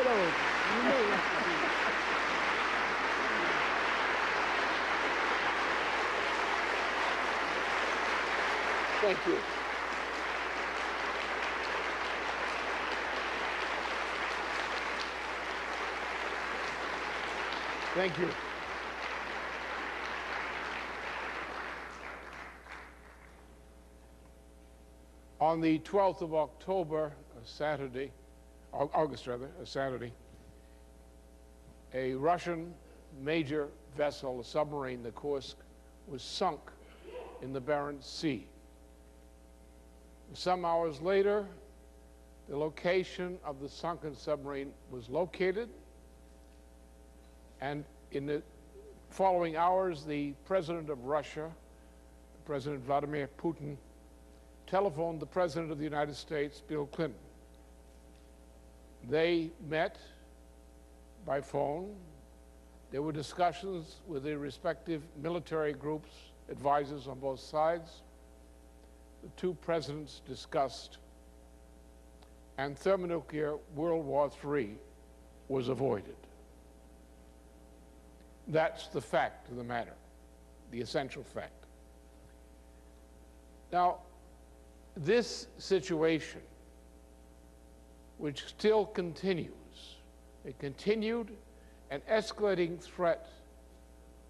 old. You may have to be. Thank you. Thank you. On the 12th of October, August, a Saturday, a Russian major vessel, a submarine, the Kursk, was sunk in the Barents Sea. Some hours later, the location of the sunken submarine was located, and in the following hours, the President of Russia, President Vladimir Putin, telephoned the President of the United States, Bill Clinton. They met by phone. There were discussions with the respective military groups, advisors on both sides. The two presidents discussed, and thermonuclear World War III was avoided. That's the fact of the matter, the essential fact. Now, this situation, which still continues, a continued and escalating threat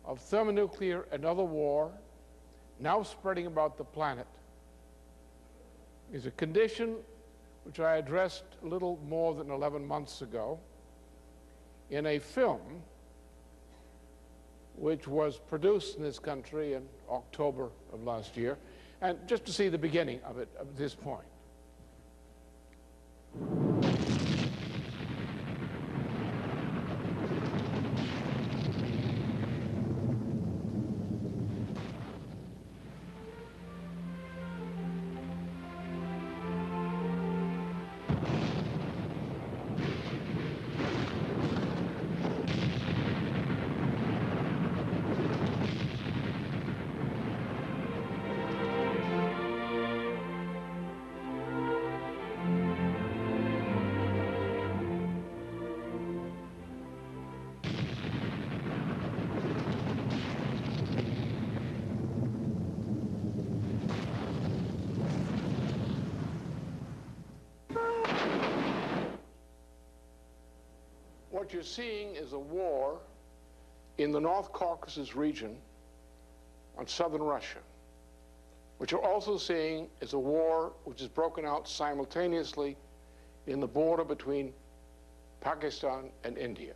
of thermonuclear and other war, now spreading about the planet, is a condition which I addressed a little more than 11 months ago in a film which was produced in this country in October of last year, and just to see the beginning of it at this point. What you're seeing is a war in the North Caucasus region on southern Russia. What you're also seeing is a war which is broken out simultaneously in the border between Pakistan and India.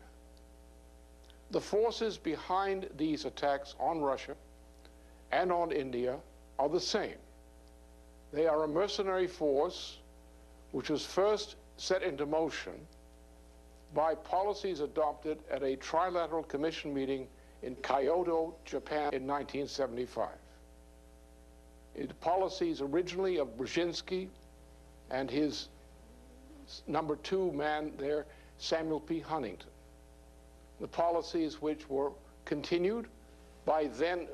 The forces behind these attacks on Russia and on India are the same. They are a mercenary force which was first set into motion by policies adopted at a trilateral commission meeting in Kyoto, Japan in 1975. Policies originally of Brzezinski and his number 2 man there, Samuel P. Huntington. The policies which were continued by then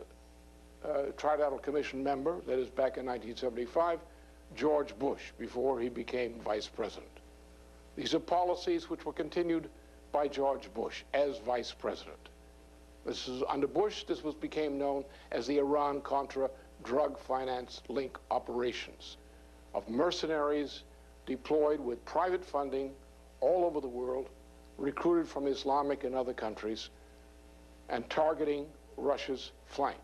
trilateral commission member, that is back in 1975, George Bush, before he became vice president. These are policies which were continued by George Bush as vice president. This is under Bush, this became known as the Iran-Contra drug finance link operations of mercenaries deployed with private funding all over the world, recruited from Islamic and other countries, and targeting Russia's flank.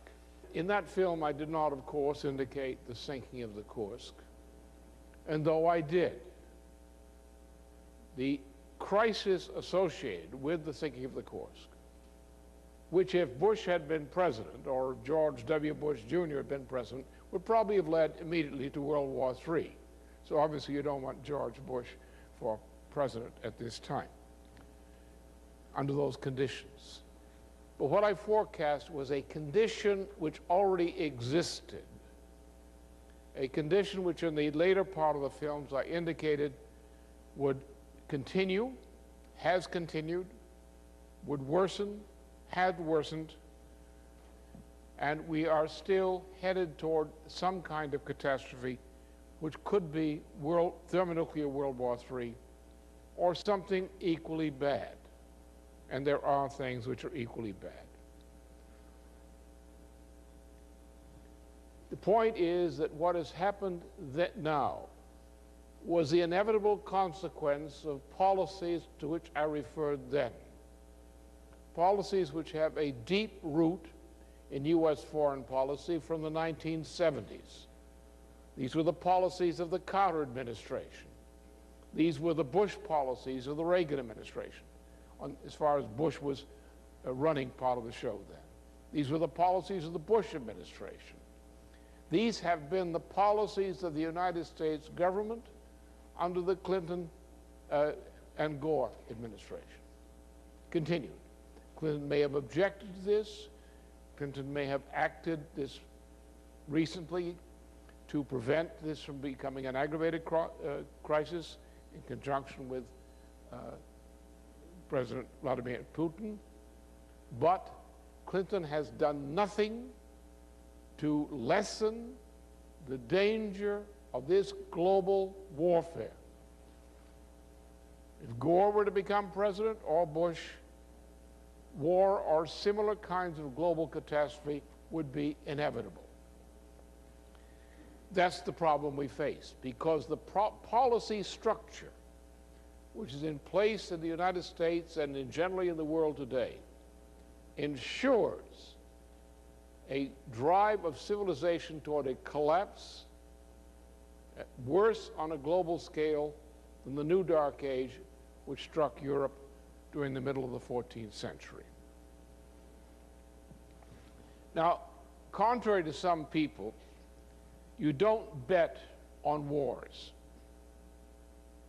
In that film, I did not, of course, indicate the sinking of the Kursk, and though I did, the crisis associated with the sinking of the Kursk, which if Bush had been president, or George W. Bush Jr. had been president, would probably have led immediately to World War III. So obviously you don't want George Bush for president at this time, under those conditions. But what I forecast was a condition which already existed, a condition which in the later part of the films I indicated would continue, has continued, would worsen, had worsened, and we are still headed toward some kind of catastrophe which could be thermonuclear World War III or something equally bad. And there are things which are equally bad. The point is that what has happened now was the inevitable consequence of policies to which I referred then. Policies which have a deep root in U.S. foreign policy from the 1970s. These were the policies of the Carter administration. These were the Bush policies of the Reagan administration, as far as Bush was running part of the show then. These were the policies of the Bush administration. These have been the policies of the United States government under the Clinton and Gore administration. Continued. Clinton may have objected to this. Clinton may have acted this recently to prevent this from becoming an aggravated crisis in conjunction with President Vladimir Putin. But Clinton has done nothing to lessen the danger of this global warfare. If Gore were to become president, or Bush, war or similar kinds of global catastrophe would be inevitable. That's the problem we face, because the policy structure which is in place in the United States and generally in the world today ensures a drive of civilization toward a collapse, worse on a global scale than the New Dark Age, which struck Europe during the middle of the 14th century. Now, contrary to some people, you don't bet on wars.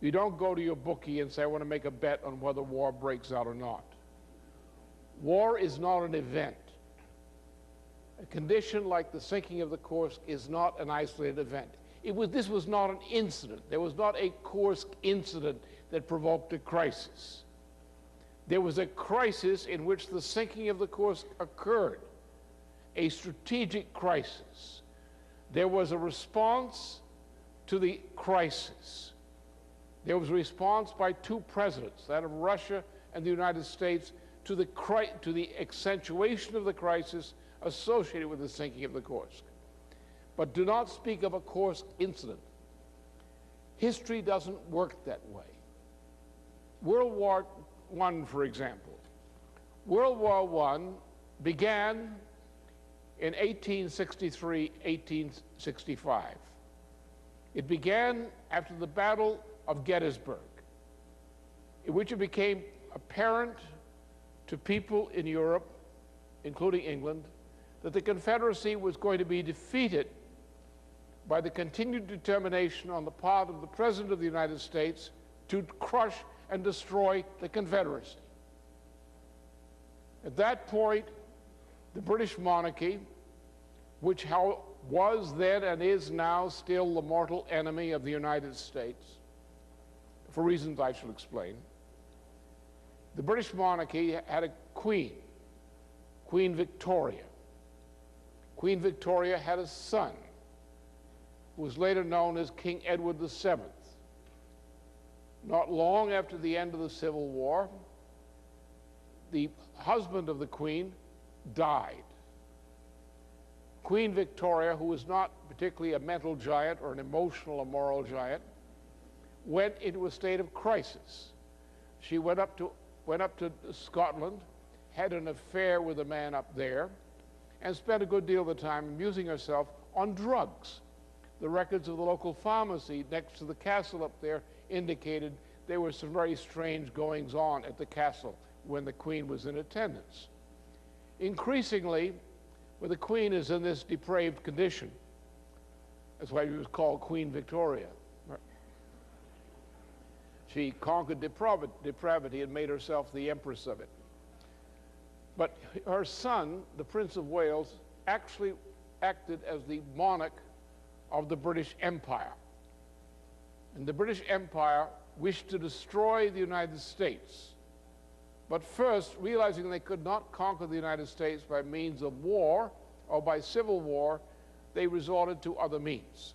You don't go to your bookie and say, I want to make a bet on whether war breaks out or not. War is not an event. A condition like the sinking of the Kursk is not an isolated event. This was not an incident. There was not a Kursk incident that provoked a crisis. There was a crisis in which the sinking of the Kursk occurred, a strategic crisis. There was a response to the crisis. There was a response by two presidents, that of Russia and the United States, to the accentuation of the crisis associated with the sinking of the Kursk. But do not speak of a Kursk incident. History doesn't work that way. World War I, for example. World War I began in 1863, 1865. It began after the Battle of Gettysburg, in which it became apparent to people in Europe, including England, that the Confederacy was going to be defeated by the continued determination on the part of the President of the United States to crush and destroy the Confederacy. At that point, the British monarchy, which was then and is now still the mortal enemy of the United States, for reasons I shall explain, the British monarchy had a queen, Queen Victoria. Queen Victoria had a son, who was later known as King Edward VII. Not long after the end of the Civil War, the husband of the Queen died. Queen Victoria, who was not particularly a mental giant or an emotional or moral giant, went into a state of crisis. She went up to Scotland, had an affair with a man up there, and spent a good deal of the time amusing herself on drugs. The records of the local pharmacy next to the castle up there indicated there were some very strange goings-on at the castle when the Queen was in attendance. Increasingly, when the Queen is in this depraved condition, that's why she was called Queen Victoria. She conquered depravity and made herself the empress of it. But her son, the Prince of Wales, actually acted as the monarch of the British Empire. And the British Empire wished to destroy the United States. But first, realizing they could not conquer the United States by means of war or by civil war, they resorted to other means.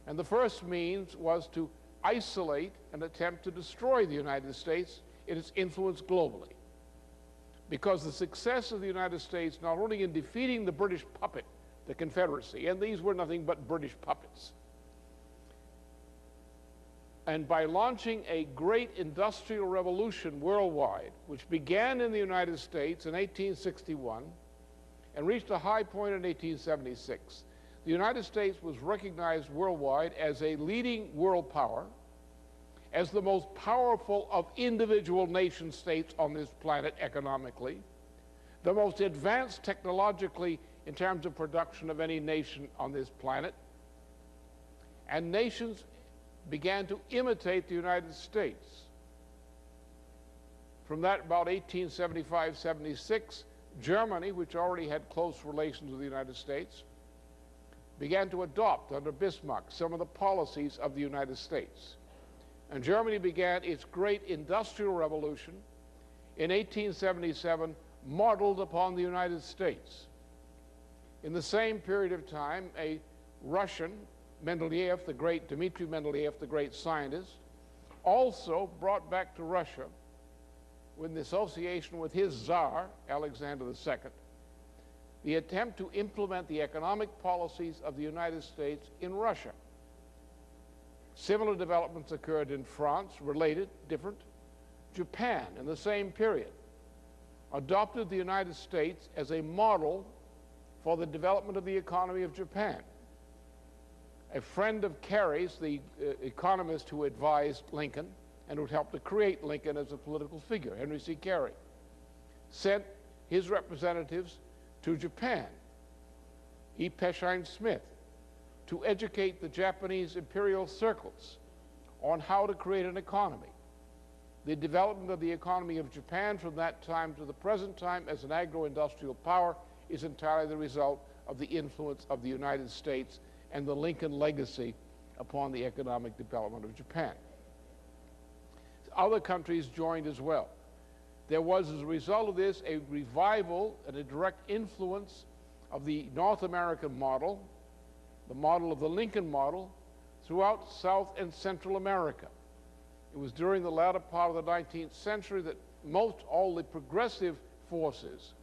And the first means was to isolate and attempt to destroy the United States in its influence globally. Because the success of the United States, not only in defeating the British puppet, the Confederacy, and these were nothing but British puppets, and by launching a great industrial revolution worldwide, which began in the United States in 1861 and reached a high point in 1876, the United States was recognized worldwide as a leading world power, as the most powerful of individual nation states on this planet economically, the most advanced technologically in terms of production of any nation on this planet, and nations began to imitate the United States. From that, about 1875-76, Germany, which already had close relations with the United States, began to adopt, under Bismarck, some of the policies of the United States. And Germany began its great industrial revolution in 1877, modeled upon the United States. In the same period of time, a Russian, Mendeleev, the great Dmitry Mendeleev, the great scientist, also brought back to Russia, with the association with his Tsar, Alexander II, the attempt to implement the economic policies of the United States in Russia. Similar developments occurred in France, related, different. Japan, in the same period, adopted the United States as a model for the development of the economy of Japan. A friend of Carey's, the economist who advised Lincoln and who helped to create Lincoln as a political figure, Henry C. Carey, sent his representatives to Japan, E. Peshine Smith, to educate the Japanese imperial circles on how to create an economy. The development of the economy of Japan from that time to the present time as an agro-industrial power is entirely the result of the influence of the United States and the Lincoln legacy upon the economic development of Japan. Other countries joined as well. There was, as a result of this, a revival and a direct influence of the North American model, the model of the Lincoln model, throughout South and Central America. It was during the latter part of the 19th century that most all the progressive forces,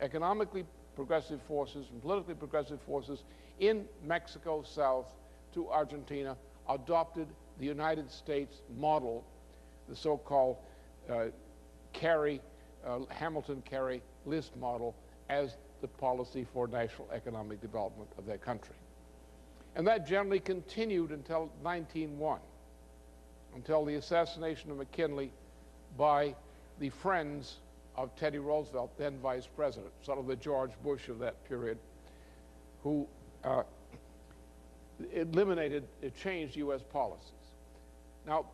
economically progressive forces and politically progressive forces in Mexico South to Argentina adopted the United States model, the so-called Hamilton-Carey List model, as the policy for national economic development of their country. And that generally continued until 1901, until the assassination of McKinley by the friends of Teddy Roosevelt, then vice president, sort of the George Bush of that period, who changed U.S. policies. Now,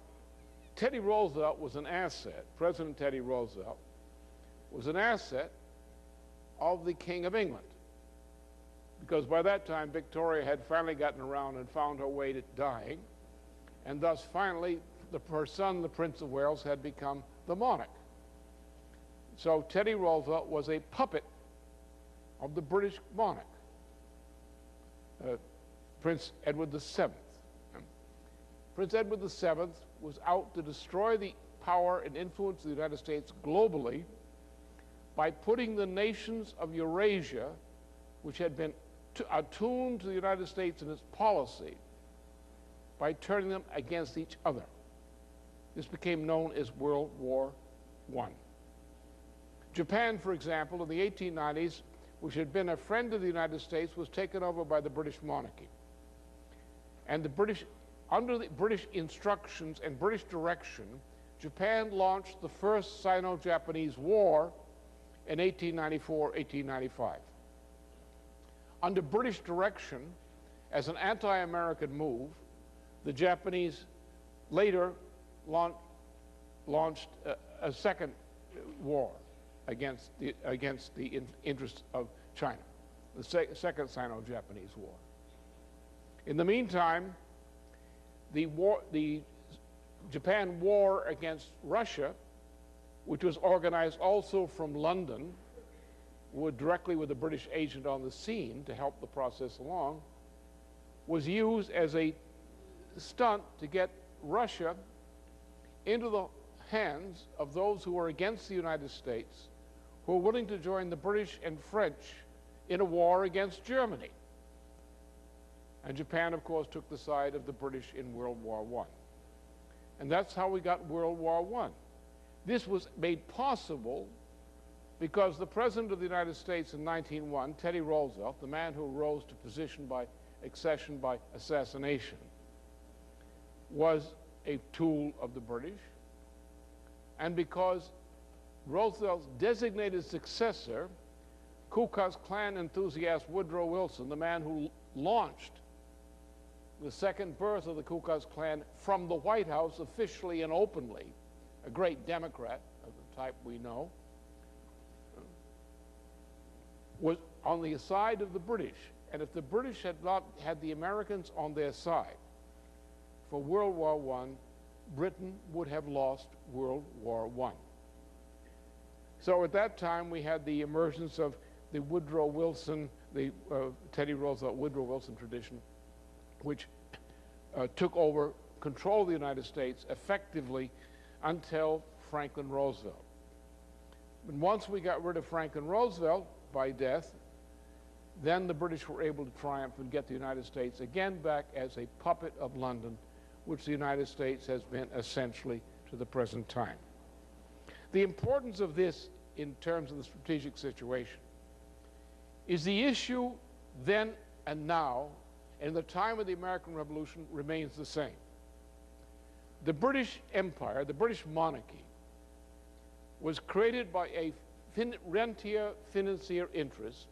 Teddy Roosevelt was an asset, President Teddy Roosevelt was an asset of the King of England, because by that time Victoria had finally gotten around and found her way to dying, and thus finally her son, the Prince of Wales, had become the monarch. So Teddy Roosevelt was a puppet of the British monarch, Prince Edward VII. Prince Edward VII was out to destroy the power and influence of the United States globally by putting the nations of EurAsia, which had been attuned to the United States in its policy, by turning them against each other. This became known as World War I. Japan, for example, in the 1890s, which had been a friend of the United States, was taken over by the British monarchy. And the British, under the British instructions and British direction, Japan launched the first Sino-Japanese War in 1894-1895. Under British direction, as an anti-American move, the Japanese later launched a second war against the interests of China, the second Sino-Japanese War. In the meantime, the Japan war against Russia, which was organized also from London, directly with a British agent on the scene to help the process along, was used as a stunt to get Russia into the hands of those who were against the United States, who were willing to join the British and French in a war against Germany. And Japan, of course, took the side of the British in World War I. And that's how we got World War I. This was made possible because the President of the United States in 1901, Teddy Roosevelt, the man who rose to position by accession by assassination, was a tool of the British. And because Roosevelt's designated successor, Ku Klux Klan enthusiast Woodrow Wilson, the man who launched the second birth of the Ku Klux Klan from the White House officially and openly, a great Democrat of the type we know, was on the side of the British. And if the British had not had the Americans on their side for World War I, Britain would have lost World War I. So at that time, we had the emergence of the Woodrow Wilson, the Teddy Roosevelt, Woodrow Wilson tradition, which took over control of the United States effectively until Franklin Roosevelt. But once we got rid of Franklin Roosevelt by death, then the British were able to triumph and get the United States again back as a puppet of London, which the United States has been essentially to the present time. The importance of this in terms of the strategic situation is the issue then and now, and the time of the American Revolution remains the same. The British Empire, the British monarchy, was created by a rentier financier interest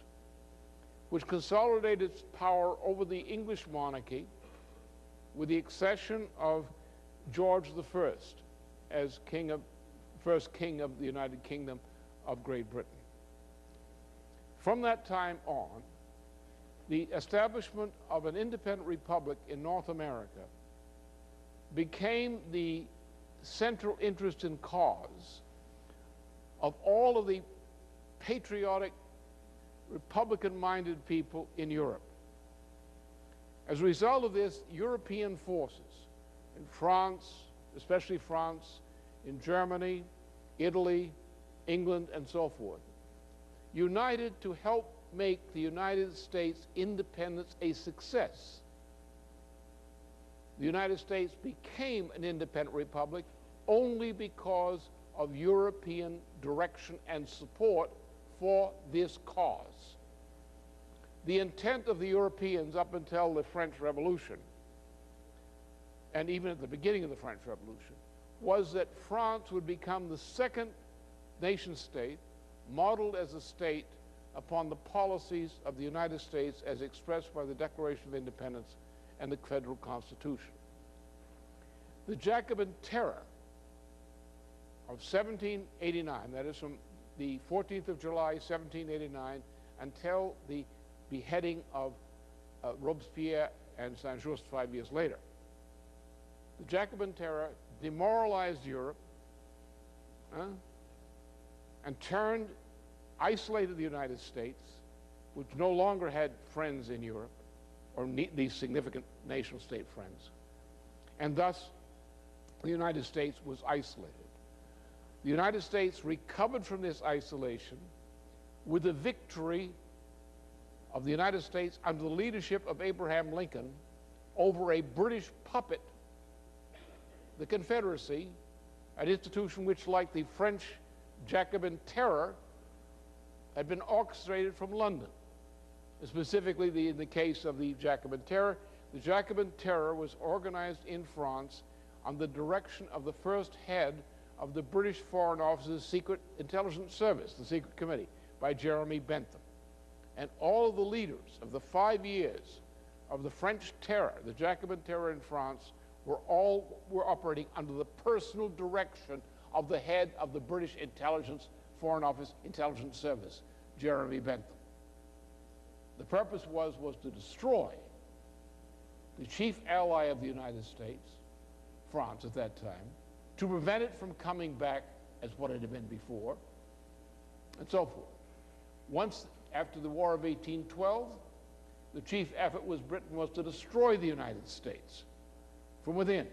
which consolidated its power over the English monarchy with the accession of George I as first king of the United Kingdom of Great Britain. From that time on, the establishment of an independent republic in North America became the central interest and cause of all of the patriotic, Republican-minded people in Europe. As a result of this, European forces in France, especially France, in Germany, Italy, England, and so forth, united to help make the United States independence a success. The United States became an independent republic only because of European direction and support for this cause. The intent of the Europeans up until the French Revolution, and even at the beginning of the French Revolution, was that France would become the second nation state, modeled as a state upon the policies of the United States as expressed by the Declaration of Independence and the Federal Constitution. The Jacobin Terror of 1789, that is from the 14th of July, 1789, until the beheading of Robespierre and Saint-Just 5 years later. The Jacobin Terror demoralized Europe and isolated the United States, which no longer had friends in Europe, or these significant nation-state friends. And thus, the United States was isolated. The United States recovered from this isolation with the victory of the United States under the leadership of Abraham Lincoln over a British puppet, the Confederacy, an institution which, like the French Jacobin Terror, had been orchestrated from London. Specifically, in the case of the Jacobin Terror, the Jacobin Terror was organized in France on the direction of the first head of the British Foreign Office's Secret Intelligence Service, the Secret Committee, by Jeremy Bentham. And all of the leaders of the 5 years of the French Terror, the Jacobin Terror in France, were operating under the personal direction of the head of the British Foreign Office Intelligence Service, Jeremy Bentham. The purpose was to destroy the chief ally of the United States, France at that time, to prevent it from coming back as what it had been before, and so forth. Once, after the War of 1812, the chief effort Britain was to destroy the United States from within.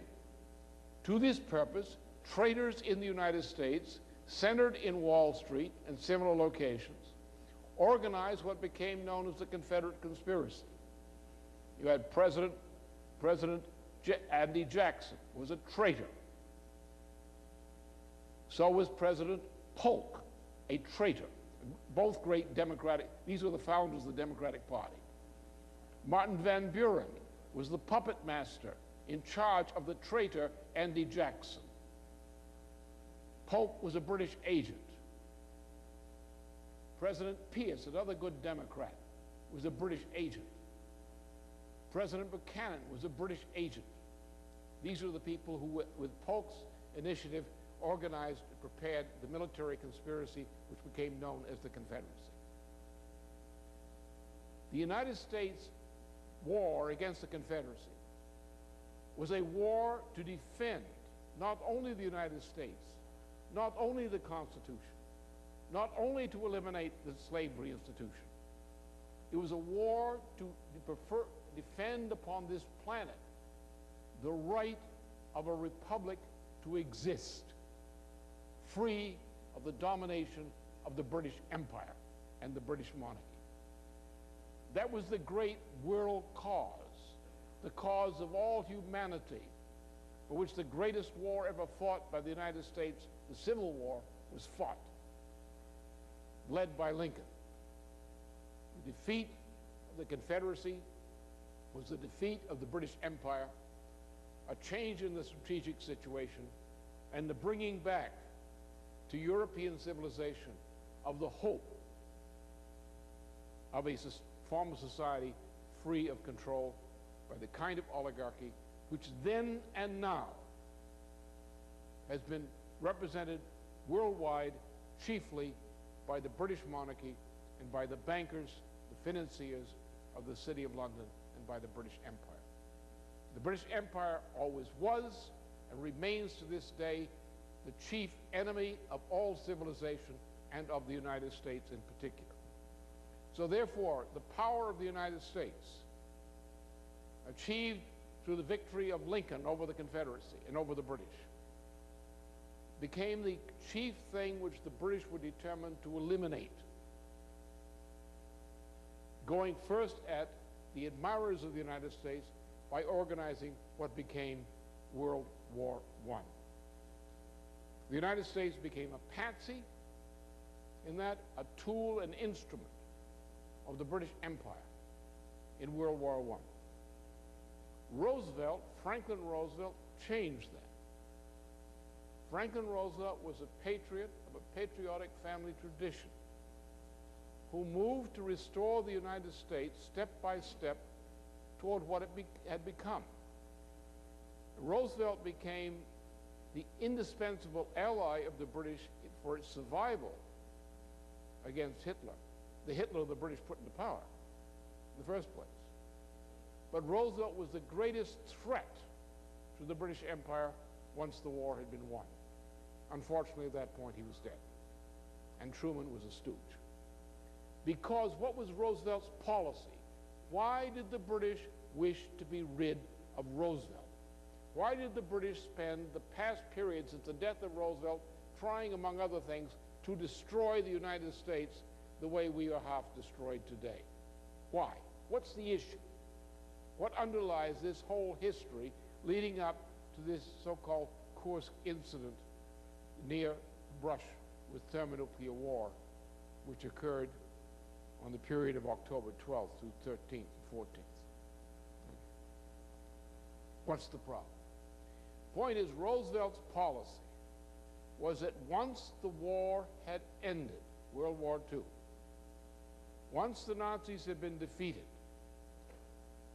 To this purpose, traders in the United States, centered in Wall Street and similar locations, organized what became known as the Confederate conspiracy. You had President Andy Jackson was a traitor. So was President Polk, a traitor. Both great Democratic, these were the founders of the Democratic Party. Martin Van Buren was the puppet master in charge of the traitor Andy Jackson. Polk was a British agent. President Pierce, another good Democrat, was a British agent. President Buchanan was a British agent. These are the people who, with Polk's initiative, organized and prepared the military conspiracy which became known as the Confederacy. The United States war against the Confederacy was a war to defend not only the United States, not only the Constitution, not only to eliminate the slavery institution. It was a war to defend upon this planet the right of a republic to exist, free of the domination of the British Empire and the British monarchy. That was the great world cause, the cause of all humanity, for which the greatest war ever fought by the United States, the Civil War, was fought, led by Lincoln. The defeat of the Confederacy was the defeat of the British Empire, a change in the strategic situation, and the bringing back to European civilization of the hope of a form of society free of control by the kind of oligarchy which then and now has been represented worldwide chiefly by the British monarchy and by the bankers, the financiers of the City of London, and by the British Empire. The British Empire always was and remains to this day the chief enemy of all civilization and of the United States in particular. So therefore, the power of the United States, achieved through the victory of Lincoln over the Confederacy and over the British, became the chief thing which the British were determined to eliminate, going first at the admirers of the United States by organizing what became World War I. The United States became a patsy, in that a tool and instrument of the British Empire in World War I. Roosevelt, Franklin Roosevelt, changed that. Franklin Roosevelt was a patriot of a patriotic family tradition who moved to restore the United States step by step toward what it had become. Roosevelt became the indispensable ally of the British for its survival against Hitler, the Hitler the British put into power in the first place. But Roosevelt was the greatest threat to the British Empire once the war had been won. Unfortunately, at that point, he was dead, and Truman was a stooge. Because what was Roosevelt's policy? Why did the British wish to be rid of Roosevelt? Why did the British spend the past period since the death of Roosevelt trying, among other things, to destroy the United States the way we are half destroyed today? Why? What's the issue? What underlies this whole history leading up to this so-called Kursk incident near brush with thermonuclear war, which occurred on the period of October 12th through 13th and 14th? What's the problem? Point is, Roosevelt's policy was that once the war had ended, World War II, once the Nazis had been defeated,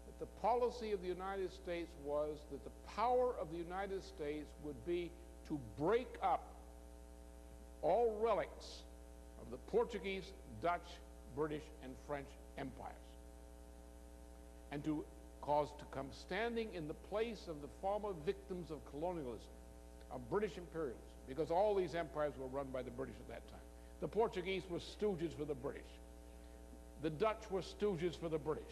that the policy of the United States was that the power of the United States would be to break up all relics of the Portuguese, Dutch, British, and French empires, and to cause to come standing in the place of the former victims of colonialism, of British imperialism, because all these empires were run by the British at that time. The Portuguese were stooges for the British. The Dutch were stooges for the British.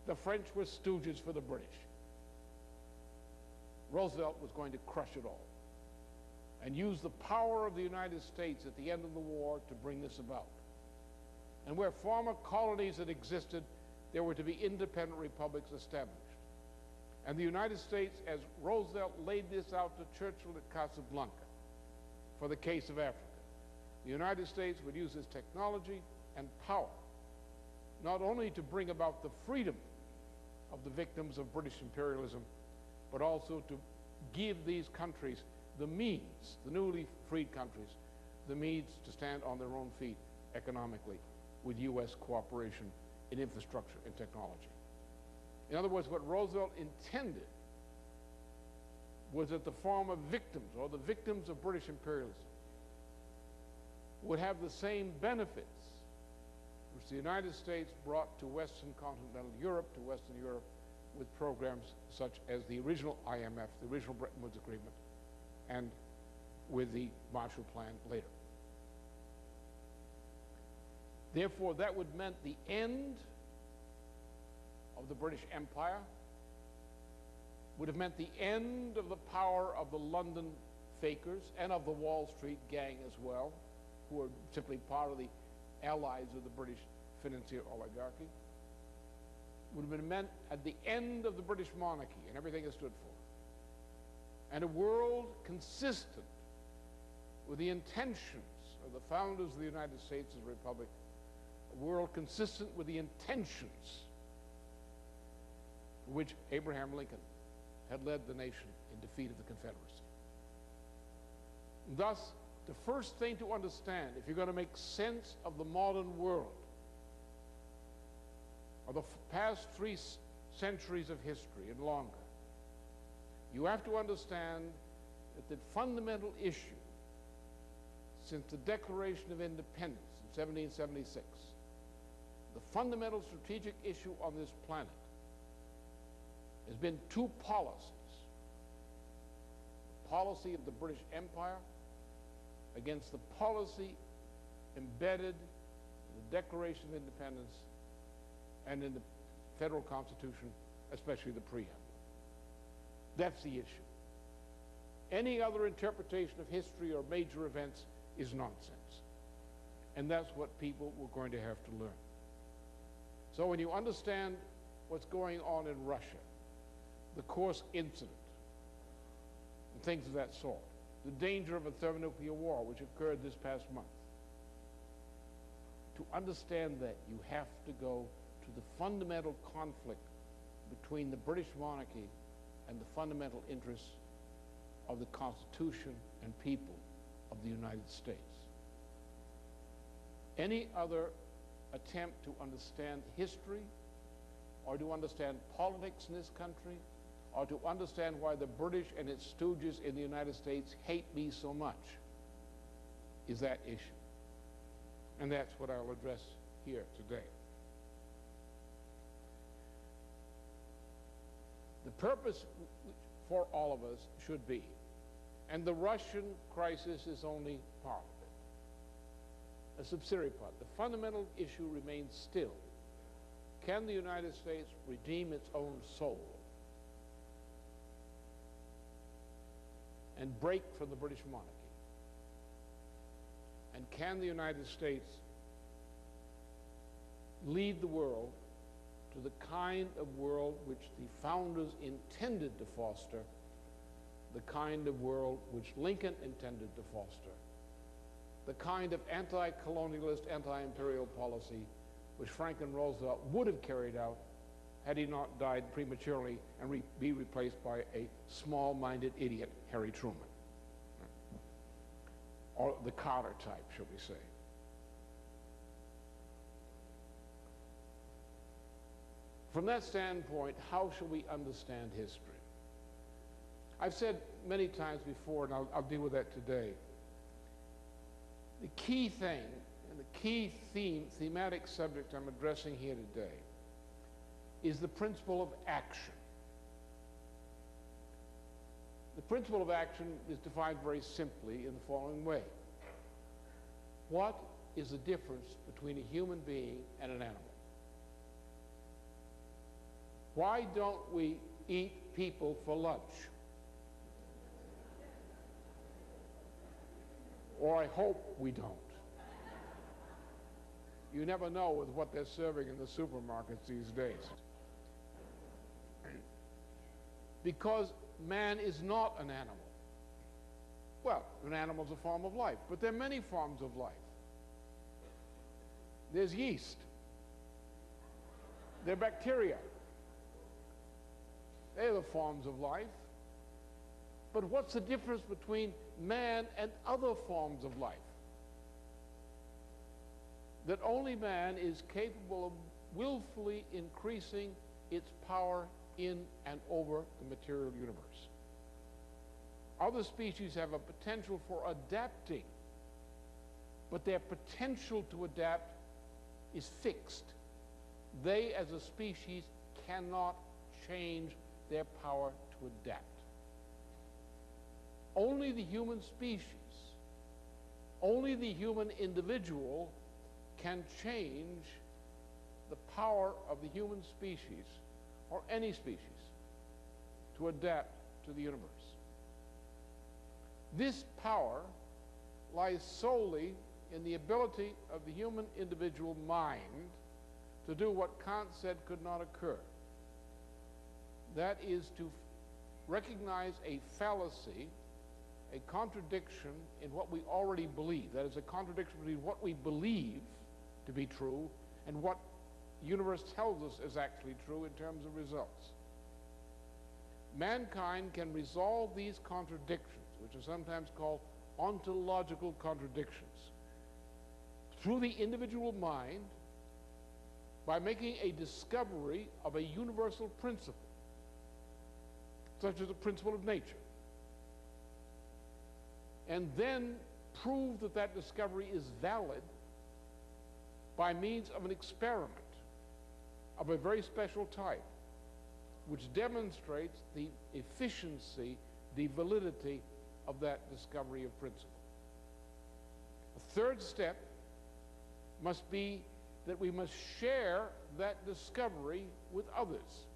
The French were stooges for the British. Roosevelt was going to crush it all and use the power of the United States at the end of the war to bring this about. And where former colonies had existed, there were to be independent republics established. And the United States, as Roosevelt laid this out to Churchill at Casablanca for the case of Africa, the United States would use its technology and power not only to bring about the freedom of the victims of British imperialism, but also to give these countries the means, the newly freed countries, the means to stand on their own feet economically with U.S. cooperation in infrastructure and technology. In other words, what Roosevelt intended was that the former victims, or the victims of British imperialism, would have the same benefits which the United States brought to Western continental Europe, to Western Europe, with programs such as the original IMF, the original Bretton Woods Agreement, and with the Marshall Plan later. Therefore, that would mean the end of the British Empire, would have meant the end of the power of the London fakers and of the Wall Street gang as well, who were simply part of the allies of the British financier oligarchy. Would have been meant at the end of the British monarchy and everything it stood for. And a world consistent with the intentions of the founders of the United States as a republic, a world consistent with the intentions for which Abraham Lincoln had led the nation in defeat of the Confederacy. Thus, the first thing to understand, if you're going to make sense of the modern world, or the past 3 centuries of history and longer, you have to understand that the fundamental issue since the Declaration of Independence in 1776, the fundamental strategic issue on this planet has been 2 policies. The policy of the British Empire against the policy embedded in the Declaration of Independence and in the Federal Constitution, especially the preamble. That's the issue. Any other interpretation of history or major events is nonsense. And that's what people were going to have to learn. So when you understand what's going on in Russia, the Kursk incident, and things of that sort, the danger of a thermonuclear war, which occurred this past month, to understand that, you have to go to the fundamental conflict between the British monarchy and the fundamental interests of the Constitution and people of the United States. Any other attempt to understand history or to understand politics in this country or to understand why the British and its stooges in the United States hate me so much is that issue. And that's what I'll address here today. The purpose for all of us should be, and the Russian crisis is only part of it, a subsidiary part. The fundamental issue remains still. Can the United States redeem its own soul and break from the British monarchy? And can the United States lead the world to the kind of world which the founders intended to foster, the kind of world which Lincoln intended to foster, the kind of anti-colonialist, anti-imperial policy which Franklin Roosevelt would have carried out had he not died prematurely and be replaced by a small-minded idiot, Harry Truman. Or the Carter type, shall we say. From that standpoint, how shall we understand history? I've said many times before, and I'll deal with that today, the key thing and the key thematic subject I'm addressing here today is the principle of action. The principle of action is defined very simply in the following way. What is the difference between a human being and an animal? Why don't we eat people for lunch? Or I hope we don't. You never know with what they're serving in the supermarkets these days. Because man is not an animal. Well, an animal is a form of life, but there are many forms of life. There's yeast. There are bacteria. They're the forms of life. But what's the difference between man and other forms of life? That only man is capable of willfully increasing its power in and over the material universe. Other species have a potential for adapting, but their potential to adapt is fixed. They, as a species, cannot change their power to adapt. Only the human species, only the human individual can change the power of the human species, or any species, to adapt to the universe. This power lies solely in the ability of the human individual mind to do what Kant said could not occur. That is to recognize a fallacy, a contradiction in what we already believe. That is a contradiction between what we believe to be true and what the universe tells us is actually true in terms of results. Mankind can resolve these contradictions, which are sometimes called ontological contradictions, through the individual mind by making a discovery of a universal principle, such as the principle of nature, and then prove that that discovery is valid by means of an experiment of a very special type, which demonstrates the efficiency, the validity of that discovery of principle. The third step must be that we must share that discovery with others.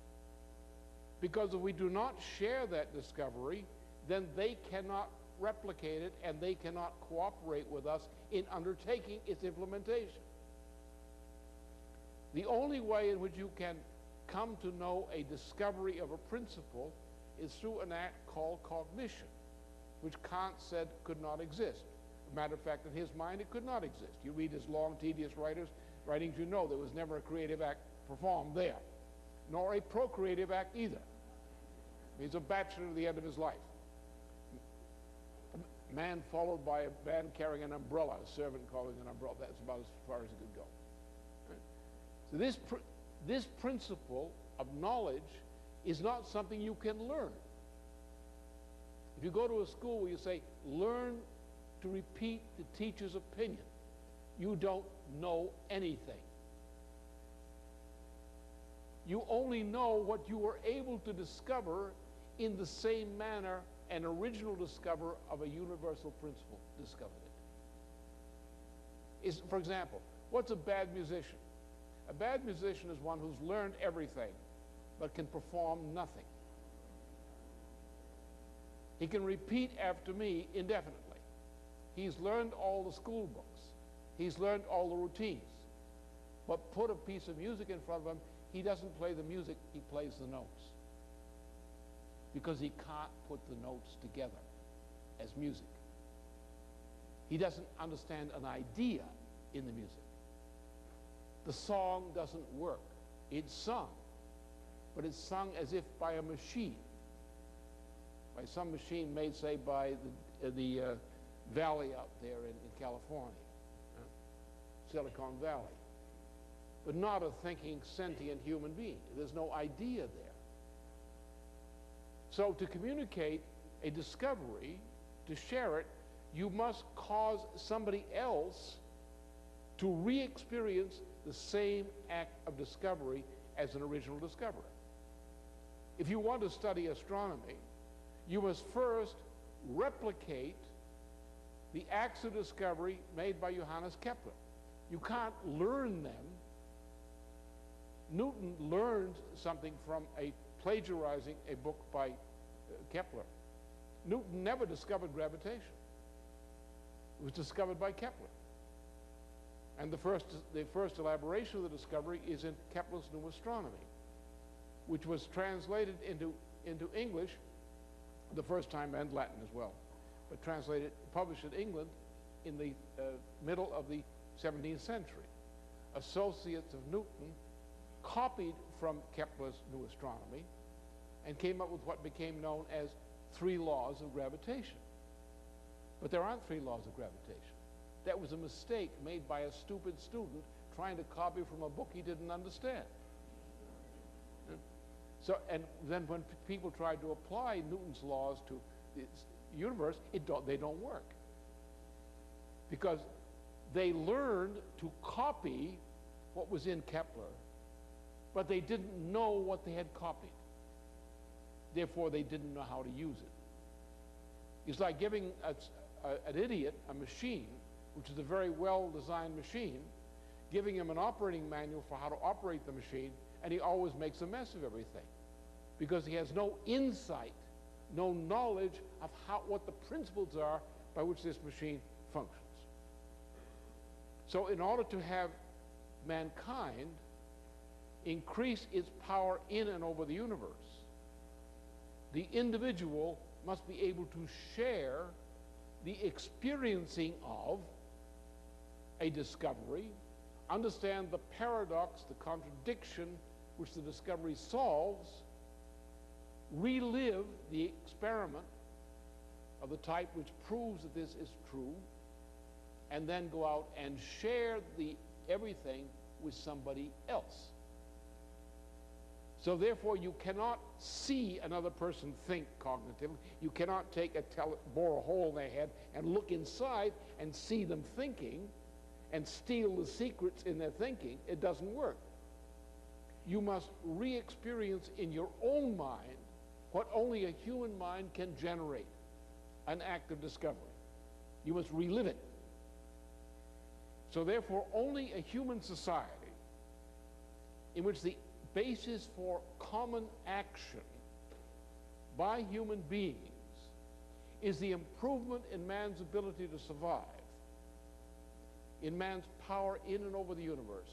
Because if we do not share that discovery, then they cannot replicate it and they cannot cooperate with us in undertaking its implementation. The only way in which you can come to know a discovery of a principle is through an act called cognition, which Kant said could not exist. As a matter of fact, in his mind, it could not exist. You read his long, tedious writings, you know there was never a creative act performed there, nor a procreative act either. He's a bachelor to the end of his life. A man followed by a man carrying an umbrella, a servant calling an umbrella. That's about as far as it could go. Right? So this principle of knowledge is not something you can learn. If you go to a school where you say, learn to repeat the teacher's opinion, you don't know anything. You only know what you were able to discover in the same manner an original discoverer of a universal principle discovered it. For example, what's a bad musician? A bad musician is one who's learned everything but can perform nothing. He can repeat after me indefinitely. He's learned all the school books. He's learned all the routines. But put a piece of music in front of him, he doesn't play the music, he plays the notes. Because he can't put the notes together as music. He doesn't understand an idea in the music. The song doesn't work. It's sung, but it's sung as if by a machine. By some machine made, say, by the valley out there in California, Silicon Valley. But not a thinking, sentient human being. There's no idea there. So to communicate a discovery, to share it, you must cause somebody else to re-experience the same act of discovery as an original discoverer. If you want to study astronomy, you must first replicate the acts of discovery made by Johannes Kepler. You can't learn them. Newton learned something from plagiarizing a book by Kepler. Newton never discovered gravitation. It was discovered by Kepler. And the first elaboration of the discovery is in Kepler's New Astronomy, which was translated into English the first time, and Latin as well, but published in England in the middle of the 17th century. Associates of Newton copied from Kepler's New Astronomy and came up with what became known as 3 laws of gravitation. But there aren't 3 laws of gravitation. That was a mistake made by a stupid student trying to copy from a book he didn't understand. So, and then when people tried to apply Newton's laws to the universe, they don't work. Because they learned to copy what was in Kepler, but they didn't know what they had copied. Therefore, they didn't know how to use it. It's like giving an idiot a machine, which is a very well-designed machine, giving him an operating manual for how to operate the machine, and he always makes a mess of everything because he has no insight, no knowledge of what the principles are by which this machine functions. So in order to have mankind increase its power in and over the universe, the individual must be able to share the experiencing of a discovery, understand the paradox, the contradiction which the discovery solves, relive the experiment of the type which proves that this is true, and then go out and share everything with somebody else. So therefore, you cannot see another person think cognitively. You cannot bore a hole in their head and look inside and see them thinking and steal the secrets in their thinking. It doesn't work. You must re-experience in your own mind what only a human mind can generate, an act of discovery. You must relive it. So therefore, only a human society in which the basis for common action by human beings is the improvement in man's ability to survive, in man's power in and over the universe,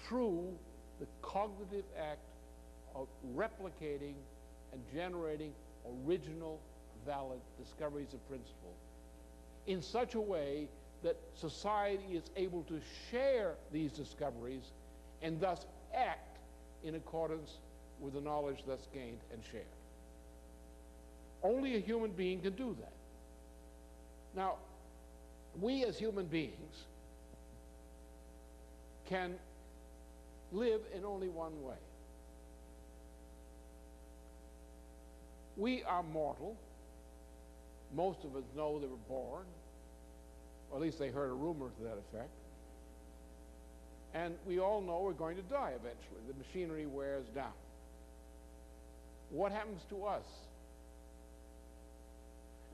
through the cognitive act of replicating and generating original, valid discoveries of principle in such a way that society is able to share these discoveries and thus act in accordance with the knowledge thus gained and shared. Only a human being can do that. Now, we as human beings can live in only one way. We are mortal. Most of us know they were born, or at least they heard a rumor to that effect. And we all know we're going to die eventually. The machinery wears down. What happens to us?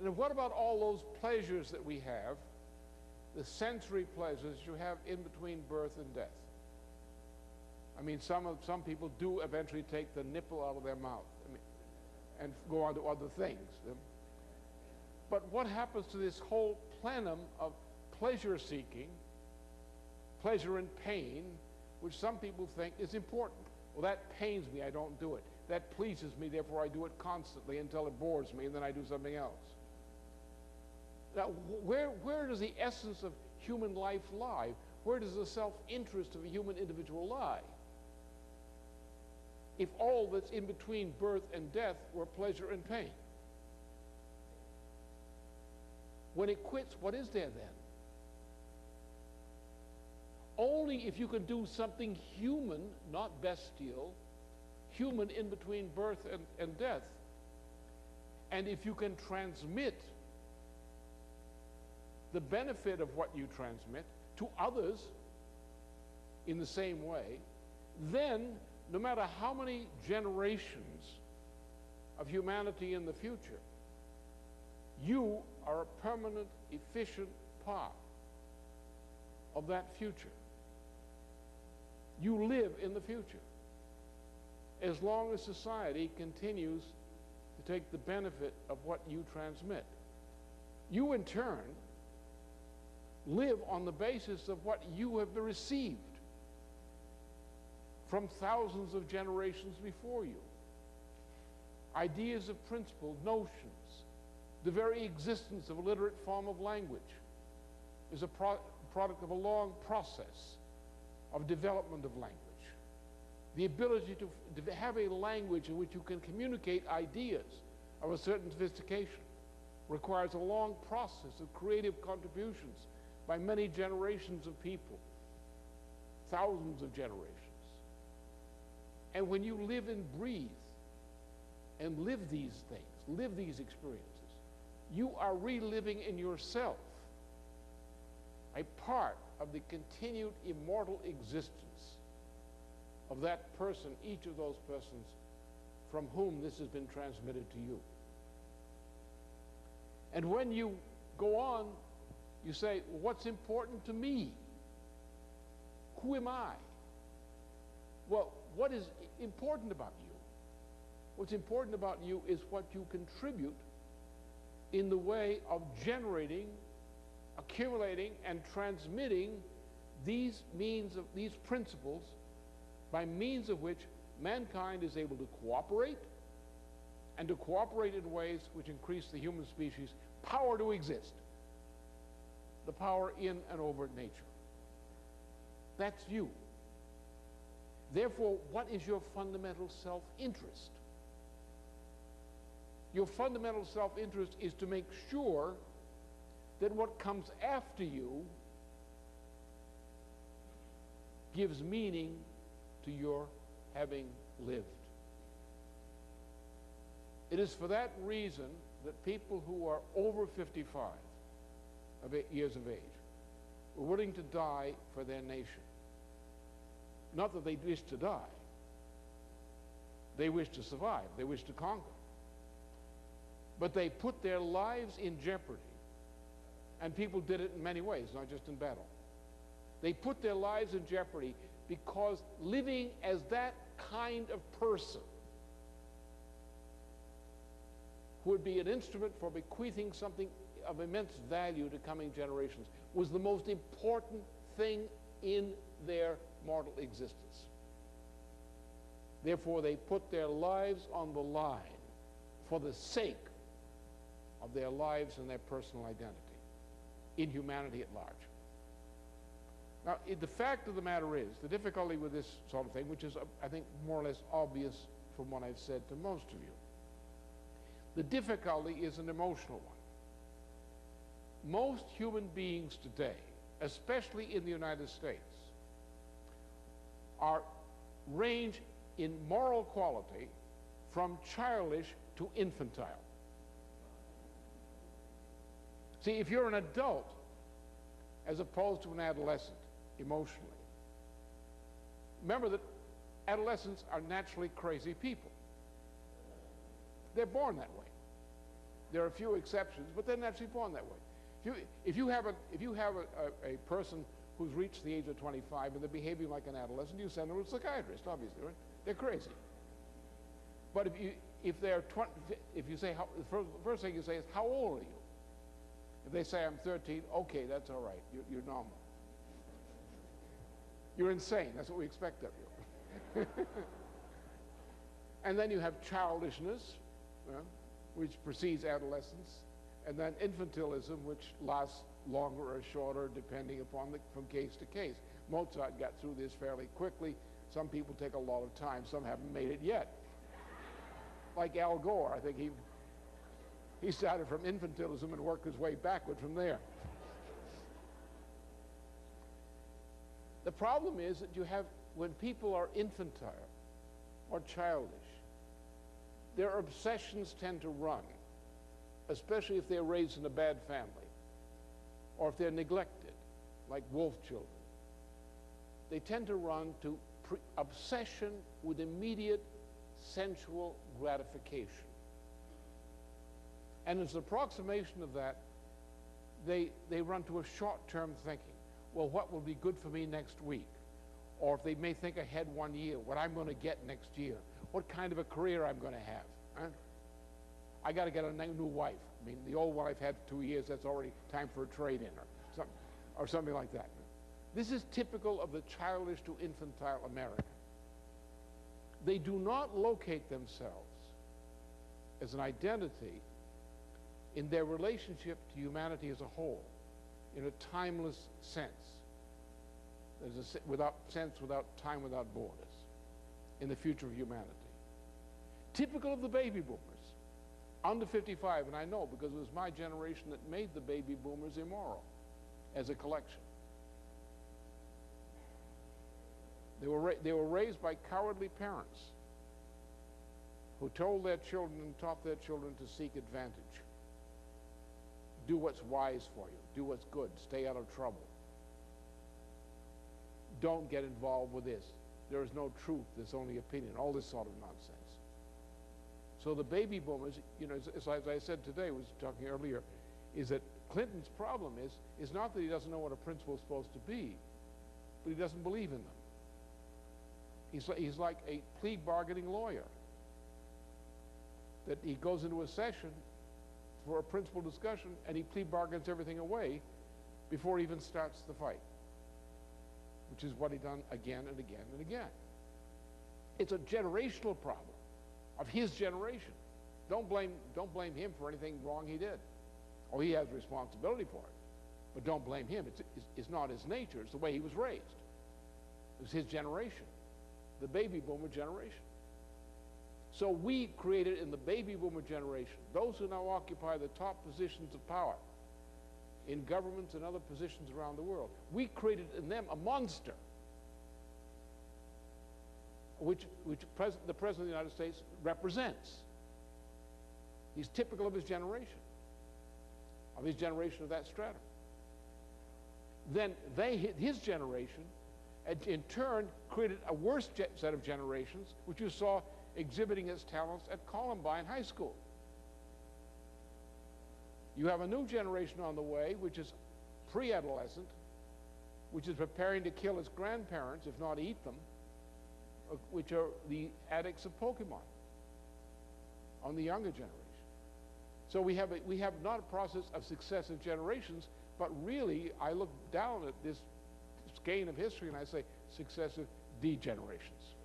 And what about all those pleasures that we have, the sensory pleasures you have in between birth and death? I mean, some people do eventually take the nipple out of their mouth, and go on to other things. But what happens to this whole plenum of pleasure-seeking, pleasure and pain, which some people think is important? Well, that pains me, I don't do it. That pleases me, therefore I do it constantly until it bores me, and then I do something else. Now, where does the essence of human life lie? Where does the self-interest of a human individual lie? If all that's in between birth and death were pleasure and pain. When it quits, what is there then? Only if you can do something human, not bestial, human in between birth and death, and if you can transmit the benefit of what you transmit to others in the same way, then no matter how many generations of humanity in the future, you are a permanent, efficient part of that future. You live in the future as long as society continues to take the benefit of what you transmit. You, in turn, live on the basis of what you have received from thousands of generations before you. Ideas of principle, notions, the very existence of a literate form of language is a product of a long process of development of language. The ability to have a language in which you can communicate ideas of a certain sophistication requires a long process of creative contributions by many generations of people, thousands of generations. And when you live and breathe and live these things, live these experiences, you are reliving in yourself a part of the continued immortal existence of that person, each of those persons from whom this has been transmitted to you. And when you go on, you say, what's important to me? Who am I? Well, what is important about you? What's important about you is what you contribute in the way of generating, accumulating, and transmitting these principles by means of which mankind is able to cooperate, and to cooperate in ways which increase the human species' power to exist, the power in and over nature. That's you. Therefore, what is your fundamental self-interest? Your fundamental self-interest is to make sure that what comes after you gives meaning to your having lived. It is for that reason that people who are over 55 years of age were willing to die for their nation. Not that they wish to die. They wish to survive. They wish to conquer. But they put their lives in jeopardy. And people did it in many ways, not just in battle. They put their lives in jeopardy because living as that kind of person who would be an instrument for bequeathing something of immense value to coming generations was the most important thing in their mortal existence. Therefore, they put their lives on the line for the sake of their lives and their personal identity in humanity at large. Now, the fact of the matter is, the difficulty with this sort of thing, which is, I think, more or less obvious from what I've said to most of you, the difficulty is an emotional one. Most human beings today, especially in the United States, range in moral quality from childish to infantile. See, if you're an adult as opposed to an adolescent emotionally, remember that adolescents are naturally crazy people. They're born that way. There are a few exceptions, but they're naturally born that way. If you have a person who's reached the age of 25 and they're behaving like an adolescent, you send them to a psychiatrist, obviously, right? They're crazy. But if they're 20, if you say, the first thing you say is, how old are you? If they say, I'm 13, okay, that's all right. You're normal. You're insane. That's what we expect of you. And then you have childishness, which precedes adolescence, and then infantilism, which lasts longer or shorter depending upon from case to case. Mozart got through this fairly quickly. Some people take a lot of time. Some haven't made it yet. Like Al Gore, I think he started from infantilism and worked his way backward from there. The problem is that you have, when people are infantile or childish, their obsessions tend to run, especially if they're raised in a bad family or if they're neglected, like wolf children. They tend to run to obsession with immediate sensual gratification. And as an approximation of that, they run to a short-term thinking. Well, what will be good for me next week? Or if they may think ahead 1 year, what I'm going to get next year, what kind of a career I'm going to have. Huh? I got to get a new wife. I mean, the old one I've had for 2 years, that's already time for a trade-in or something like that. This is typical of the childish to infantile American. They do not locate themselves as an identity in their relationship to humanity as a whole, in a timeless sense. There's a without time, without borders, in the future of humanity. Typical of the baby boomers, under 55, and I know because it was my generation that made the baby boomers immoral as a collection. They were raised by cowardly parents who told their children and taught their children to seek advantage. Do what's wise for you. Do what's good. Stay out of trouble. Don't get involved with this. There is no truth. There's only opinion. All this sort of nonsense. So the baby boomers, you know, as I said today, was talking earlier, is that Clinton's problem is not that he doesn't know what a principal is supposed to be, but he doesn't believe in them. He's like a plea bargaining lawyer, that he goes into a session for a principal discussion and he plea bargains everything away before he even starts the fight, which is what he done again and again and again. It's a generational problem of his generation. Don't blame him for anything wrong he did. Oh, he has responsibility for it, but don't blame him. It's not his nature. It's the way he was raised. It was his generation, the baby boomer generation. So we created in the baby boomer generation, those who now occupy the top positions of power in governments and other positions around the world, we created in them a monster, which the President of the United States represents. He's typical of his generation of that stratum. Then his generation, in turn, created a worse set of generations, which you saw exhibiting its talents at Columbine High School. You have a new generation on the way, which is pre-adolescent, which is preparing to kill its grandparents, if not eat them, which are the addicts of Pokemon on the younger generation. So we have not a process of successive generations, but really I look down at this skein of history and I say successive degenerations.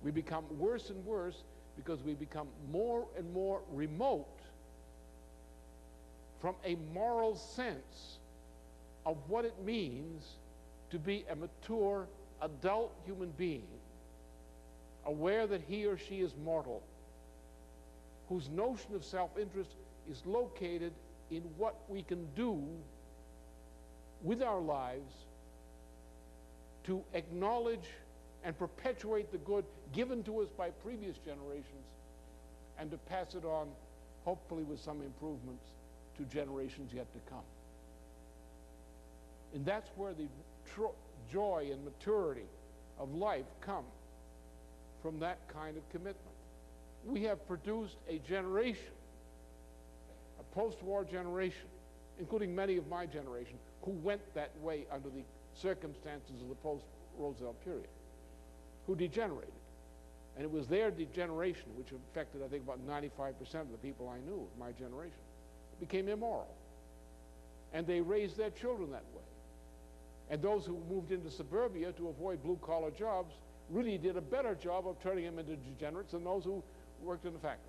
We become worse and worse because we become more and more remote from a moral sense of what it means to be a mature adult human being, aware that he or she is mortal, whose notion of self-interest is located in what we can do with our lives to acknowledge and perpetuate the good given to us by previous generations and to pass it on, hopefully with some improvements, to generations yet to come. And that's where the joy and maturity of life come, from that kind of commitment. We have produced a generation, a post-war generation, including many of my generation, who went that way under the circumstances of the post-Roosevelt period, who degenerated. And it was their degeneration which affected, I think, about 95% of the people I knew of my generation. It became immoral. And they raised their children that way. And those who moved into suburbia to avoid blue-collar jobs really did a better job of turning them into degenerates than those who worked in the factories.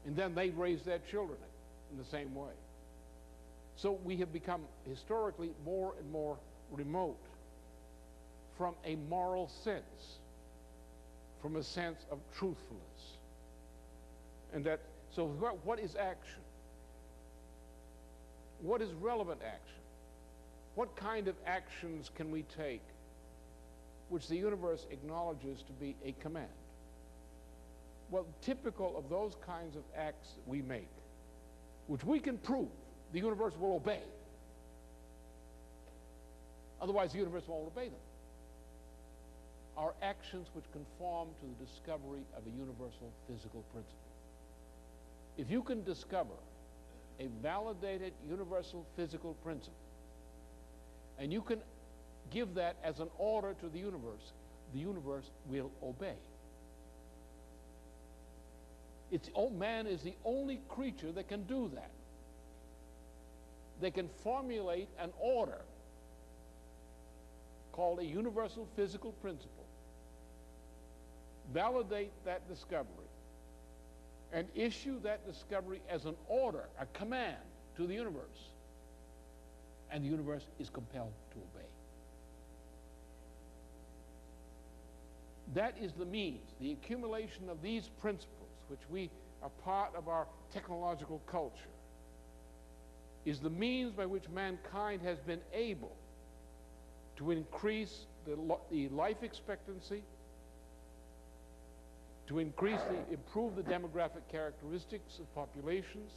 And then they raised their children in the same way. So we have become historically more and more remote from a moral sense, from a sense of truthfulness. And that, so what is action? What is relevant action? What kind of actions can we take which the universe acknowledges to be a command? Well, typical of those kinds of acts that we make, which we can prove the universe will obey. Otherwise, the universe won't obey them. Are actions which conform to the discovery of a universal physical principle. If you can discover a validated universal physical principle, and you can give that as an order to the universe will obey. Man is the only creature that can do that. They can formulate an order called a universal physical principle, validate that discovery, and issue that discovery as an order, a command to the universe. And the universe is compelled to obey. That is the means, the accumulation of these principles, which we are part of our technological culture, is the means by which mankind has been able to increase the life expectancy, to improve the demographic characteristics of populations,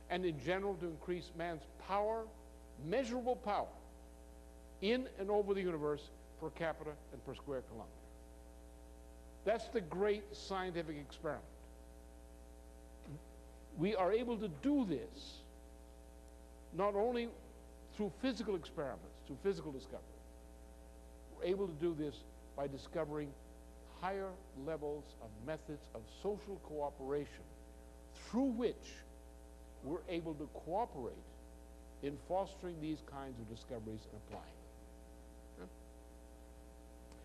and in general to increase man's power, measurable power, in and over the universe per capita and per square kilometer. That's the great scientific experiment. We are able to do this not only through physical experiments, through physical discovery. We're able to do this by discovering higher levels of methods of social cooperation through which we're able to cooperate in fostering these kinds of discoveries and applying them. Yeah?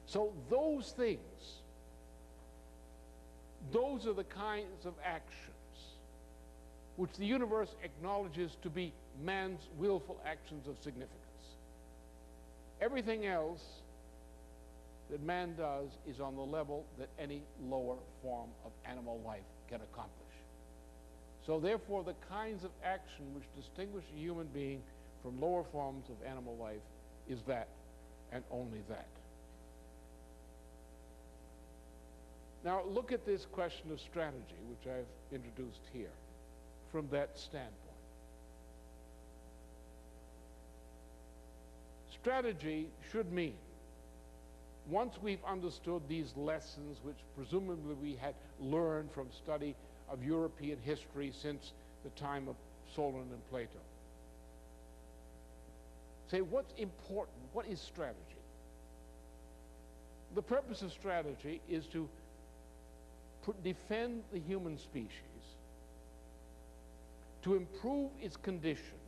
So those things, those are the kinds of actions which the universe acknowledges to be man's willful actions of significance. Everything else that man does is on the level that any lower form of animal life can accomplish. So therefore, the kinds of action which distinguish a human being from lower forms of animal life is that, and only that. Now look at this question of strategy, which I've introduced here, from that standpoint. Strategy should mean, once we've understood these lessons, which presumably we had learned from study of European history since the time of Solon and Plato, say what's important, what is strategy? The purpose of strategy is to defend the human species, to improve its condition,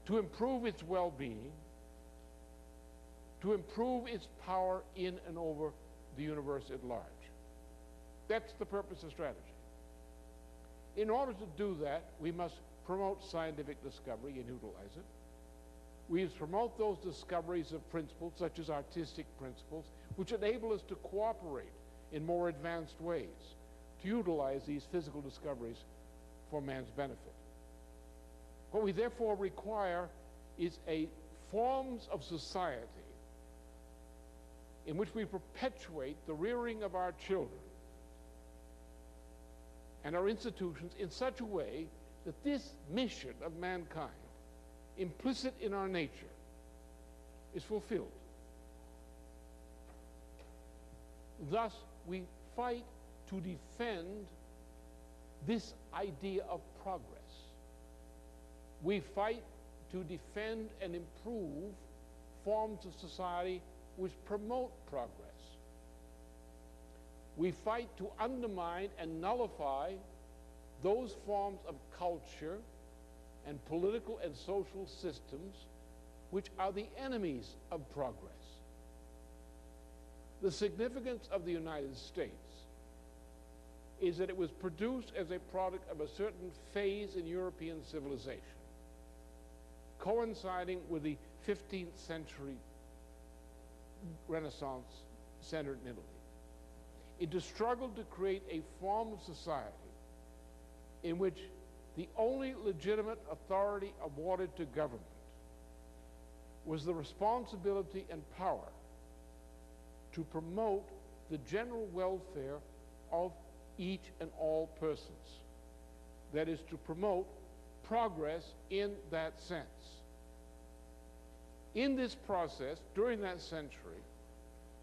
to improve its well-being, to improve its power in and over the universe at large. That's the purpose of strategy. In order to do that, we must promote scientific discovery and utilize it. We must promote those discoveries of principles, such as artistic principles, which enable us to cooperate in more advanced ways, to utilize these physical discoveries for man's benefit. What we therefore require is forms of society in which we perpetuate the rearing of our children and our institutions in such a way that this mission of mankind, implicit in our nature, is fulfilled. Thus, we fight to defend this idea of progress. We fight to defend and improve forms of society which promote progress. We fight to undermine and nullify those forms of culture and political and social systems which are the enemies of progress. The significance of the United States is that it was produced as a product of a certain phase in European civilization, coinciding with the 15th century Renaissance centered in Italy. It struggled to create a form of society in which the only legitimate authority awarded to government was the responsibility and power to promote the general welfare of each and all persons. That is, to promote progress in that sense. In this process, during that century,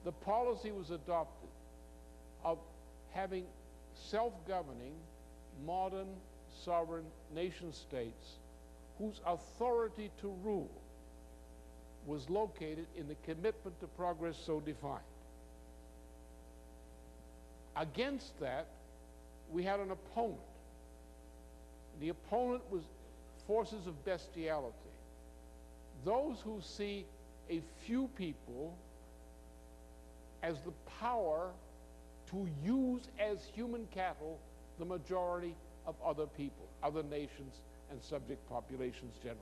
the policy was adopted of having self-governing, modern, sovereign nation-states whose authority to rule was located in the commitment to progress so defined. Against that, we had an opponent. The opponent was forces of bestiality. Those who see a few people as the power to use as human cattle the majority of other people, other nations and subject populations generally.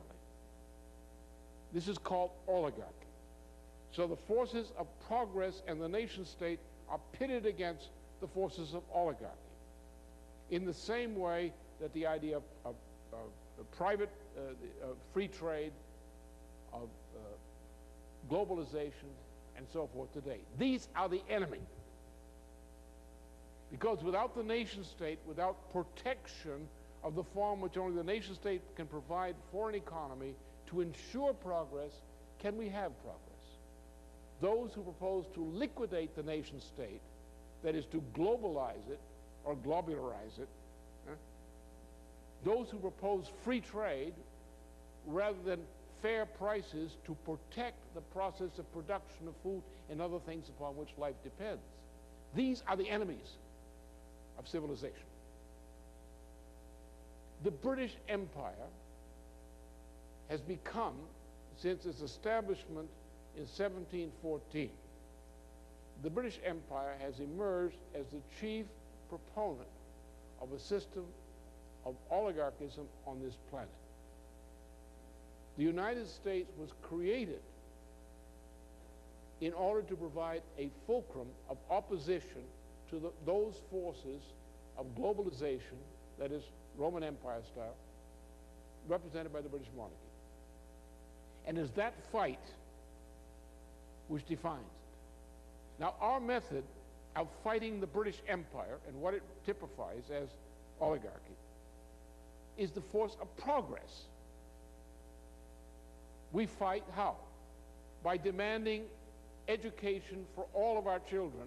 This is called oligarchy. So the forces of progress and the nation state are pitted against the forces of oligarchy. In the same way that the idea of private free trade, of globalization, and so forth today. These are the enemy. Because without the nation state, without protection of the form which only the nation state can provide for an economy to ensure progress, can we have progress? Those who propose to liquidate the nation state, that is to globalize it or globularize it, those who propose free trade rather than fair prices to protect the process of production of food and other things upon which life depends. These are the enemies of civilization. The British Empire has become, since its establishment in 1714, the British Empire has emerged as the chief proponent of a system of oligarchism on this planet. The United States was created in order to provide a fulcrum of opposition to those forces of globalization, that is Roman Empire style, represented by the British monarchy. And it's that fight which defines it. Now, our method of fighting the British Empire and what it typifies as oligarchy is the force of progress. We fight how? By demanding education for all of our children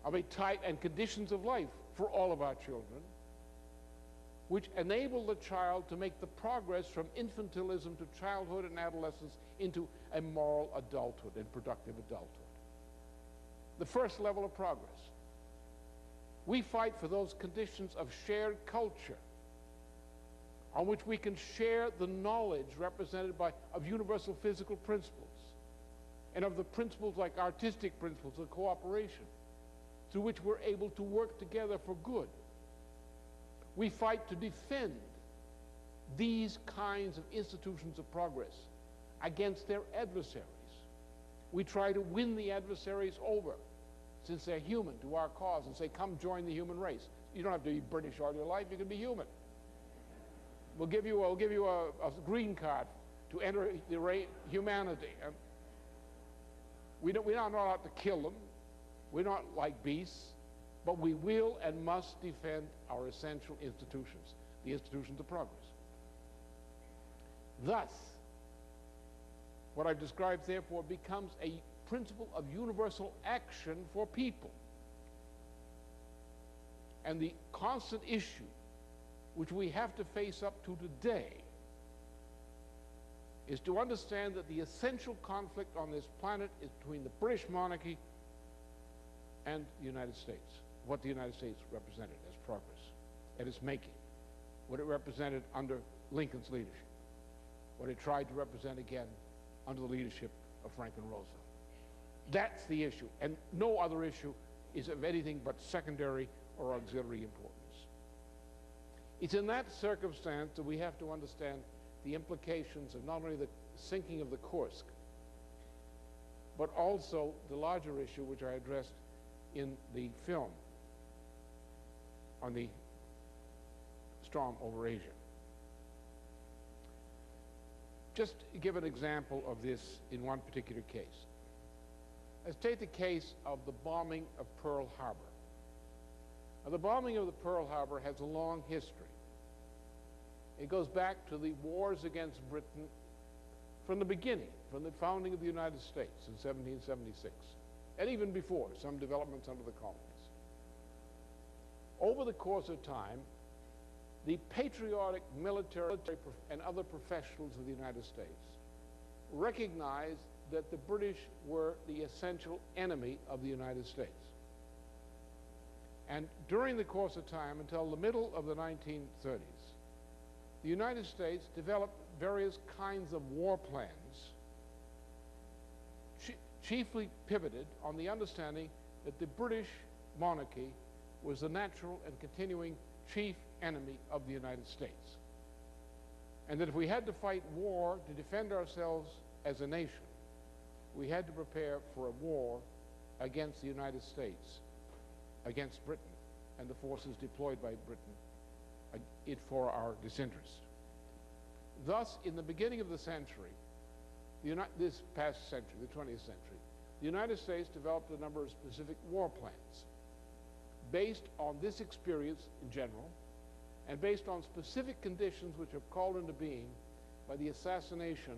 of a type and conditions of life for all of our children which enable the child to make the progress from infantilism to childhood and adolescence into a moral adulthood and productive adulthood. The first level of progress. We fight for those conditions of shared culture on which we can share the knowledge represented of universal physical principles and of the principles like artistic principles of cooperation through which we're able to work together for good. We fight to defend these kinds of institutions of progress against their adversaries. We try to win the adversaries over, since they're human, to our cause and say, come join the human race. You don't have to be British all your life, you can be human. We'll give you a green card to enter the humanity. We're not allowed to kill them. We're not like beasts, but we will and must defend our essential institutions, the institutions of progress. Thus, what I've described, therefore, becomes a principle of universal action for people. And the constant issue which we have to face up to today is to understand that the essential conflict on this planet is between the British monarchy and the United States, what the United States represented as progress at its making, what it represented under Lincoln's leadership, what it tried to represent again under the leadership of Franklin Roosevelt. That's the issue, and no other issue is of anything but secondary or auxiliary importance. It's in that circumstance that we have to understand the implications of not only the sinking of the Kursk, but also the larger issue which I addressed in the film on the storm over Asia. Just to give an example of this in one particular case. Let's take the case of the bombing of Pearl Harbor. Now, the bombing of the Pearl Harbor has a long history. It goes back to the wars against Britain from the beginning, from the founding of the United States in 1776, and even before, some developments under the colonies. Over the course of time, the patriotic military and other professionals of the United States recognized that the British were the essential enemy of the United States. And during the course of time, until the middle of the 1930s, the United States developed various kinds of war plans, chiefly pivoted on the understanding that the British monarchy was the natural and continuing chief enemy of the United States. And that if we had to fight war to defend ourselves as a nation, we had to prepare for a war against the United States, against Britain, and the forces deployed by Britain for our disinterest. Thus, in the beginning of the century, this past century, the 20th century, the United States developed a number of specific war plans based on this experience in general and based on specific conditions which have called into being by the assassination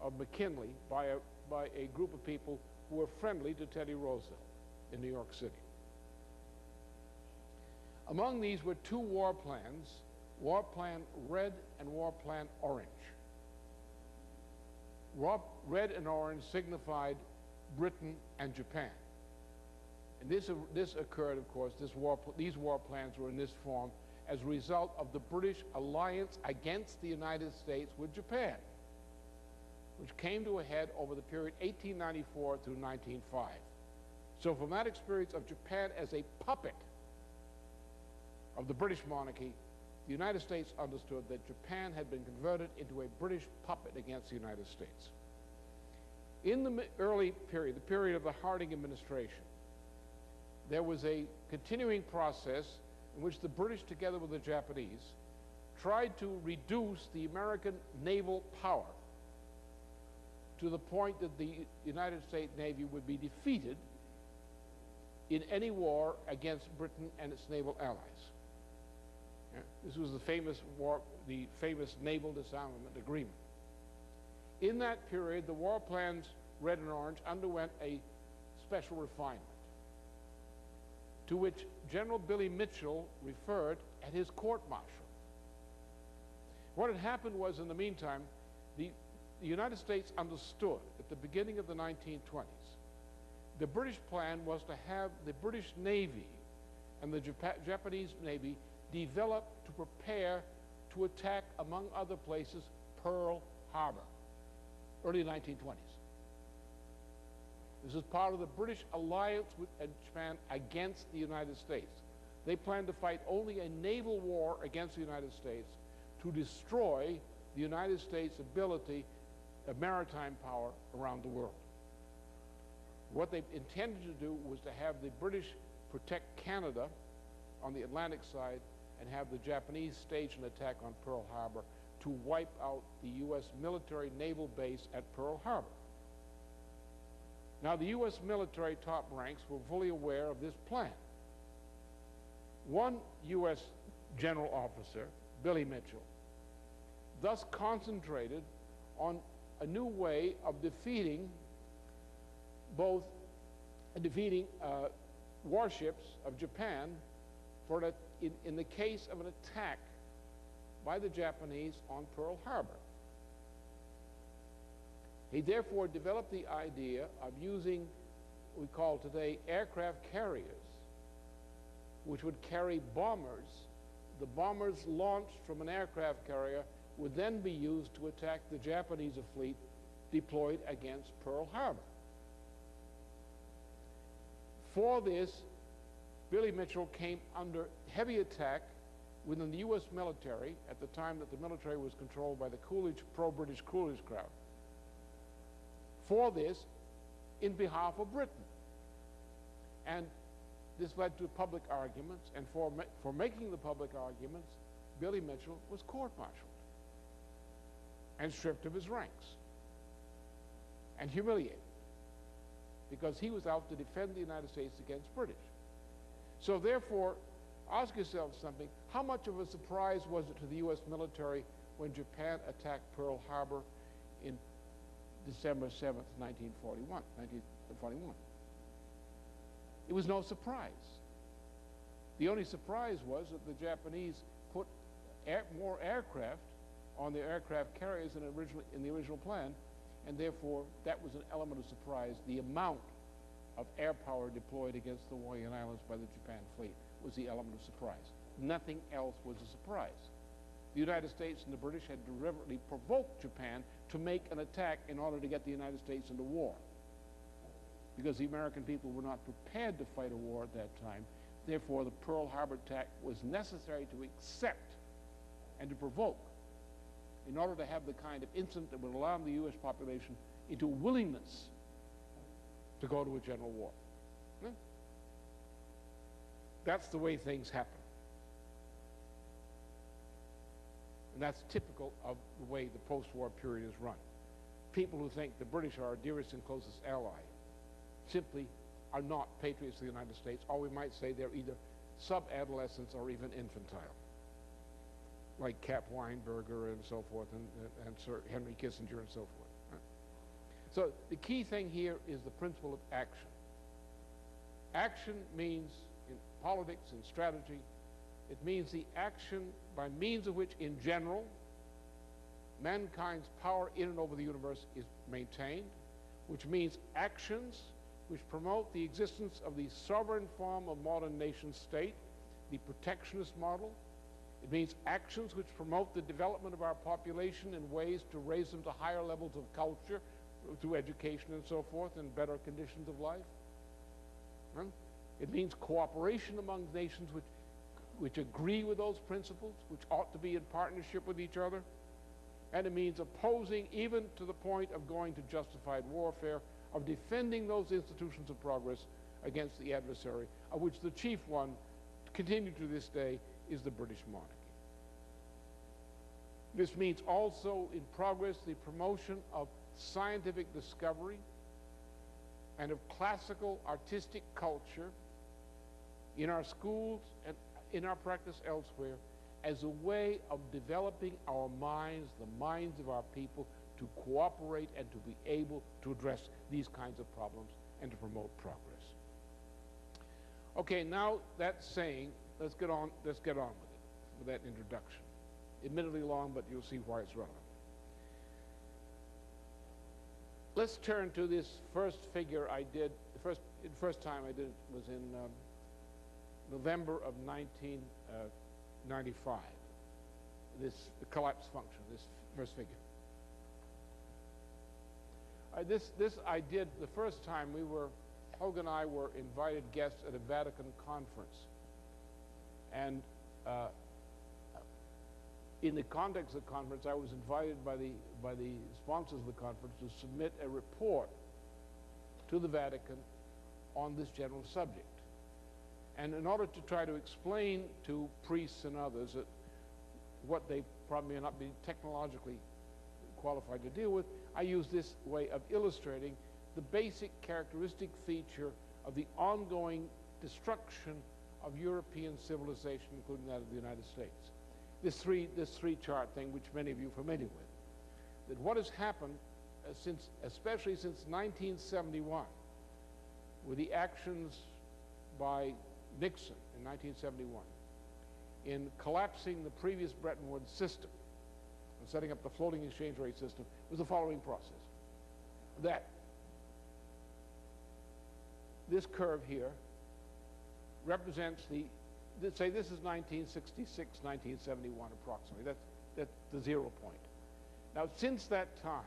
of McKinley by a group of people who were friendly to Teddy Roosevelt in New York City. Among these were two war plans, War Plan Red and War Plan Orange. Red and orange signified Britain and Japan. And this occurred, of course, these war plans were in this form as a result of the British alliance against the United States with Japan, which came to a head over the period 1894 through 1905. So from that experience of Japan as a puppet of the British monarchy, the United States understood that Japan had been converted into a British puppet against the United States. In the early period, the period of the Harding administration, there was a continuing process in which the British, together with the Japanese, tried to reduce the American naval power to the point that the United States Navy would be defeated in any war against Britain and its naval allies. Yeah, this was the famous Naval Disarmament Agreement. In that period, the war plans, Red and Orange, underwent a special refinement to which General Billy Mitchell referred at his court-martial. What had happened was, in the meantime, the United States understood at the beginning of the 1920s the British plan was to have the British Navy and the Japanese Navy develop to prepare to attack, among other places, Pearl Harbor, early 1920s. This is part of the British alliance with Japan against the United States. They planned to fight only a naval war against the United States to destroy the United States' ability of maritime power around the world. What they intended to do was to have the British protect Canada on the Atlantic side and have the Japanese stage an attack on Pearl Harbor to wipe out the U.S. military naval base at Pearl Harbor. Now, the U.S. military top ranks were fully aware of this plan. One U.S. general officer, Billy Mitchell, thus concentrated on a new way of defeating warships of Japan in the case of an attack by the Japanese on Pearl Harbor. He therefore developed the idea of using what we call today aircraft carriers, which would carry bombers. The bombers launched from an aircraft carrier would then be used to attack the Japanese fleet deployed against Pearl Harbor. For this, Billy Mitchell came under heavy attack within the U.S. military at the time that the military was controlled by the pro-British Coolidge crowd. For this, in behalf of Britain. And this led to public arguments, and for making the public arguments, Billy Mitchell was court-martialed and stripped of his ranks and humiliated because he was out to defend the United States against British. So therefore, ask yourself something. How much of a surprise was it to the U.S. military when Japan attacked Pearl Harbor in December 7th, 1941? It was no surprise. The only surprise was that the Japanese put more aircraft on their aircraft carriers than in the original plan, and therefore that was an element of surprise, the amount of air power deployed against the Hawaiian Islands by the Japan fleet was the element of surprise. Nothing else was a surprise. The United States and the British had deliberately provoked Japan to make an attack in order to get the United States into war, because the American people were not prepared to fight a war at that time. Therefore, the Pearl Harbor attack was necessary to accept and to provoke in order to have the kind of incident that would allow the U.S. population into willingness to go to a general war. Hmm? That's the way things happen. And that's typical of the way the post-war period is run. People who think the British are our dearest and closest ally simply are not patriots of the United States, or we might say they're either sub-adolescents or even infantile, like Cap Weinberger and so forth, and Sir Henry Kissinger and so forth. Right? So the key thing here is the principle of action. Action means, in politics and strategy, it means the action by means of which, in general, mankind's power in and over the universe is maintained, which means actions which promote the existence of the sovereign form of modern nation state, the protectionist model. It means actions which promote the development of our population in ways to raise them to higher levels of culture through education and so forth and better conditions of life. Huh? It means cooperation among nations which agree with those principles, which ought to be in partnership with each other. And it means opposing, even to the point of going to justified warfare, of defending those institutions of progress against the adversary, of which the chief one, continued to this day, is the British monarchy. This means also in progress the promotion of scientific discovery and of classical artistic culture in our schools and in our practice elsewhere as a way of developing our minds, the minds of our people, to cooperate and to be able to address these kinds of problems and to promote progress. Okay, now that saying, let's get on with it, with that introduction. Admittedly long, but you'll see why it's relevant. Let's turn to this first figure I did. The first time I did it was in November of 1995. The collapse function, this first figure. This I did the first time Hogue and I were invited guests at a Vatican conference. And in the context of the conference, I was invited by the sponsors of the conference to submit a report to the Vatican on this general subject. And in order to try to explain to priests and others that what they probably may not be technologically qualified to deal with, I use this way of illustrating the basic characteristic feature of the ongoing destruction of European civilization, including that of the United States. This three chart thing, which many of you are familiar with, that what has happened especially since 1971, with the actions by Nixon in 1971 in collapsing the previous Bretton Woods system and setting up the floating exchange rate system, was the following process. That this curve here represents say this is 1966, 1971 approximately. That's the 0 point. Now, since that time,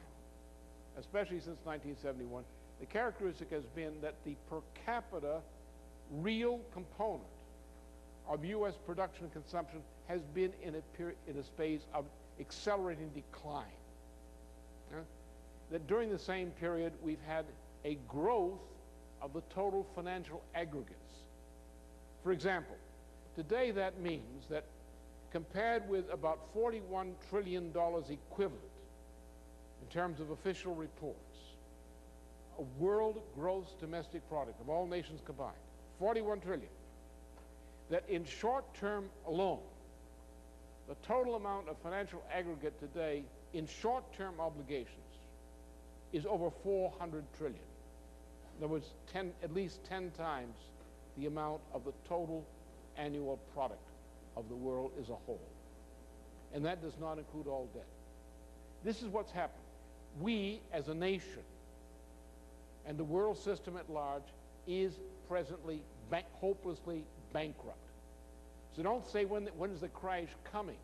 especially since 1971, the characteristic has been that the per capita real component of U.S. production and consumption has been in a space of accelerating decline. That during the same period, we've had a growth of the total financial aggregates. For example, today that means that compared with about $41 trillion equivalent in terms of official reports, a world gross domestic product of all nations combined, 41 trillion, that in short term alone, the total amount of financial aggregate today in short term obligations is over 400 trillion. In other words, at least 10 times the amount of the total annual product of the world as a whole. And that does not include all debt. This is what's happened. We, as a nation, and the world system at large, is presently hopelessly bankrupt. So don't say when is the crash coming.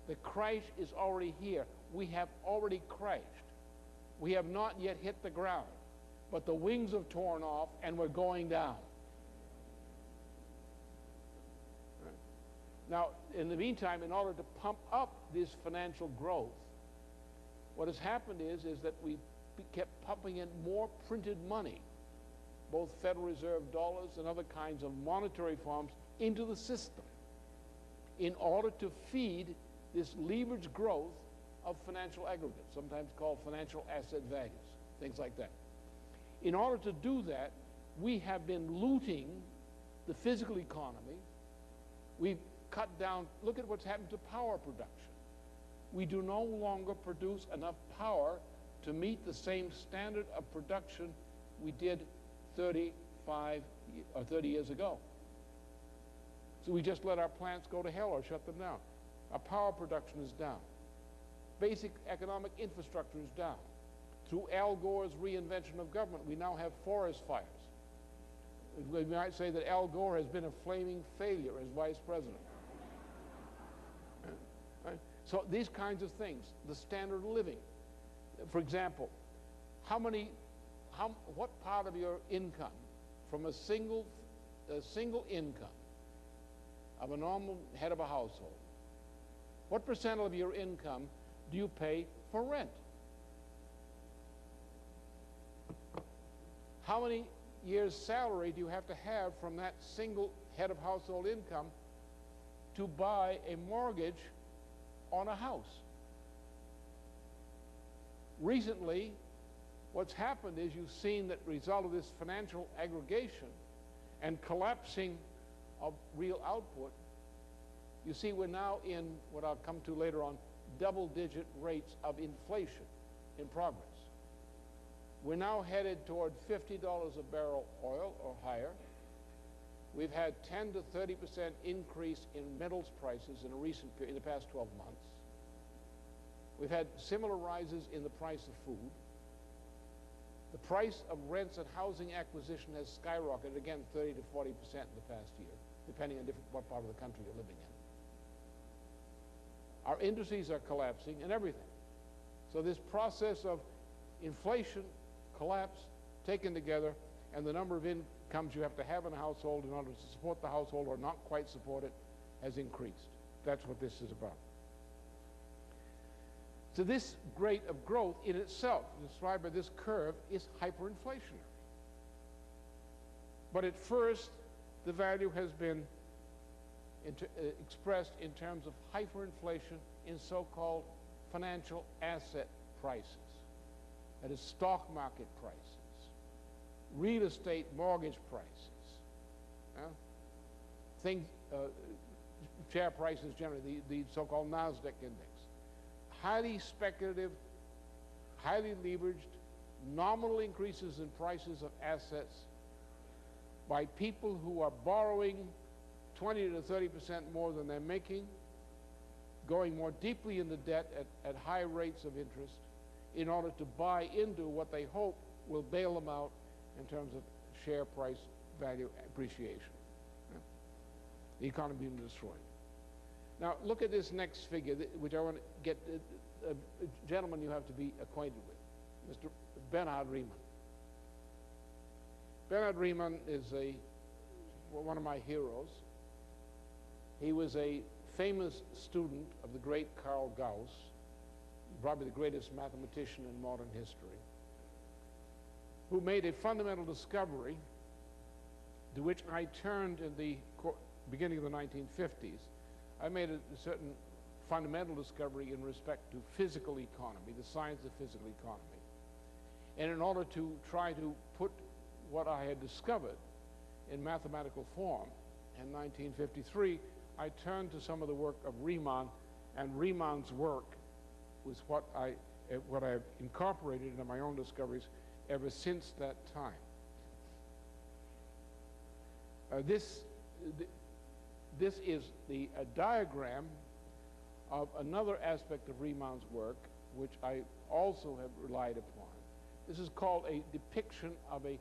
The crash is already here. We have already crashed. We have not yet hit the ground, but the wings have torn off and we're going down. Right. Now, in the meantime, in order to pump up this financial growth, what has happened is that we kept pumping in more printed money, both Federal Reserve dollars and other kinds of monetary forms, into the system in order to feed this leveraged growth of financial aggregates, sometimes called financial asset values, things like that. In order to do that, we have been looting the physical economy. We've cut down, look at what's happened to power production. We do no longer produce enough power to meet the same standard of production we did 35 or 30 years ago. So we just let our plants go to hell or shut them down. Our power production is down. Basic economic infrastructure is down. Through Al Gore's reinvention of government, we now have forest fires. We might say that Al Gore has been a flaming failure as vice president. Right? So these kinds of things, the standard of living. For example, what part of your income from a single income of a normal head of a household, what percent of your income do you pay for rent? How many years' salary do you have to have from that single head of household income to buy a mortgage on a house? Recently, what's happened is you've seen that result of this financial aggregation and collapsing of real output, you see we're now in what I'll come to later on, double-digit rates of inflation in progress. We're now headed toward $50 a barrel oil or higher. We've had 10 to 30% increase in metals prices in a recent period, in the past 12 months. We've had similar rises in the price of food. The price of rents and housing acquisition has skyrocketed, again, 30 to 40% in the past year, depending on what part of the country you're living in. Our industries are collapsing and everything. So this process of inflation, collapse, taken together, and the number of incomes you have to have in a household in order to support the household or not quite support it has increased. That's what this is about. So this rate of growth in itself, described by this curve, is hyperinflationary. But at first, the value has been expressed in terms of hyperinflation in so-called financial asset prices. That is stock market prices, real estate mortgage prices, share prices generally, the so-called NASDAQ index. Highly speculative, highly leveraged, nominal increases in prices of assets by people who are borrowing 20 to 30% more than they're making, going more deeply into debt at high rates of interest in order to buy into what they hope will bail them out in terms of share price value appreciation. The economy being destroyed. Now, look at this next figure, which I want to get, a gentleman you have to be acquainted with, Mr. Bernhard Riemann. Bernhard Riemann is one of my heroes. He was a famous student of the great Karl Gauss, probably the greatest mathematician in modern history, who made a fundamental discovery to which I turned in the beginning of the 1950s. I made a certain fundamental discovery in respect to physical economy, the science of physical economy. And in order to try to put what I had discovered in mathematical form in 1953, I turned to some of the work of Riemann, and Riemann's work was what I've incorporated into my own discoveries ever since that time. This is a diagram of another aspect of Riemann's work, which I also have relied upon. This is called a depiction of a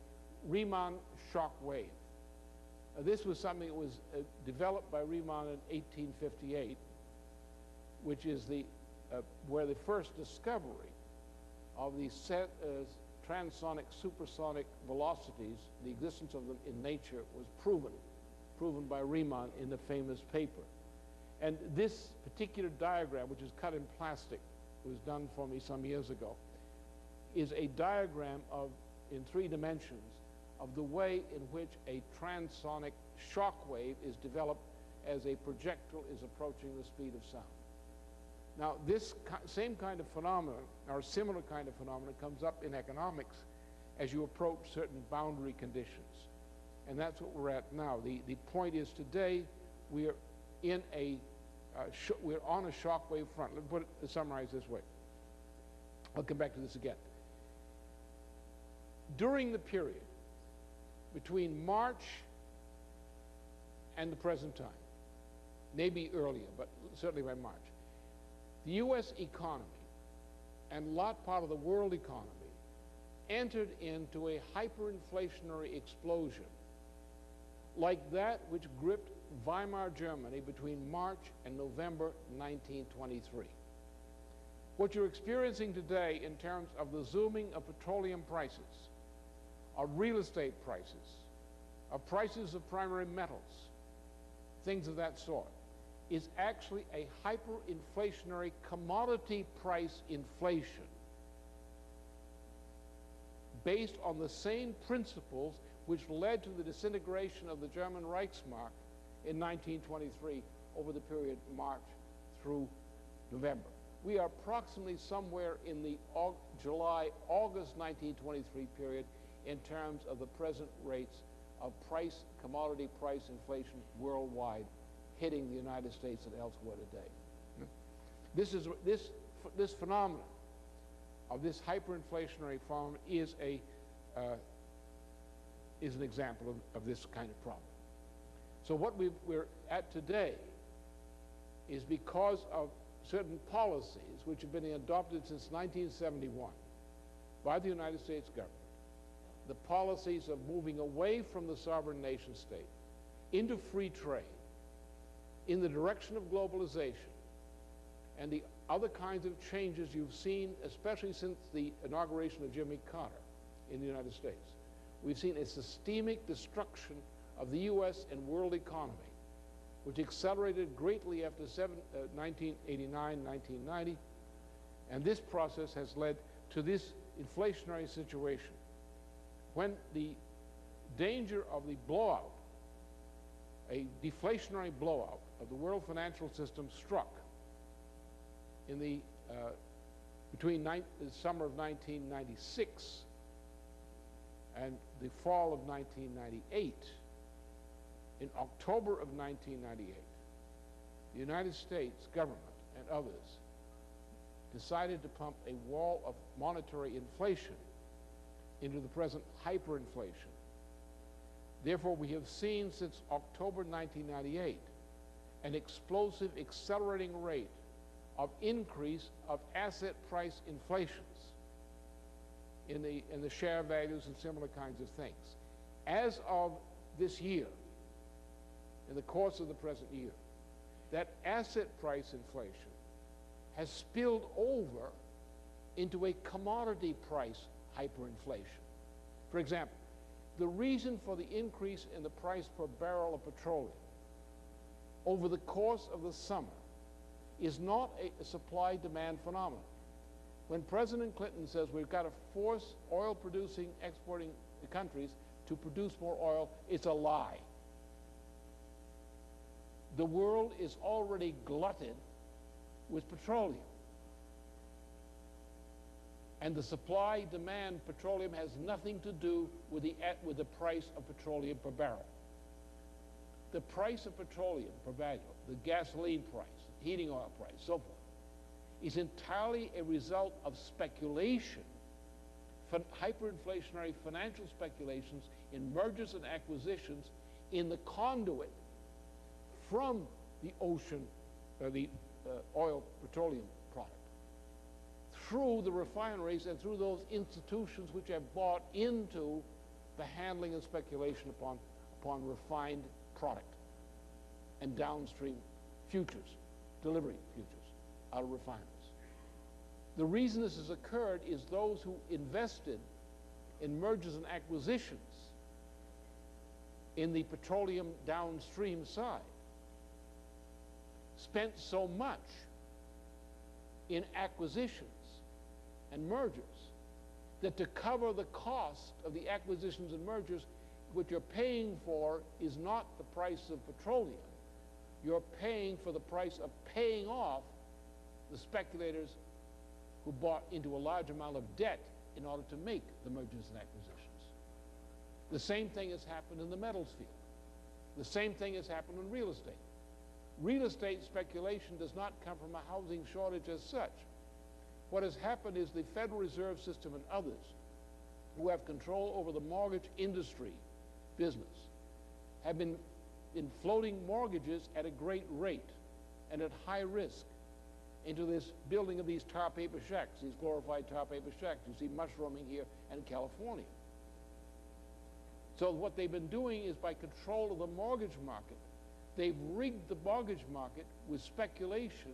Riemann shock wave. This was something that was developed by Riemann in 1858, which is where the first discovery of these transonic, supersonic velocities, the existence of them in nature, was proven by Riemann in the famous paper. And this particular diagram, which is cut in plastic, was done for me some years ago, is a diagram in 3 dimensions of the way in which a transonic shock wave is developed as a projectile is approaching the speed of sound. Now, this same kind of phenomenon, or similar kind of phenomenon, comes up in economics as you approach certain boundary conditions. And that's what we're at now. The point is, today we are in we're on a shock wave front. Let me summarize this way. I'll come back to this again. During the period between March and the present time, maybe earlier, but certainly by March, the U.S. economy and lot part of the world economy entered into a hyperinflationary explosion like that which gripped Weimar Germany between March and November 1923. What you're experiencing today in terms of the zooming of petroleum prices, of real estate prices, of prices of primary metals, things of that sort, is actually a hyperinflationary commodity price inflation based on the same principles which led to the disintegration of the German Reichsmark in 1923 over the period March through November. We are approximately somewhere in the July-August 1923 period in terms of the present rates of commodity price inflation worldwide hitting the United States and elsewhere today. This phenomenon of this hyperinflationary phenomenon is an example of this kind of problem. So what we're at today is because of certain policies which have been adopted since 1971 by the United States government, the policies of moving away from the sovereign nation state into free trade, in the direction of globalization, and the other kinds of changes you've seen, especially since the inauguration of Jimmy Carter in the United States. We've seen a systemic destruction of the U.S. and world economy, which accelerated greatly after 1989, 1990, and this process has led to this inflationary situation. When the danger of the blowout, a deflationary blowout of the world financial system struck in the between the summer of 1996 and the fall of 1998, in October of 1998, the United States government and others decided to pump a wall of monetary inflation into the present hyperinflation. Therefore, we have seen since October 1998 an explosive, accelerating rate of increase of asset price inflations in the share values and similar kinds of things. As of this year, in the course of the present year, that asset price inflation has spilled over into a commodity price hyperinflation. For example, the reason for the increase in the price per barrel of petroleum over the course of the summer is not a supply-demand phenomenon. When President Clinton says we've got to force oil-producing, exporting countries to produce more oil, it's a lie. The world is already glutted with petroleum. And the supply-demand petroleum has nothing to do with the price of petroleum per barrel. The price of petroleum per barrel, the gasoline price, heating oil price, so forth, is entirely a result of speculation, hyperinflationary financial speculations in mergers and acquisitions in the conduit from the ocean, the oil petroleum product, through the refineries and through those institutions which have bought into the handling and speculation upon refined product and downstream futures, delivery futures out of refineries. The reason this has occurred is those who invested in mergers and acquisitions in the petroleum downstream side spent so much in acquisitions and mergers that to cover the cost of the acquisitions and mergers, what you're paying for is not the price of petroleum. You're paying for the price of paying off the speculators who bought into a large amount of debt in order to make the mergers and acquisitions. The same thing has happened in the metals field. The same thing has happened in real estate. Real estate speculation does not come from a housing shortage as such. What has happened is the Federal Reserve System and others who have control over the mortgage industry business have been floating mortgages at a great rate and at high risk into this building of these tar paper shacks, these glorified tar paper shacks you see mushrooming here in California. So what they've been doing is, by control of the mortgage market, they've rigged the mortgage market with speculation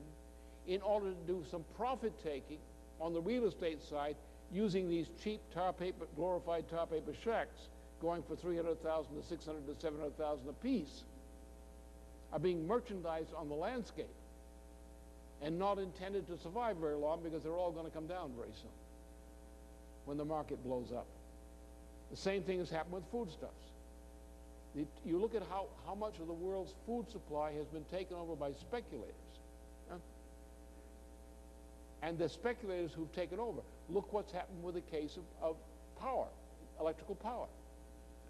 in order to do some profit taking on the real estate side, using these cheap tar paper, glorified tar paper shacks going for $300,000 to $600,000 to $700,000 a piece, are being merchandised on the landscape and not intended to survive very long, because they're all going to come down very soon when the market blows up. The same thing has happened with foodstuffs. You look at how much of the world's food supply has been taken over by speculators. And the speculators who've taken over, look what's happened with the case of power, electrical power.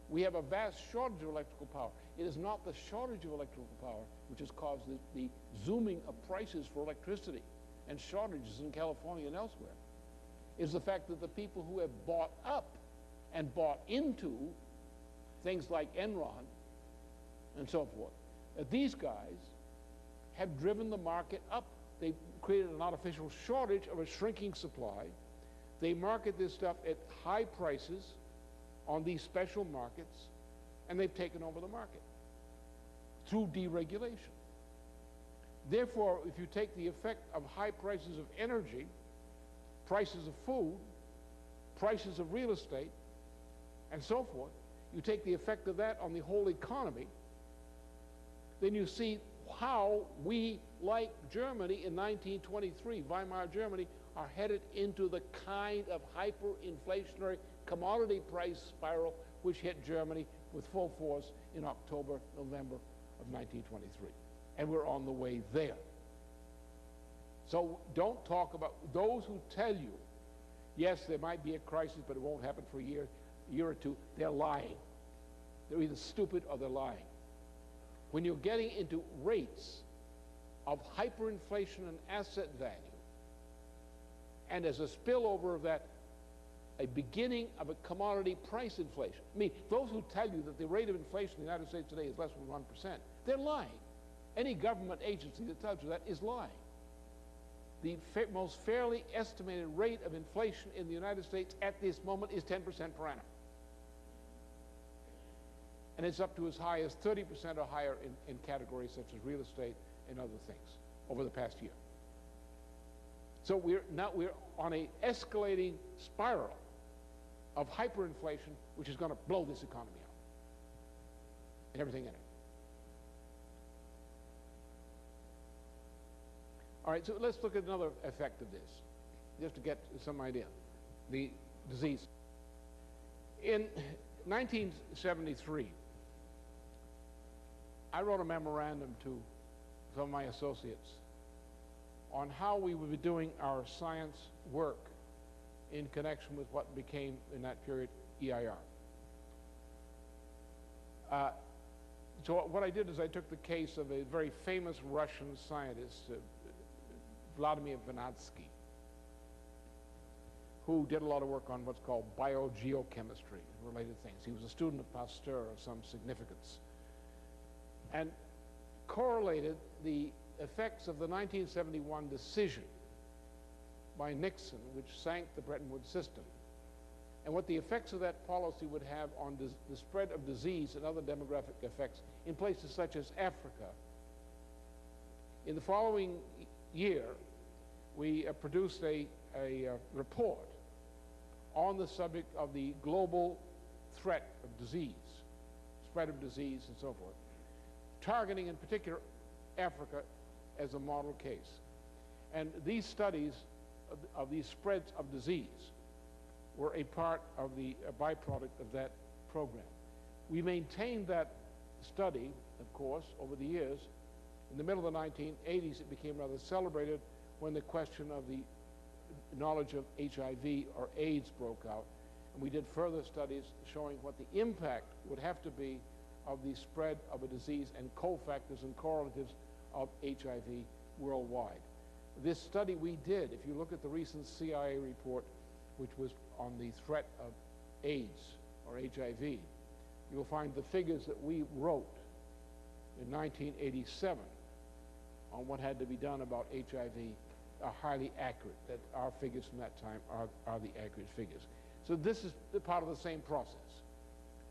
We have a vast shortage of electrical power. It is not the shortage of electrical power which has caused the zooming of prices for electricity and shortages in California and elsewhere. It's the fact that the people who have bought up and bought into things like Enron and so forth, that these guys have driven the market up. They've created an artificial shortage of a shrinking supply. They market this stuff at high prices on these special markets, and they've taken over the market through deregulation. Therefore, if you take the effect of high prices of energy, prices of food, prices of real estate, and so forth, you take the effect of that on the whole economy, then you see how we, like Germany in 1923, Weimar Germany, are headed into the kind of hyperinflationary commodity price spiral which hit Germany with full force in October, November of 1923. And we're on the way there. So don't talk about those who tell you, yes, there might be a crisis, but it won't happen for a year or two. They're lying. They're either stupid or they're lying. When you're getting into rates of hyperinflation and asset value, and as a spillover of that, a beginning of a commodity price inflation. I mean, those who tell you that the rate of inflation in the United States today is less than 1%, they're lying. Any government agency that tells you that is lying. The most fairly estimated rate of inflation in the United States at this moment is 10% per annum. And it's up to as high as 30% or higher in categories such as real estate and other things over the past year. So we're on an escalating spiral of hyperinflation, which is going to blow this economy out and everything in it. All right, so let's look at another effect of this, just to get some idea. The disease. In 1973, I wrote a memorandum to some of my associates on how we would be doing our science work in connection with what became, in that period, EIR. So what I did is I took the case of a very famous Russian scientist, Vladimir Vernadsky, who did a lot of work on what's called biogeochemistry and related things. He was a student of Pasteur of some significance, and correlated the effects of the 1971 decision by Nixon, which sank the Bretton Woods system, and what the effects of that policy would have on the spread of disease and other demographic effects in places such as Africa. In the following year, we produced a report on the subject of the global threat of disease, spread of disease and so forth, targeting in particular Africa as a model case. And these studies of these spreads of disease were a part of the byproduct of that program. We maintained that study, of course, over the years. In the middle of the 1980s, it became rather celebrated when the question of the knowledge of HIV or AIDS broke out. And we did further studies showing what the impact would have to be of the spread of a disease and cofactors and correlatives of HIV worldwide. This study we did, if you look at the recent CIA report, which was on the threat of AIDS or HIV, you'll find the figures that we wrote in 1987 on what had to be done about HIV are highly accurate, that our figures from that time are the accurate figures. So this is the part of the same process.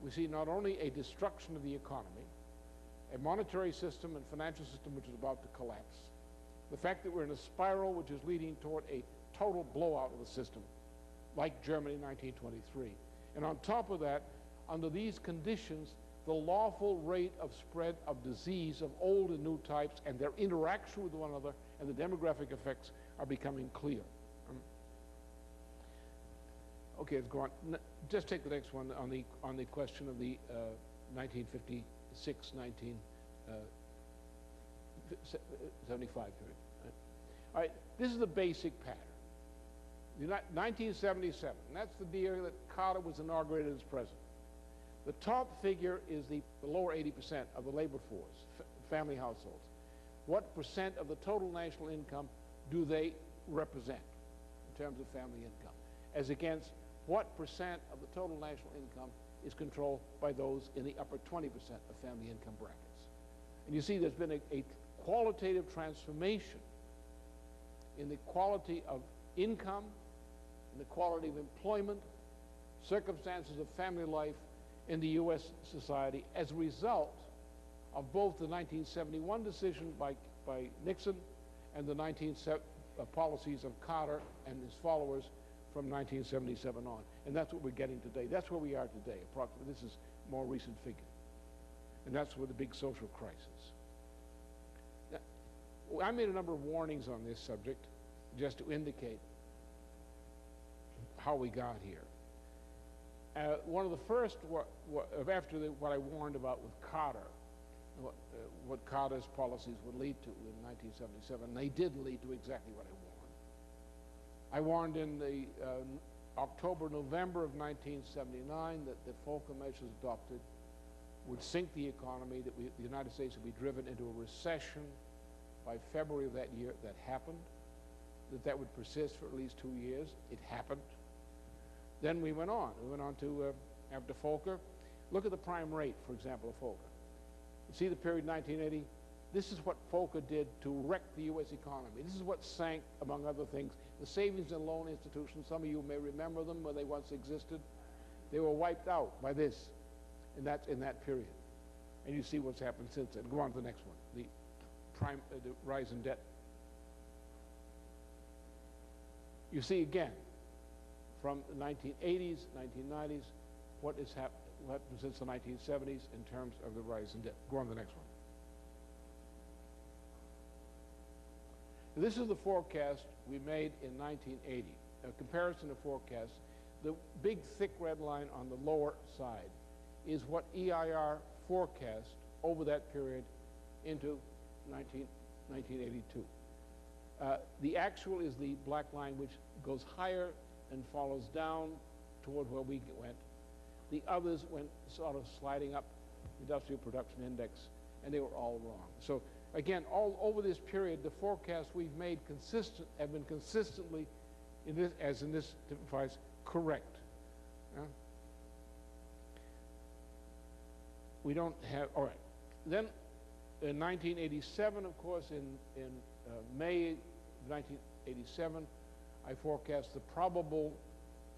We see not only a destruction of the economy, a monetary system and financial system which is about to collapse, the fact that we're in a spiral which is leading toward a total blowout of the system, like Germany in 1923. And on top of that, under these conditions, the lawful rate of spread of disease of old and new types and their interaction with one another and the demographic effects are becoming clear. Okay, let's go on. Just take the next one on the question of the 1956, 1975 period. All right, this is the basic pattern. 1977, and that's the year that Carter was inaugurated as president. The top figure is the lower 80% of the labor force, family households. What percent of the total national income do they represent in terms of family income? As against what percent of the total national income is controlled by those in the upper 20% of family income brackets? And you see there's been a qualitative transformation in the quality of income, in the quality of employment, circumstances of family life in the U.S. society as a result of both the 1971 decision by Nixon and the policies of Carter and his followers from 1977 on. And that's what we're getting today. That's where we are today, approximately. This is a more recent figure. And that's where the big social crisis. Now, I made a number of warnings on this subject just to indicate how we got here. One of the first, after what I warned about with Carter, what Carter's policies would lead to in 1977, they did lead to exactly what I warned. I warned in the October, November of 1979 that the Volcker measures adopted would sink the economy, that the United States would be driven into a recession by February of that year. That happened. That would persist for at least 2 years. It happened. Then we went on. We went on to, after Volcker, look at the prime rate, for example, of Volcker. You see the period 1980? This is what Volcker did to wreck the U.S. economy. This is what sank, among other things, the savings and loan institutions. Some of you may remember them where they once existed. They were wiped out by this, and that's in that period. And you see what's happened since then. Go on to the next one, the rise in debt. You see again, from the 1980s, 1990s, what has happened since the 1970s in terms of the rise in debt. Go on to the next one. This is the forecast we made in 1980, a comparison of forecasts. The big thick red line on the lower side is what EIR forecast over that period into 1982. The actual is the black line, which goes higher and follows down toward where we went. The others went sort of sliding up, industrial production index, and they were all wrong. So again, all over this period, the forecasts we've made have been consistently, as in this typifies, correct. We don't have, all right. Then in 1987, of course, in May 1987, I forecast the probable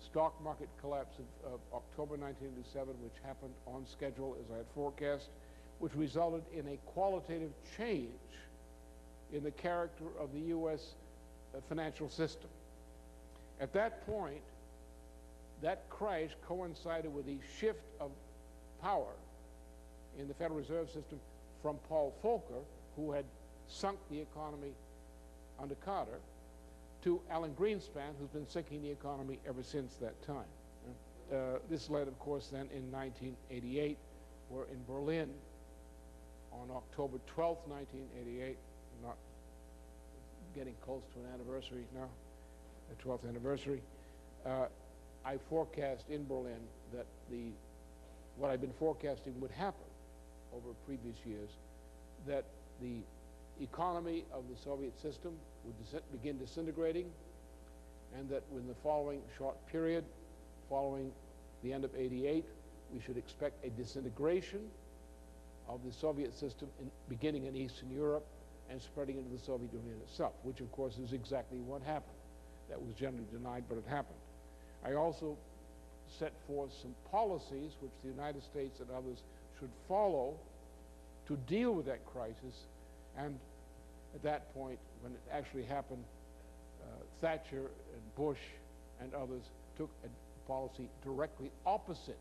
stock market collapse of October 1987, which happened on schedule as I had forecast, which resulted in a qualitative change in the character of the U.S. Financial system. At that point, that crash coincided with the shift of power in the Federal Reserve System from Paul Volcker, who had sunk the economy under Carter, to Alan Greenspan, who's been sinking the economy ever since that time. This led, of course, then in 1988, where in Berlin, on October 12th, 1988, not getting close to an anniversary now, the 12th anniversary, I forecast in Berlin that what I'd been forecasting would happen over previous years, that the economy of the Soviet system would begin disintegrating, and that in the following short period, following the end of '88, we should expect a disintegration of the Soviet system beginning in Eastern Europe and spreading into the Soviet Union itself, which of course is exactly what happened. That was generally denied, but it happened. I also set forth some policies which the United States and others should follow to deal with that crisis, and at that point, when it actually happened, Thatcher and Bush and others took a policy directly opposite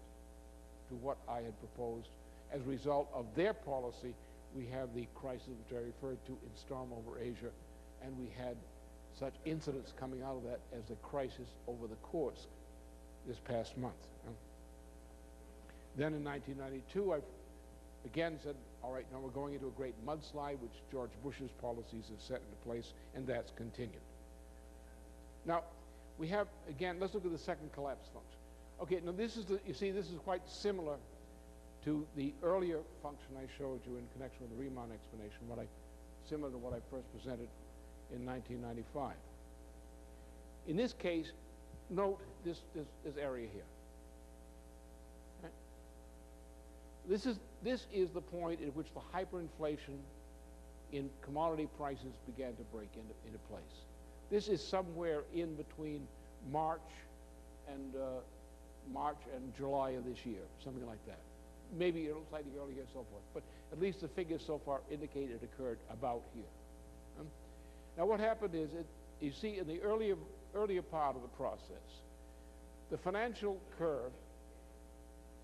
to what I had proposed. As a result of their policy, we have the crisis which I referred to in Storm over Asia, and we had such incidents coming out of that as the crisis over the Kursk this past month. Then in 1992, I again said, all right, now we're going into a great mudslide, which George Bush's policies have set into place, and that's continued. Now, we have, again, let's look at the second collapse function. Okay, now this is you see, this is quite similar to the earlier function I showed you in connection with the Riemann explanation, similar to what I first presented in 1995. In this case, note this area here. Right? This is the point at which the hyperinflation in commodity prices began to break into place. This is somewhere in between March and July of this year, something like that. Maybe slightly earlier, so forth. But at least the figures so far indicate it occurred about here. Now, what happened is, you see, in the earlier part of the process, the financial curve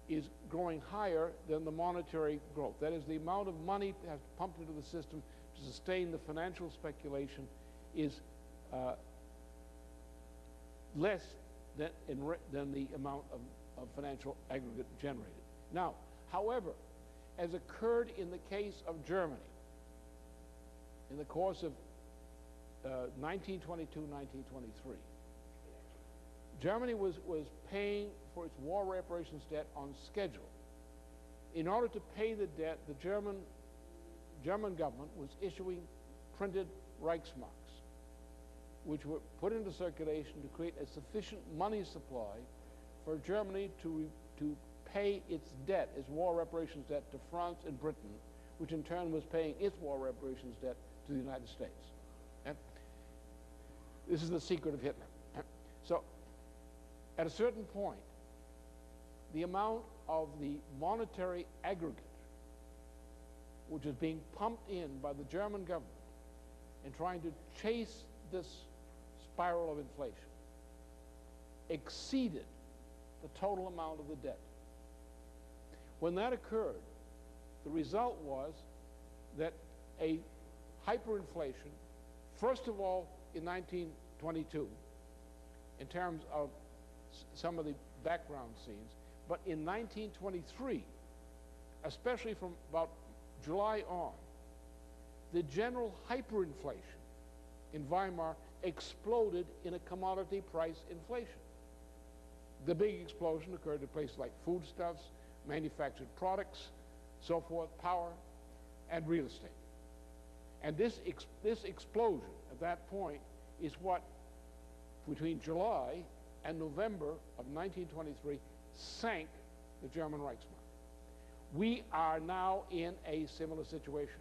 is growing higher than the monetary growth. That is, the amount of money that has pumped into the system to sustain the financial speculation is less than the amount of financial aggregate generated. Now, however, as occurred in the case of Germany, in the course of 1922, 1923, Germany was paying for its war reparations debt on schedule. In order to pay the debt, the German government was issuing printed Reichsmarks, which were put into circulation to create a sufficient money supply for Germany to pay its debt, its war reparations debt, to France and Britain, which in turn was paying its war reparations debt to the United States. And this is the secret of Hitler. So, at a certain point, the amount of the monetary aggregate which is being pumped in by the German government in trying to chase this spiral of inflation exceeded the total amount of the debt. When that occurred, the result was that a hyperinflation, first of all in 1922, in terms of some of the background scenes, but in 1923, especially from about July on, the general hyperinflation in Weimar exploded in a commodity price inflation. The big explosion occurred in places like foodstuffs, manufactured products, so forth, power, and real estate. And this explosion at that point is what, between July and November of 1923, sank the German Reichsmark. We are now in a similar situation,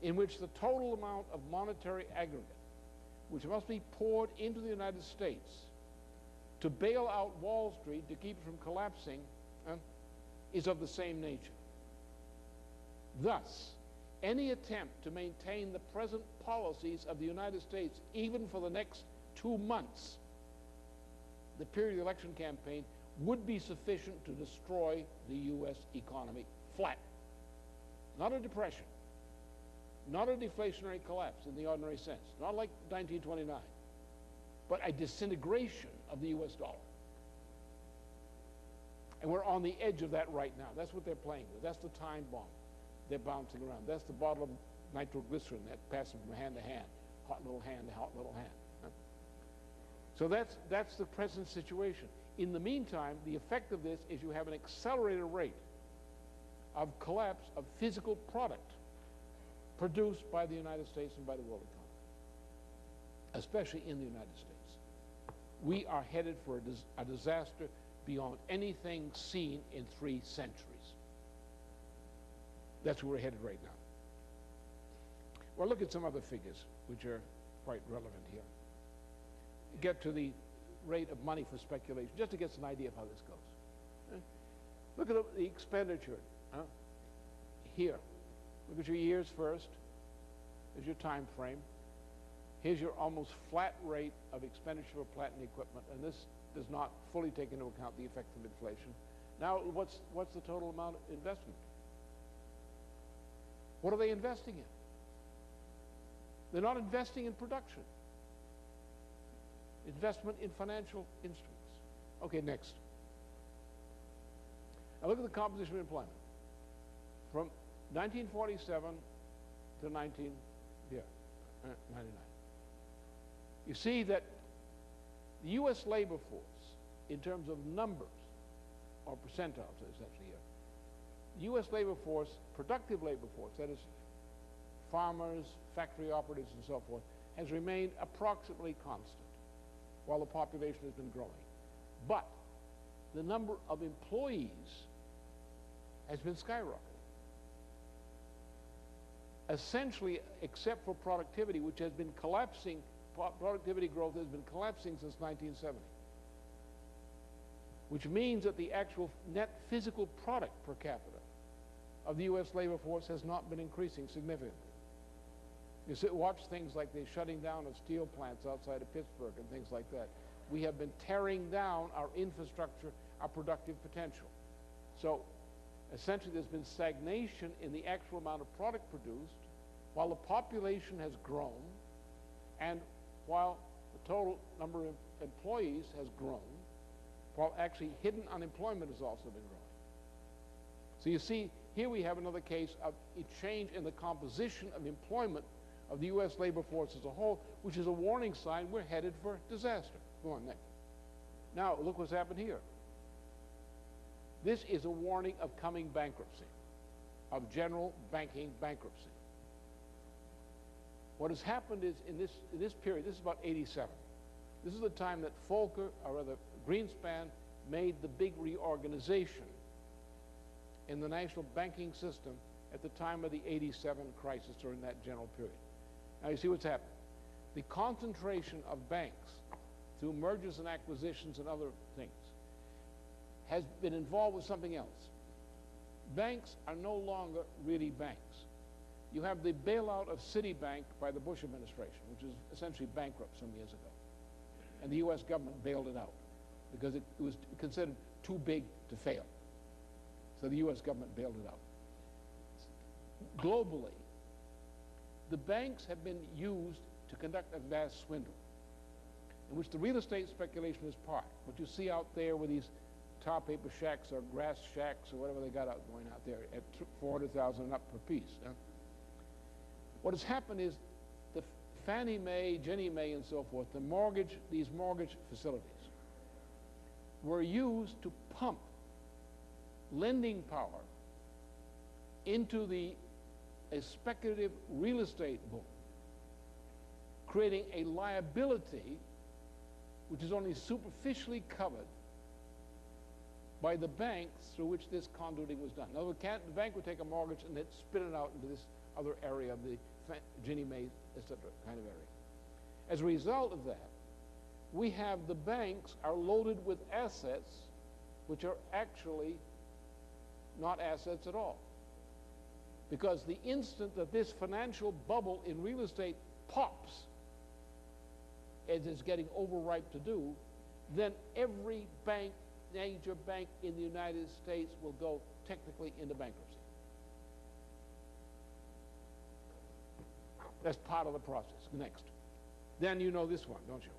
in which the total amount of monetary aggregate, which must be poured into the United States to bail out Wall Street, to keep it from collapsing, is of the same nature. Thus, any attempt to maintain the present policies of the United States, even for the next 2 months, the period of the election campaign, would be sufficient to destroy the U.S. economy flat. Not a depression, not a deflationary collapse in the ordinary sense, not like 1929, but a disintegration of the U.S. dollar. And we're on the edge of that right now. That's what they're playing with. That's the time bomb they're bouncing around. That's the bottle of nitroglycerin that passes from hand to hand, hot little hand to hot little hand. So that's the present situation. In the meantime, the effect of this is you have an accelerated rate of collapse of physical product produced by the United States and by the world economy, especially in the United States. We are headed for a disaster beyond anything seen in 3 centuries. That's where we're headed right now. Well, look at some other figures which are quite relevant here. Get to the rate of money for speculation, just to get us an idea of how this goes. Look at the expenditure here. Look at your years first. There's your time frame. Here's your almost flat rate of expenditure for plant and equipment, and this does not fully take into account the effect of inflation. Now, what's the total amount of investment? What are they investing in? They're not investing in production. Investment in financial instruments. Okay, next. Now look at the composition of employment. From 1947 to 1999. You see that the U.S. labor force, in terms of numbers, or percentiles essentially here, the U.S. labor force, productive labor force, that is farmers, factory operatives, and so forth, has remained approximately constant while the population has been growing. But the number of employees has been skyrocketing. Essentially, except for productivity, which has been collapsing, productivity growth has been collapsing since 1970. Which means that the actual net physical product per capita of the U.S. labor force has not been increasing significantly. You watch things like the shutting down of steel plants outside of Pittsburgh and things like that. We have been tearing down our infrastructure, our productive potential. So essentially there's been stagnation in the actual amount of product produced while the population has grown and while the total number of employees has grown, while actually hidden unemployment has also been growing. So you see, here we have another case of a change in the composition of employment of the U.S. labor force as a whole, which is a warning sign we're headed for disaster. Go on, Nick. Now, look what's happened here. This is a warning of coming bankruptcy, of general banking bankruptcy. What has happened is in this period, this is about 87. This is the time that Volcker, or rather Greenspan, made the big reorganization in the national banking system at the time of the 87 crisis during that general period. Now you see what's happened. The concentration of banks through mergers and acquisitions and other things has been involved with something else. Banks are no longer really banks. You have the bailout of Citibank by the Bush administration, which was essentially bankrupt some years ago. And the U.S. government bailed it out because it was considered too big to fail. So the U.S. government bailed it out. Globally, the banks have been used to conduct a vast swindle, in which the real estate speculation is part. What you see out there with these tar paper shacks or grass shacks or whatever they got out going out there at $400,000 and up per piece. What has happened is the Fannie Mae, Ginnie Mae, and so forth, these mortgage facilities were used to pump lending power into a speculative real estate boom, creating a liability which is only superficially covered by the banks through which this conduiting was done. In other words, the bank would take a mortgage and then spit it out into this other area of the Ginnie Mae, etc. kind of area. As a result of that, we have the banks are loaded with assets which are actually not assets at all. Because the instant that this financial bubble in real estate pops, as it's getting overripe to do, then every bank, major bank in the United States will go technically into bankruptcy. That's part of the process. Next. Then you know this one, don't you?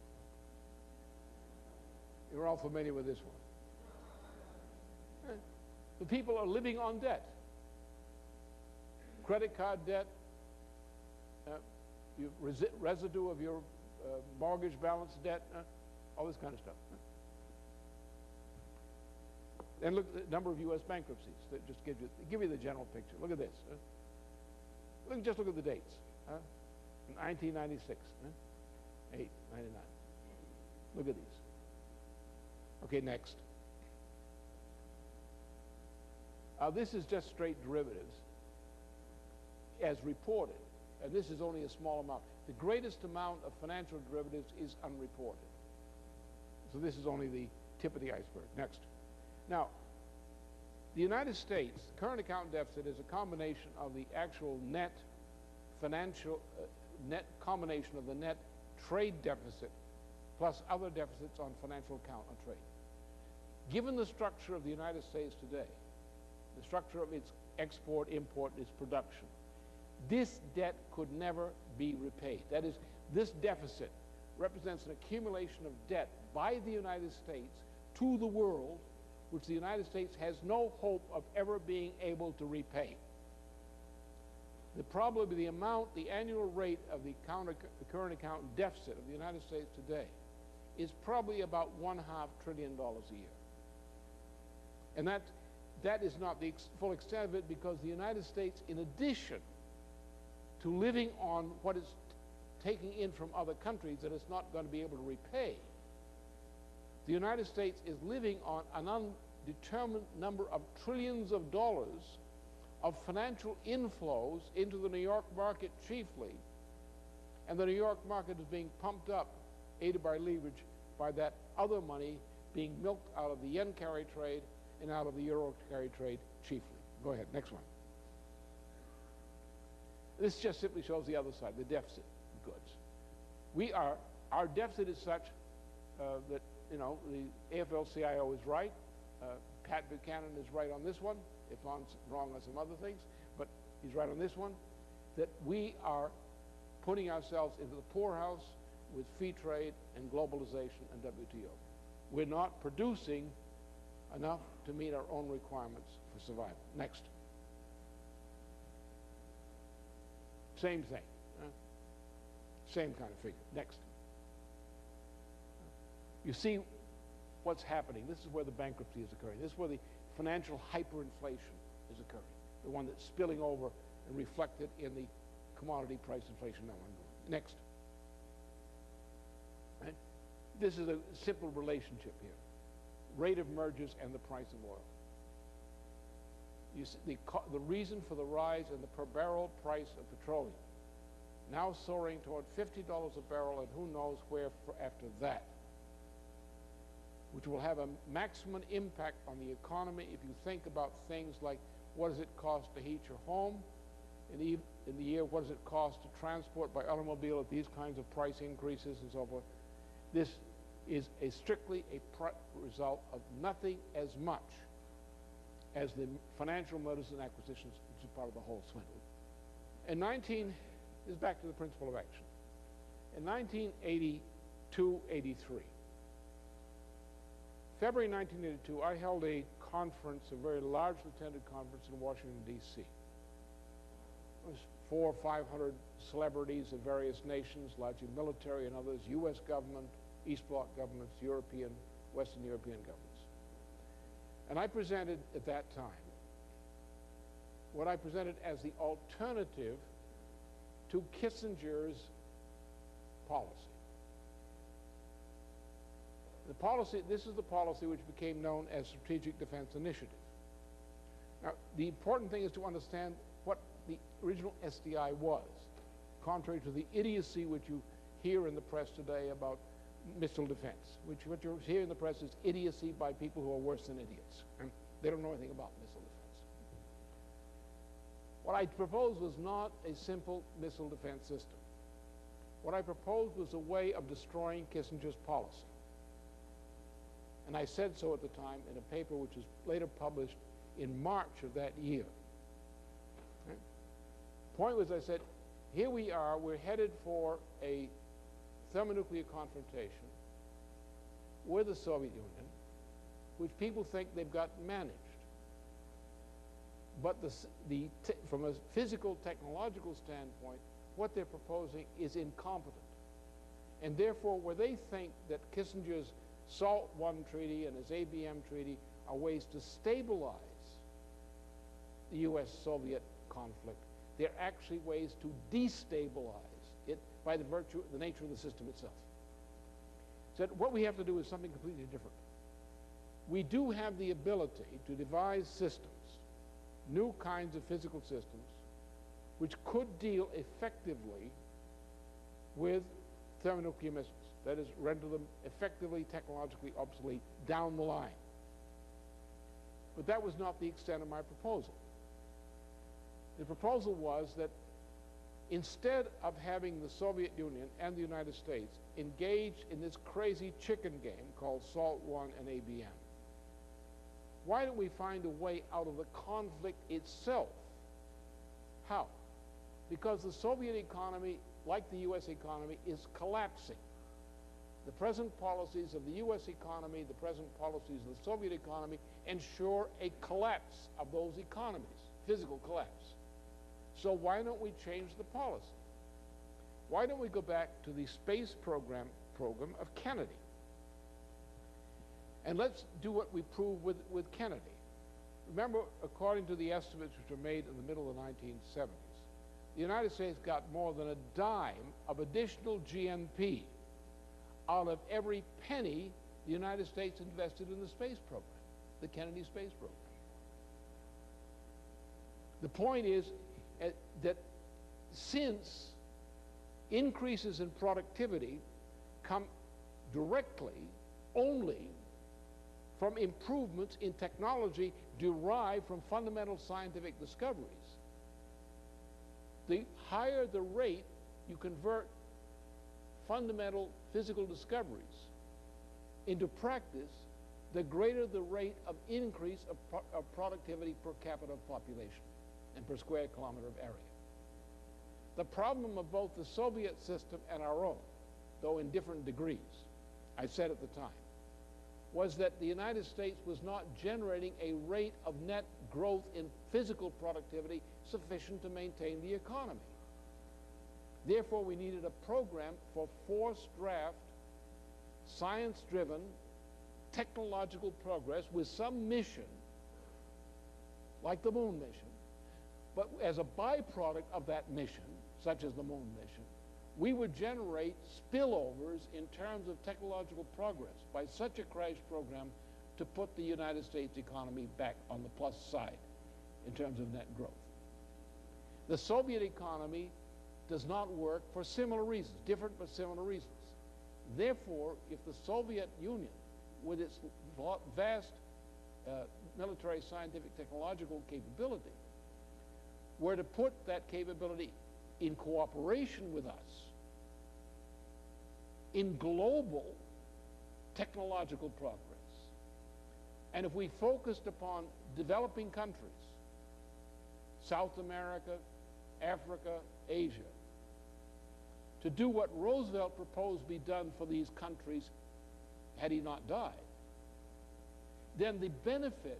You're all familiar with this one. The people are living on debt. Credit card debt, residue of your mortgage balance debt, all this kind of stuff. And look at the number of U.S. bankruptcies. That just give you the general picture. Look at this. Just look at the dates. 1996, 8, 99. Look at these. Okay, next. This is just straight derivatives as reported, and this is only a small amount. The greatest amount of financial derivatives is unreported. So this is only the tip of the iceberg. Next. Now, the United States current account deficit is a combination of the actual net financial, net combination of the net trade deficit plus other deficits on financial account on trade. Given the structure of the United States today, the structure of its export, import, its production, this debt could never be repaid. That is, this deficit represents an accumulation of debt by the United States to the world, which the United States has no hope of ever being able to repay. The amount, the annual rate of the current account deficit of the United States today is probably about $1.5 trillion a year. And that is not the full extent of it, because the United States, in addition to living on what it's taking in from other countries that it's not going to be able to repay, the United States is living on an undetermined number of trillions of dollars of financial inflows into the New York market chiefly, and the New York market is being pumped up, aided by leverage, by that other money being milked out of the yen carry trade and out of the euro carry trade chiefly. Go ahead, next one. This just simply shows the other side, the deficit of goods. Our deficit is such that, you know, the AFL-CIO is right, Pat Buchanan is right on this one, if I'm wrong on some other things, but he's right on this one, that we are putting ourselves into the poorhouse with free trade and globalization and WTO. We're not producing enough to meet our own requirements for survival. Next. Same thing. Same kind of figure. Next. You see what's happening. This is where the bankruptcy is occurring. This is where the financial hyperinflation is occurring, the one that's spilling over and reflected in the commodity price inflation now ongoing. Next. Right? This is a simple relationship here. Rate of mergers and the price of oil. You see, the reason for the rise in the per barrel price of petroleum, now soaring toward $50 a barrel, and who knows where after that, which will have a maximum impact on the economy if you think about things like what does it cost to heat your home in the year, what does it cost to transport by automobile at these kinds of price increases and so forth. This is strictly a result of nothing as much as the financial mergers and acquisitions, which is part of the whole swindle. This is back to the principle of action. In 1982-83, February 1982, I held a conference, a very largely attended conference in Washington, D.C. It was 400 or 500 celebrities of various nations, largely military and others, U.S. government, East Bloc governments, European, Western European governments. And I presented at that time what I presented as the alternative to Kissinger's policy. This is the policy which became known as Strategic Defense Initiative. Now, the important thing is to understand what the original SDI was, contrary to the idiocy which you hear in the press today about missile defense, which what you hear in the press is idiocy by people who are worse than idiots. And they don't know anything about missile defense. What I proposed was not a simple missile defense system. What I proposed was a way of destroying Kissinger's policy. And I said so at the time in a paper which was later published in March of that year. Right? Point was, I said, here we are, we're headed for a thermonuclear confrontation with the Soviet Union, which people think they've got managed. But from a physical, technological standpoint, what they're proposing is incompetent. And therefore, where they think that Kissinger's SALT I treaty and his ABM treaty are ways to stabilize the U.S.-Soviet conflict, they're actually ways to destabilize it by the nature of the system itself. So what we have to do is something completely different. We do have the ability to devise systems, new kinds of physical systems, which could deal effectively with thermonuclear missiles. That is, render them effectively technologically obsolete down the line. But that was not the extent of my proposal. The proposal was that instead of having the Soviet Union and the United States engage in this crazy chicken game called SALT I and ABM, why don't we find a way out of the conflict itself? How? Because the Soviet economy, like the U.S. economy, is collapsing. The present policies of the U.S. economy, the present policies of the Soviet economy ensure a collapse of those economies, physical collapse. So why don't we change the policy? Why don't we go back to the space program of Kennedy? And let's do what we proved with Kennedy. Remember, according to the estimates which were made in the middle of the 1970s, the United States got more than a dime of additional GNP out of every penny the United States invested in the space program, the Kennedy space program. The point is that since increases in productivity come directly only from improvements in technology derived from fundamental scientific discoveries, the higher the rate you convert fundamental physical discoveries into practice, the greater the rate of increase of productivity per capita population and per square kilometer of area. The problem of both the Soviet system and our own, though in different degrees, I said at the time, was that the United States was not generating a rate of net growth in physical productivity sufficient to maintain the economy. Therefore, we needed a program for forced draft, science-driven, technological progress with some mission, like the moon mission, but as a byproduct of that mission, such as the moon mission, we would generate spillovers in terms of technological progress by such a crash program to put the United States economy back on the plus side in terms of net growth. The Soviet economy does not work for similar reasons, different but similar reasons. Therefore, if the Soviet Union, with its vast military, scientific, technological capability, were to put that capability in cooperation with us in global technological progress, and if we focused upon developing countries, South America, Africa, Asia, to do what Roosevelt proposed be done for these countries had he not died, then the benefit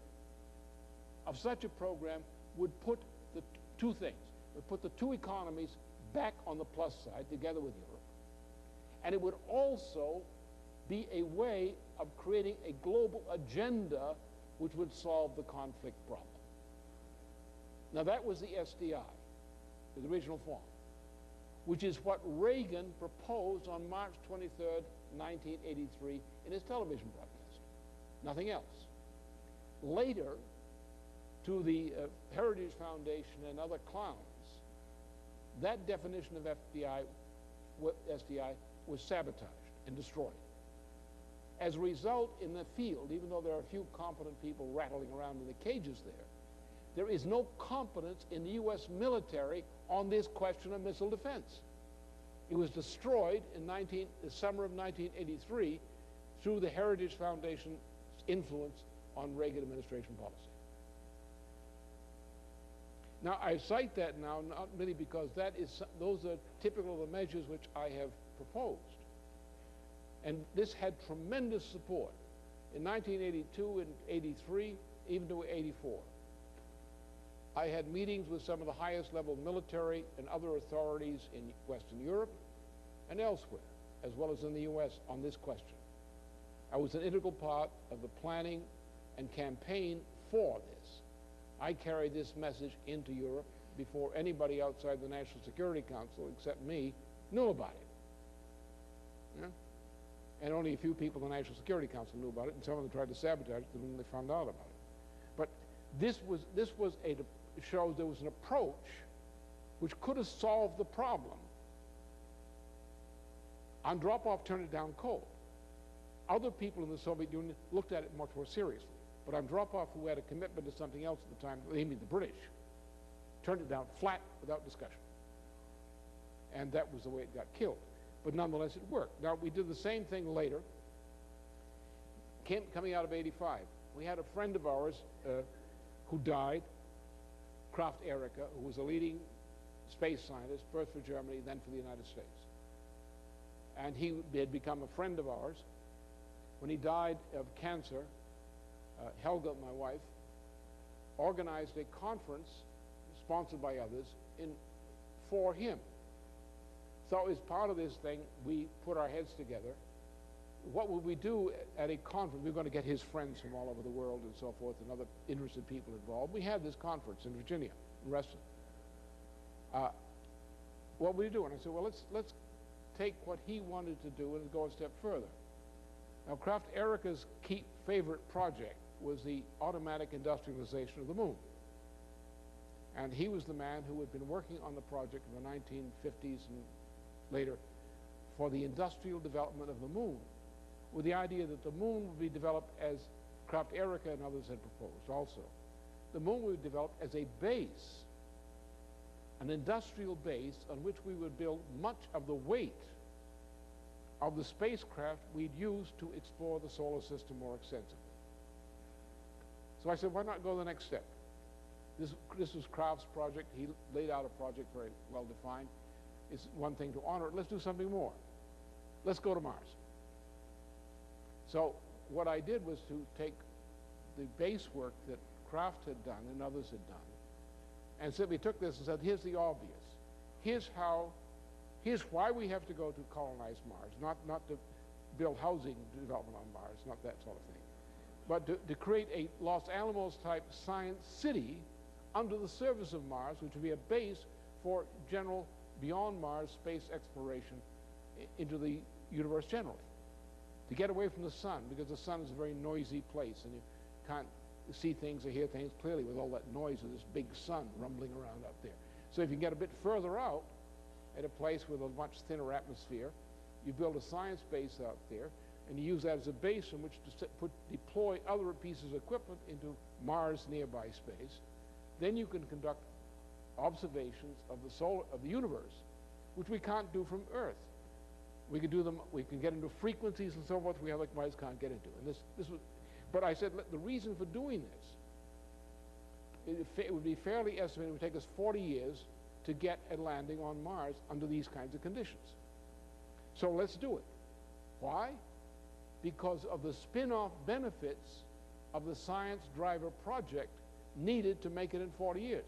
of such a program would put the two things. It would put the two economies back on the plus side together with Europe. And it would also be a way of creating a global agenda which would solve the conflict problem. Now that was the SDI, the original form, which is what Reagan proposed on March 23rd, 1983 in his television broadcast. Nothing else. Later, to the Heritage Foundation and other clowns, that definition of SDI was sabotaged and destroyed. As a result, in the field, even though there are a few competent people rattling around in the cages there is no competence in the U.S. military on this question of missile defense. It was destroyed in the summer of 1983 through the Heritage Foundation's influence on Reagan administration policy. Now, I cite that now not really because those are typical of the measures which I have proposed. And this had tremendous support in 1982 and 83, even to 84. I had meetings with some of the highest level military and other authorities in Western Europe and elsewhere, as well as in the U.S. on this question. I was an integral part of the planning and campaign for this. I carried this message into Europe before anybody outside the National Security Council, except me, knew about it. Yeah? And only a few people in the National Security Council knew about it, and some of them tried to sabotage it when they found out about it. But this shows there was an approach which could have solved the problem. On drop-off, turn it down cold. Other people in the Soviet Union looked at it much more seriously. But on drop-off, who had a commitment to something else at the time, they mean the British, turned it down flat without discussion. And that was the way it got killed. But nonetheless, it worked. Now, we did the same thing later, coming out of 85. We had a friend of ours who died, Kraft Erika, who was a leading space scientist, first for Germany, then for the United States. And he had become a friend of ours. When he died of cancer, Helga, my wife, organized a conference sponsored by others for him. So as part of this thing, we put our heads together. What would we do at a conference? We were going to get his friends from all over the world and so forth, and other interested people involved. We had this conference in Virginia, in Reston. What would we do? And I said, well, let's take what he wanted to do and go a step further. Now, Kraft Erika's key favorite project was the automatic industrialization of the moon. And he was the man who had been working on the project in the 1950s and later for the industrial development of the moon, with the idea that the moon would be developed as Kraft Erika and others had proposed also. The moon would be developed as a base, an industrial base on which we would build much of the weight of the spacecraft we'd use to explore the solar system more extensively. So I said, why not go the next step? This was Kraft's project. He laid out a project very well defined. It's one thing to honor it. Let's do something more. Let's go to Mars. So what I did was to take the base work that Kraft had done and others had done, and simply took this and said, here's the obvious. Here's why we have to go to colonize Mars, not to build housing development on Mars, not that sort of thing, but to create a Los Alamos-type science city under the surface of Mars, which would be a base for general beyond Mars space exploration into the universe generally, to get away from the sun, because the sun is a very noisy place, and you can't see things or hear things clearly with all that noise of this big sun rumbling around out there. So if you get a bit further out, at a place with a much thinner atmosphere, you build a science base out there, and you use that as a base in which to deploy other pieces of equipment into Mars nearby space. Then you can conduct observations of the universe, which we can't do from Earth. We can do them. We can get into frequencies and so forth we otherwise can't get into. And this was. But I said the reason for doing this, it would be fairly estimated, it would take us 40 years to get a landing on Mars under these kinds of conditions. So let's do it. Why? Because of the spin-off benefits of the science driver project needed to make it in 40 years.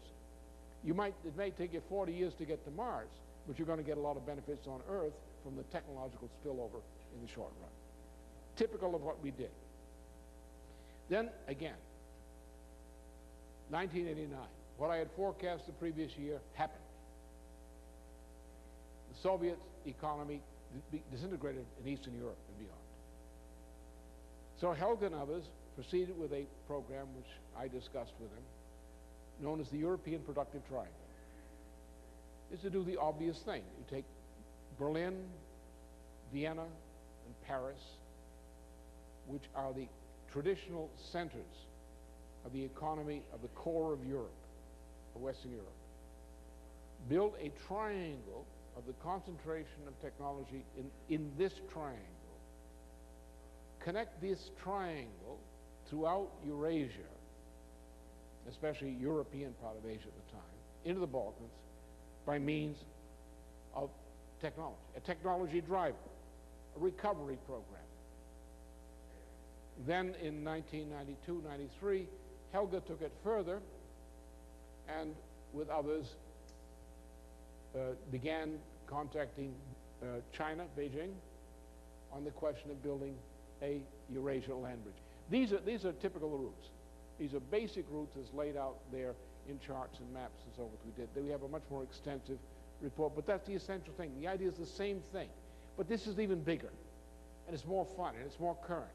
It may take you 40 years to get to Mars, but you're going to get a lot of benefits on Earth from the technological spillover in the short run. Typical of what we did. Then again, 1989, what I had forecast the previous year happened. The Soviet economy disintegrated in Eastern Europe and beyond. So Helga and others proceeded with a program which I discussed with him, known as the European Productive Triangle. It's to do the obvious thing. You take Berlin, Vienna, and Paris, which are the traditional centers of the economy of the core of Europe, of Western Europe. Build a triangle of the concentration of technology in this triangle. Connect this triangle throughout Eurasia, especially European part of Asia at the time, into the Balkans by means of technology, a technology driver, a recovery program. Then in 1992-93, Helga took it further and with others began contacting China, Beijing, on the question of building a Eurasia land bridge. These are typical routes. These are basic routes as laid out there in charts and maps and so forth we did. We have a much more extensive report, but that's the essential thing. The idea is the same thing, but this is even bigger, and it's more fun, and it's more current.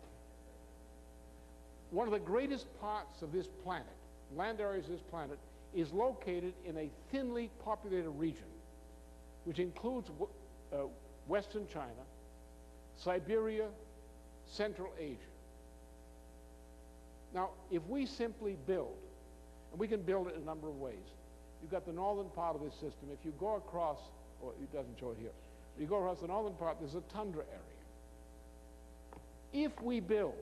One of the greatest parts of this planet, land areas of this planet, is located in a thinly populated region, which includes Western China, Siberia, Central Asia. Now, if we simply build, and we can build it in a number of ways. You've got the northern part of this system. If you go across, or it doesn't show it here, you go across the northern part, there's a tundra area. If we build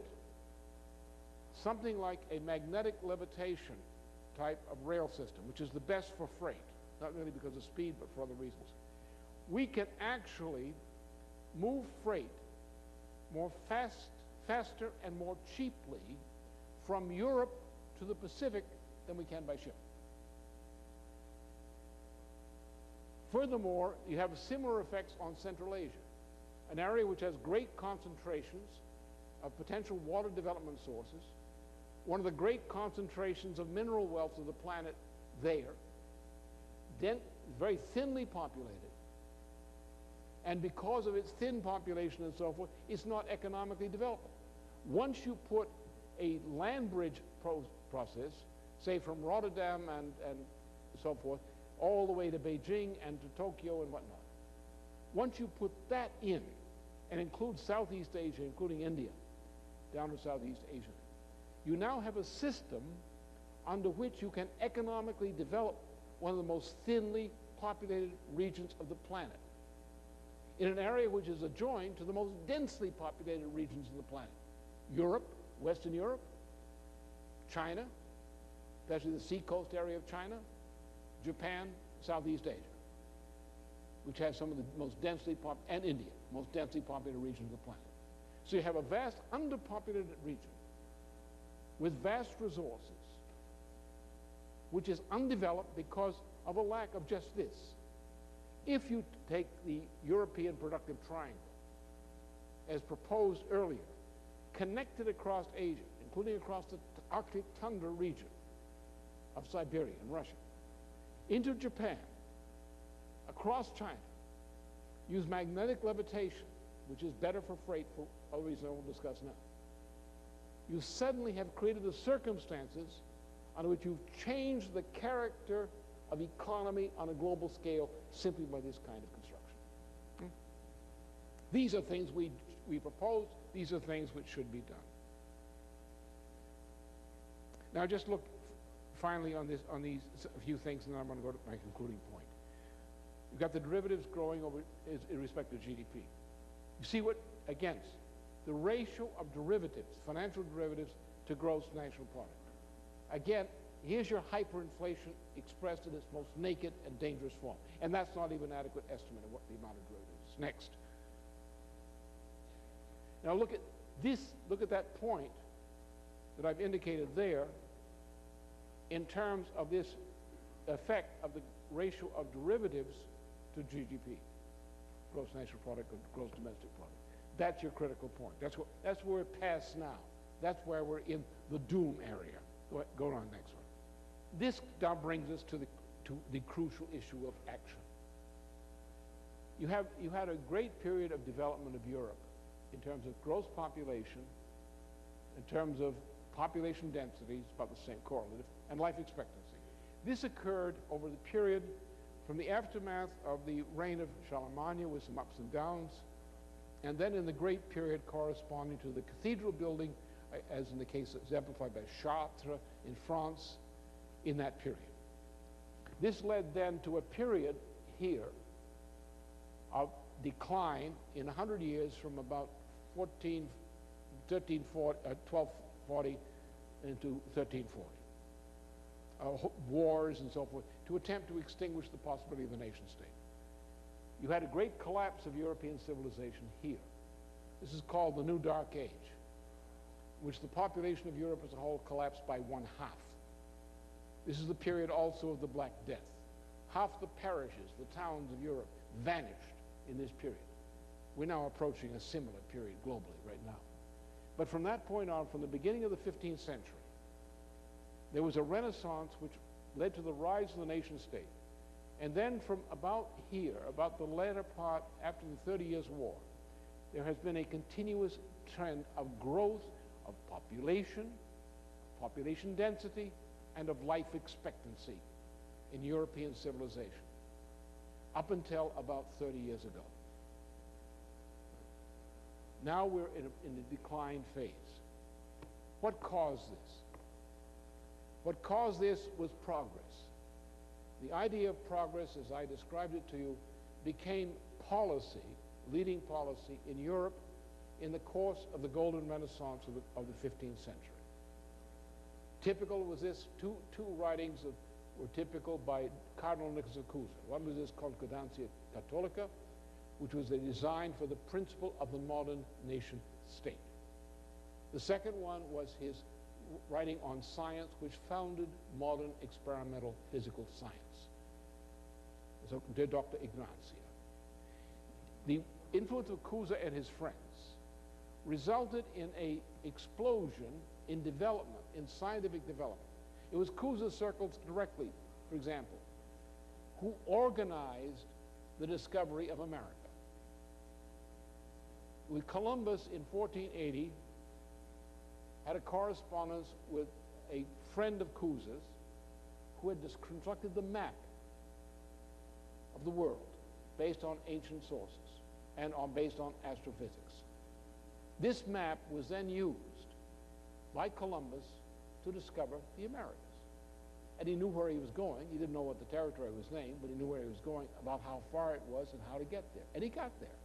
something like a magnetic levitation type of rail system, which is the best for freight, not really because of speed, but for other reasons, we can actually move freight more faster and more cheaply from Europe to the Pacific than we can by ship. Furthermore, you have similar effects on Central Asia, an area which has great concentrations of potential water development sources, one of the great concentrations of mineral wealth of the planet there, then very thinly populated. And because of its thin population and so forth, it's not economically developed. Once you put a land bridge process, say from Rotterdam and so forth, all the way to Beijing and to Tokyo and whatnot, once you put that in, and include Southeast Asia, including India, down to Southeast Asia, you now have a system under which you can economically develop one of the most thinly populated regions of the planet, in an area which is adjoined to the most densely populated regions of the planet. Europe, Western Europe, China, especially the seacoast area of China, Japan, Southeast Asia, which has some of the most densely and India, most densely populated regions of the planet. So you have a vast underpopulated region with vast resources, which is undeveloped because of a lack of just this. If you take the European productive triangle, as proposed earlier, connected across Asia, including across the Arctic tundra region of Siberia and Russia, into Japan, across China, use magnetic levitation, which is better for freight for other reasons I won't discuss now. You suddenly have created the circumstances under which you've changed the character of economy on a global scale simply by this kind of construction. These are things we propose. These are things which should be done. Now just look finally on these a few things, and then I'm going to go to my concluding point. You've got the derivatives growing over in respect to GDP. You see what, against the ratio of derivatives, financial derivatives, to gross national product. Again, here's your hyperinflation expressed in its most naked and dangerous form. And that's not even an adequate estimate of what the amount of derivatives is. Next. Now look at this, look at that point that I've indicated there in terms of this effect of the ratio of derivatives to GDP, gross national product or gross domestic product. That's your critical point. That's where we're past now. That's where we're in the doom area. Go on next one. This now brings us to the crucial issue of action. You had a great period of development of Europe in terms of gross population, in terms of population densities, about the same correlative, and life expectancy. This occurred over the period from the aftermath of the reign of Charlemagne with some ups and downs and then in the great period corresponding to the cathedral building, as in the case exemplified by Chartres in France, in that period. This led then to a period here of decline in 100 years from about 1240 into 1340. Wars and so forth, to attempt to extinguish the possibility of the nation state. You had a great collapse of European civilization here. This is called the New Dark Age, which the population of Europe as a whole collapsed by 1/2. This is the period also of the Black Death. Half the parishes, the towns of Europe, vanished in this period. We're now approaching a similar period globally right now. But from that point on, from the beginning of the 15th century, there was a renaissance which led to the rise of the nation state. And then from about here, about the latter part after the 30 Years' War, there has been a continuous trend of growth of population density, and of life expectancy in European civilization, up until about 30 years ago. Now we're in a decline phase. What caused this? What caused this was progress. The idea of progress, as I described it to you, became policy, leading policy in Europe in the course of the Golden Renaissance of the 15th century. Typical was this, two writings were typical by Cardinal Nicholas of Cusa. One was this Concordancia Catholica, which was a design for the principle of the modern nation state. The second one was his writing on science, which founded modern experimental physical science. So, De Doctor Ignatia. The influence of Cusa and his friends resulted in an explosion in development, in scientific development. It was Cusa's circles directly, for example, who organized the discovery of America. With Columbus in 1480, had a correspondence with a friend of Cusa's who had constructed the map of the world based on ancient sources and based on astrophysics. This map was then used by Columbus to discover the Americas. And he knew where he was going. He didn't know what the territory was named, but he knew where he was going, about how far it was and how to get there. And he got there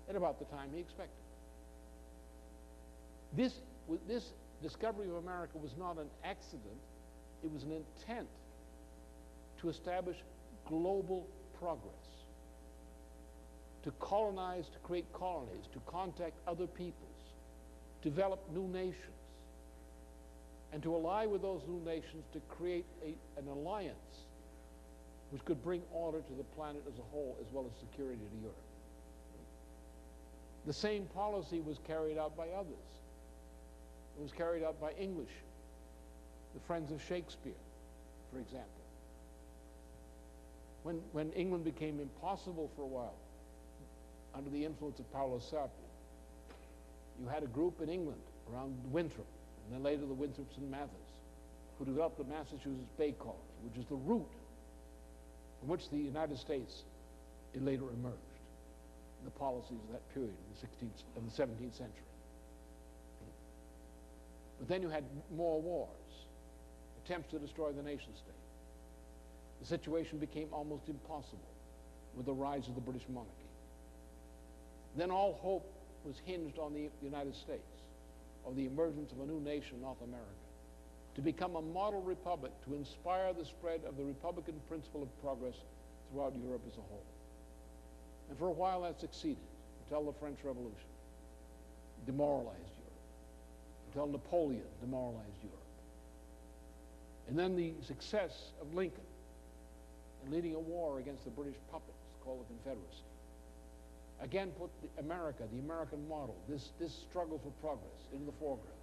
at about the time he expected. This discovery of America was not an accident. It was an intent to establish global progress, to colonize, to create colonies, to contact other peoples, develop new nations, and to ally with those new nations to create an alliance which could bring order to the planet as a whole, as well as security to Europe. The same policy was carried out by others. It was carried out by English, the friends of Shakespeare, for example. When England became impossible for a while, under the influence of Paolo Sarpi, you had a group in England around Winthrop, and then later the Winthrops and Mathers, who developed the Massachusetts Bay Colony, which is the route from which the United States later emerged, in the policies of that period of the 17th century. But then you had more wars, attempts to destroy the nation state. The situation became almost impossible with the rise of the British monarchy. Then all hope was hinged on the United States, of the emergence of a new nation, North America, to become a model republic, to inspire the spread of the Republican principle of progress throughout Europe as a whole. And for a while that succeeded, until the French Revolution demoralized Europe, until Napoleon demoralized Europe. And then the success of Lincoln in leading a war against the British puppets called the Confederacy, again put the American model, this struggle for progress, into the foreground.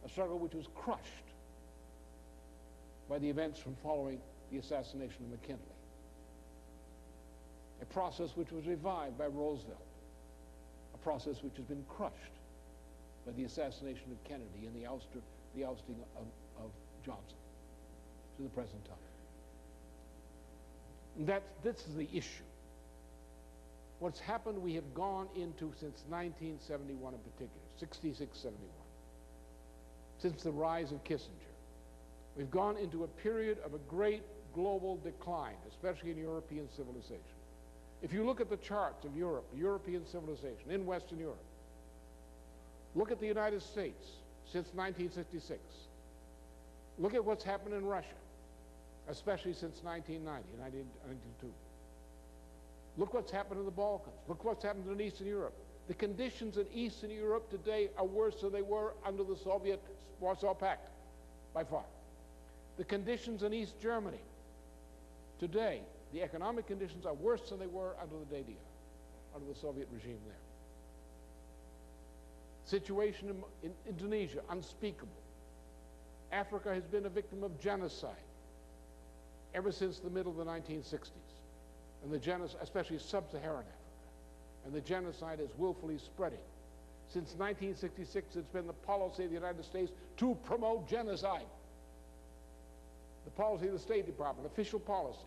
A struggle which was crushed by the events from following the assassination of McKinley. A process which was revived by Roosevelt. A process which has been crushed by the assassination of Kennedy and the ousting of Johnson to the present time. And this is the issue. what's happened, we have gone into, since 1971 in particular, 66, 71, since the rise of Kissinger, we've gone into a period of a great global decline, especially in European civilization. If you look at the charts of Europe, European civilization in Western Europe, look at the United States since 1966. Look at what's happened in Russia, especially since 1990, 1992. Look what's happened in the Balkans. Look what's happened in Eastern Europe. The conditions in Eastern Europe today are worse than they were under the Soviet Warsaw Pact, by far. The conditions in East Germany today, the economic conditions are worse than they were under the DDR, under the Soviet regime there. Situation in Indonesia, unspeakable. Africa has been a victim of genocide ever since the middle of the 1960s, and the genocide, especially sub-Saharan Africa, and the genocide is willfully spreading. Since 1966, it's been the policy of the United States to promote genocide. The policy of the State Department, official policy,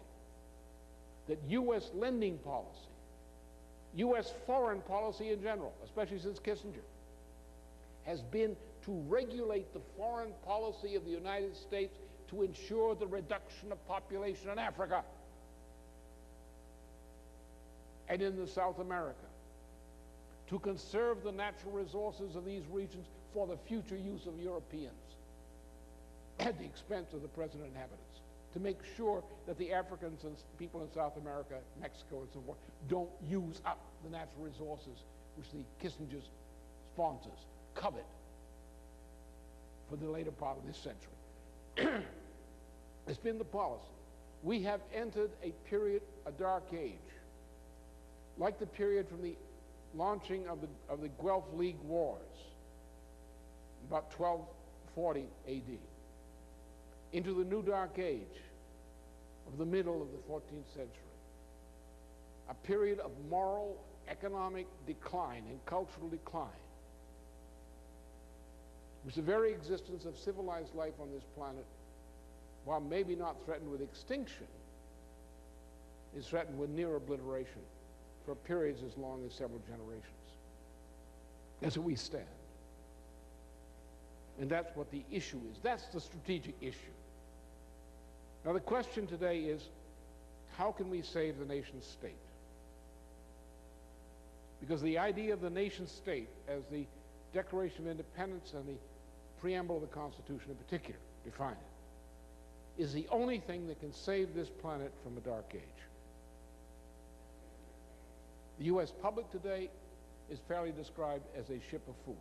that U.S. lending policy, U.S. foreign policy in general, especially since Kissinger, has been to regulate the foreign policy of the United States to ensure the reduction of population in Africa and in South America, to conserve the natural resources of these regions for the future use of Europeans at the expense of the present inhabitants, to make sure that the Africans and people in South America, Mexico, and so forth don't use up the natural resources which the Kissinger's sponsors covet for the later part of this century. It's been the policy. We have entered a period, a dark age, like the period from the launching of the Gulf League Wars, about 1240 AD, into the new dark age of the middle of the 14th century, a period of moral, economic decline and cultural decline, which the very existence of civilized life on this planet, while maybe not threatened with extinction, is threatened with near obliteration for periods as long as several generations. That's where we stand. And that's what the issue is. That's the strategic issue. Now the question today is, how can we save the nation state? Because the idea of the nation state, as the Declaration of Independence and the preamble of the Constitution in particular define it, is the only thing that can save this planet from a dark age. The U.S. public today is fairly described as a ship of fools.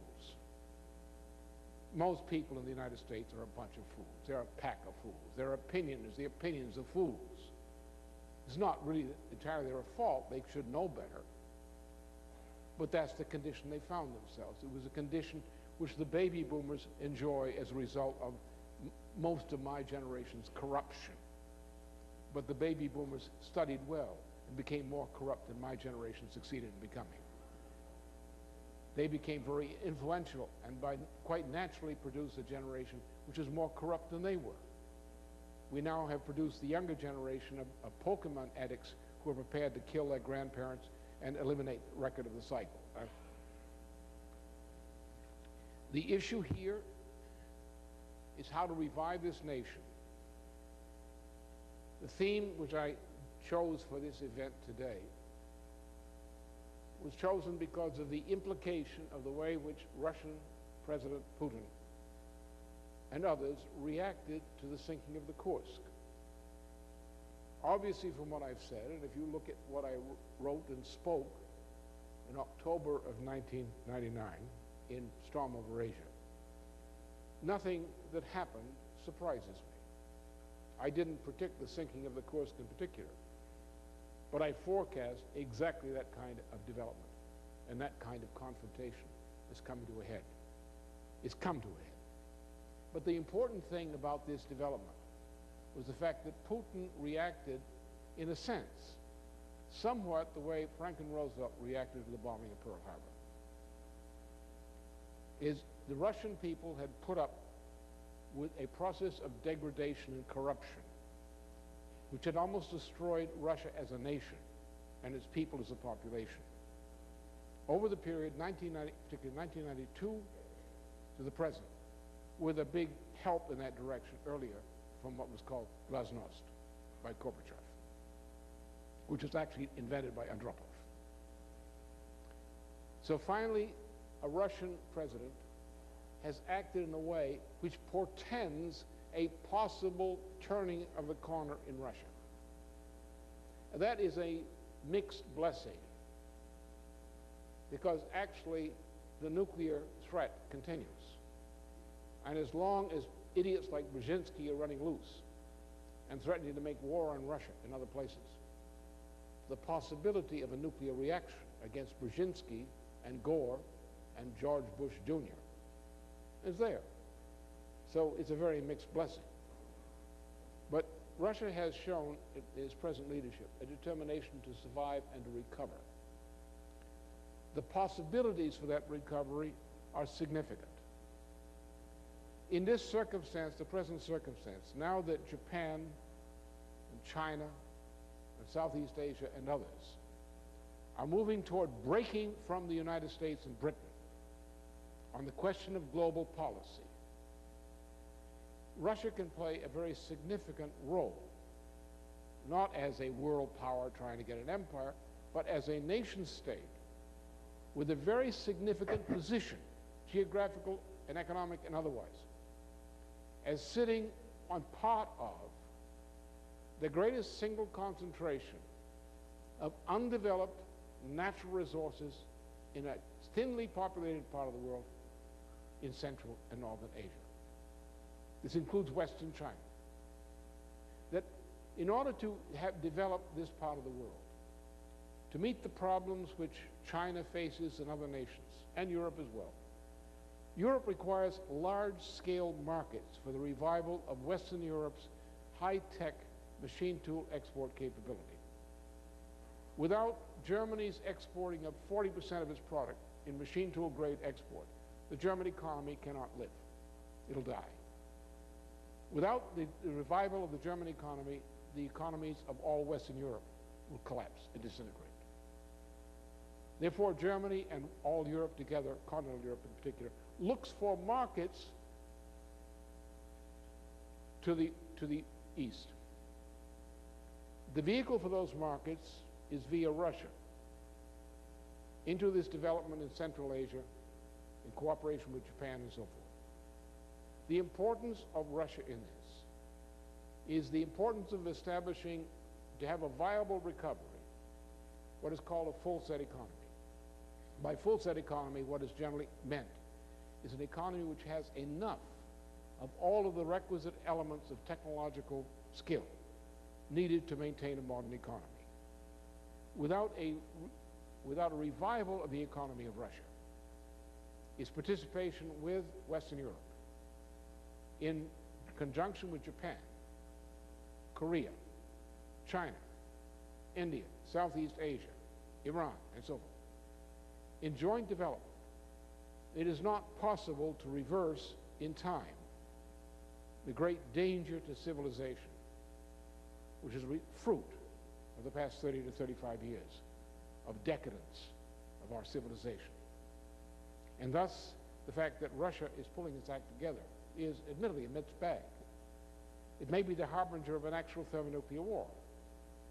Most people in the United States are a bunch of fools. They're a pack of fools. Their opinion is the opinions of fools. It's not really entirely their fault. They should know better. But that's the condition they found themselves. It was a condition which the baby boomers enjoy as a result of most of my generation's corruption. But the baby boomers studied well and became more corrupt than my generation succeeded in becoming. They became very influential and quite naturally produced a generation which is more corrupt than they were. We now have produced the younger generation of Pokemon addicts who are prepared to kill their grandparents and eliminate the record of the cycle. The issue here is how to revive this nation. The theme which I chose for this event today was chosen because of the implication of the way which Russian President Putin and others reacted to the sinking of the Kursk. Obviously, from what I've said, and if you look at what I wrote and spoke in October of 1999 in Storm Over Asia, nothing that happened surprises me. I didn't predict the sinking of the Kursk in particular, but I forecast exactly that kind of development, and that kind of confrontation is coming to a head. It's come to a head. But the important thing about this development was the fact that Putin reacted, in a sense, somewhat the way Franklin Roosevelt reacted to the bombing of Pearl Harbor. The Russian people had put up with a process of degradation and corruption, which had almost destroyed Russia as a nation, and its people as a population. Over the period, particularly 1992 to the present, with a big help in that direction earlier from what was called glasnost by Gorbachev, which was actually invented by Andropov. So finally, a Russian president has acted in a way which portends a possible turning of the corner in Russia. That is a mixed blessing, because actually the nuclear threat continues. And as long as idiots like Brzezinski are running loose and threatening to make war on Russia and other places, the possibility of a nuclear reaction against Brzezinski and Gore and George Bush Jr. is there. So it's a very mixed blessing. But Russia has shown in its present leadership a determination to survive and to recover. The possibilities for that recovery are significant. In this circumstance, the present circumstance, now that Japan and China and Southeast Asia and others are moving toward breaking from the United States and Britain on the question of global policy, Russia can play a very significant role, not as a world power trying to get an empire, but as a nation state with a very significant position, geographical and economic and otherwise, as sitting on part of the greatest single concentration of undeveloped natural resources in a thinly populated part of the world in Central and Northern Asia. This includes Western China. That in order to have developed this part of the world, to meet the problems which China faces and other nations, and Europe as well, Europe requires large-scale markets for the revival of Western Europe's high-tech machine tool export capability. Without Germany's exporting of 40% of its product in machine tool grade export, the German economy cannot live. It'll die. Without the revival of the German economy, the economies of all Western Europe will collapse and disintegrate. Therefore, Germany and all Europe together, continental Europe in particular, looks for markets to the east. The vehicle for those markets is via Russia into this development in Central Asia in cooperation with Japan and so forth. The importance of Russia in this is the importance of establishing, to have a viable recovery, what is called a full-set economy. By full-set economy, what is generally meant is an economy which has enough of all of the requisite elements of technological skill needed to maintain a modern economy. Without a revival of the economy of Russia, its participation with Western Europe in conjunction with Japan, Korea, China, India, Southeast Asia, Iran, and so forth, in joint development, it is not possible to reverse in time the great danger to civilization, which is fruit of the past 30 to 35 years of decadence of our civilization. And thus, the fact that Russia is pulling its act together is admittedly a mixed bag. It may be the harbinger of an actual thermonuclear war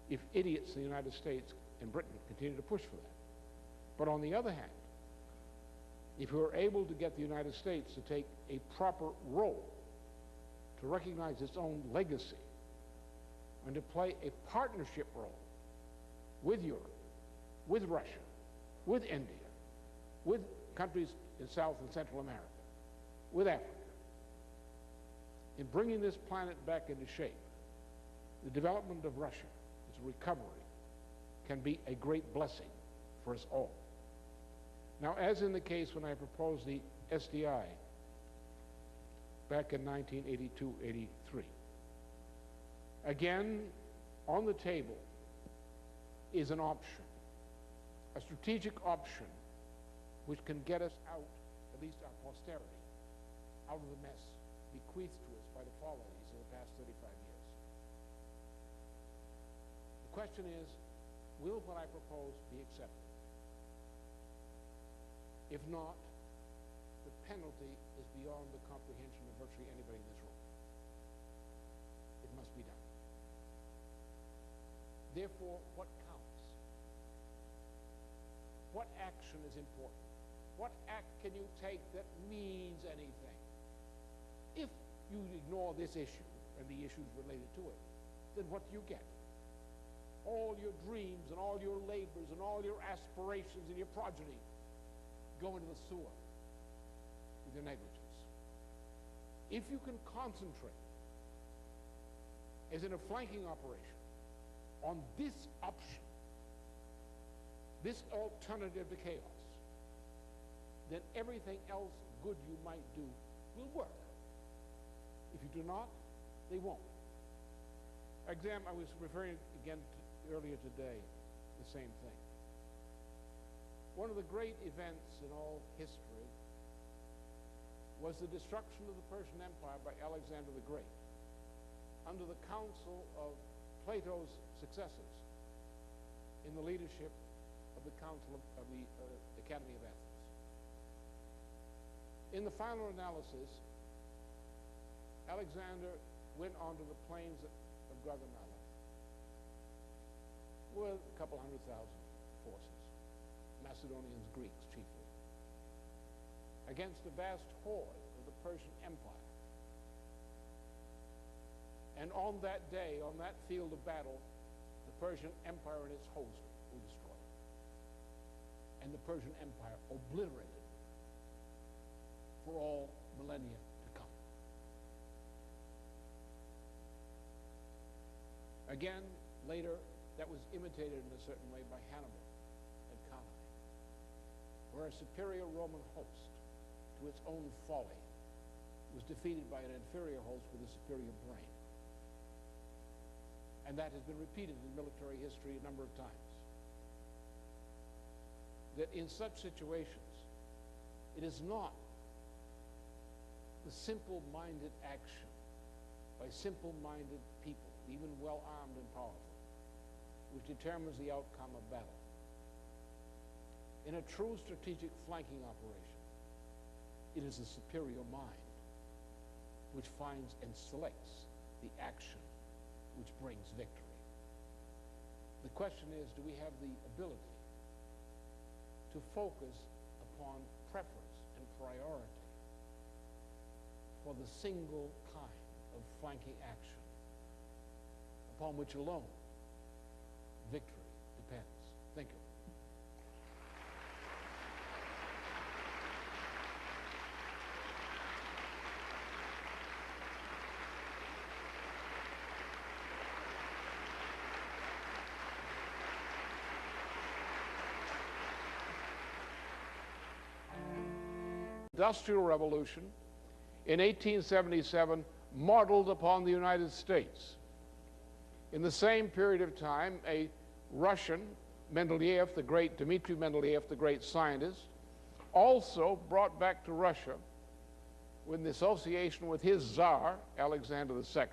if idiots in the United States and Britain continue to push for that. But on the other hand, if we are able to get the United States to take a proper role, to recognize its own legacy, and to play a partnership role with Europe, with Russia, with India, with countries in South and Central America, with Africa, in bringing this planet back into shape, the development of Russia, its recovery, can be a great blessing for us all. Now, as in the case when I proposed the SDI back in 1982-83, again, on the table is an option, a strategic option which can get us out, at least our posterity, out of the mess bequeathed to us by the follies of the past 35 years. The question is, will what I propose be accepted? If not, the penalty is beyond the comprehension of virtually anybody in this room. It must be done. Therefore, what counts? What action is important? What act can you take that means anything? If you ignore this issue and the issues related to it, then what do you get? All your dreams and all your labors and all your aspirations and your progeny go into the sewer with your negligence. If you can concentrate, as in a flanking operation, on this option, this alternative to chaos, then everything else good you might do will work. If you do not, they won't. I was referring again earlier today, the same thing. One of the great events in all history was the destruction of the Persian Empire by Alexander the Great under the counsel of Plato's successors in the leadership of the Council of the Academy of Athens. In the final analysis, Alexander went onto the plains of Gaugamela with a couple 100,000 forces, Macedonians, Greeks chiefly, against a vast horde of the Persian Empire. And on that day, on that field of battle, the Persian Empire and its host were destroyed. And the Persian Empire obliterated for all millennia to come. Again, later, that was imitated in a certain way by Hannibal at Cannae, where a superior Roman host, to its own folly, was defeated by an inferior host with a superior brain. And that has been repeated in military history a number of times. That in such situations, it is not the simple-minded action by simple-minded people, even well-armed and powerful, which determines the outcome of battle. In a true strategic flanking operation, it is the superior mind which finds and selects the action which brings victory. The question is, do we have the ability to focus upon preference and priority for the single kind of flanking action upon which alone victory depends? Thank you. Industrial Revolution in 1877 modeled upon the United States. In the same period of time, a Russian, Mendeleev, the great Dmitry Mendeleev, the great scientist, also brought back to Russia, with the association with his Tsar, Alexander II,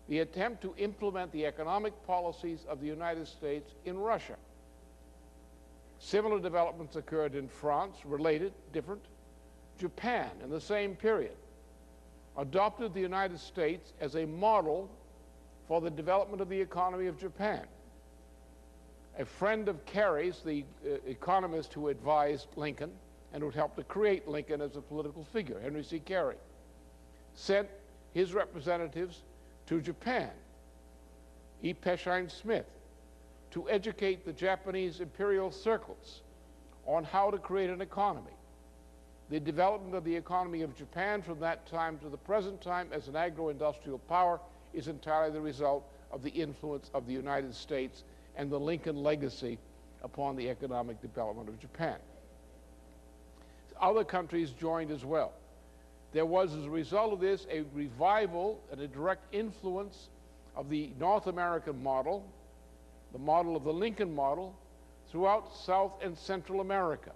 the attempt to implement the economic policies of the United States in Russia. Similar developments occurred in France, related, different. Japan, in the same period, adopted the United States as a model for the development of the economy of Japan. A friend of Carey's, the economist who advised Lincoln and who helped to create Lincoln as a political figure, Henry C. Carey, sent his representatives to Japan, E. Peshine Smith, to educate the Japanese imperial circles on how to create an economy. The development of the economy of Japan from that time to the present time as an agro-industrial power is entirely the result of the influence of the United States and the Lincoln legacy upon the economic development of Japan. Other countries joined as well. There was, as a result of this, a revival and a direct influence of the North American model, the model of the Lincoln model, throughout South and Central America.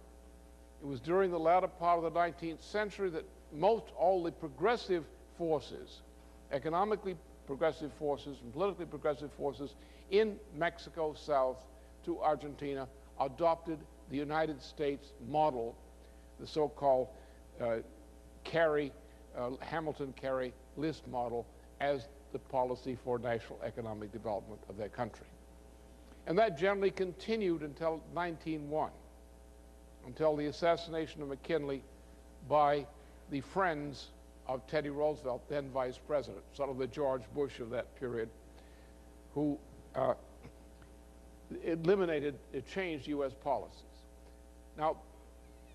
It was during the latter part of the 19th century that most all the progressive forces, economically progressive forces and politically progressive forces in Mexico South to Argentina, adopted the United States model, the so-called Hamilton-Carey List model, as the policy for national economic development of their country. And that generally continued until 1901, until the assassination of McKinley by the friends of Teddy Roosevelt, then vice president, sort of the George Bush of that period, who changed U.S. policies. Now,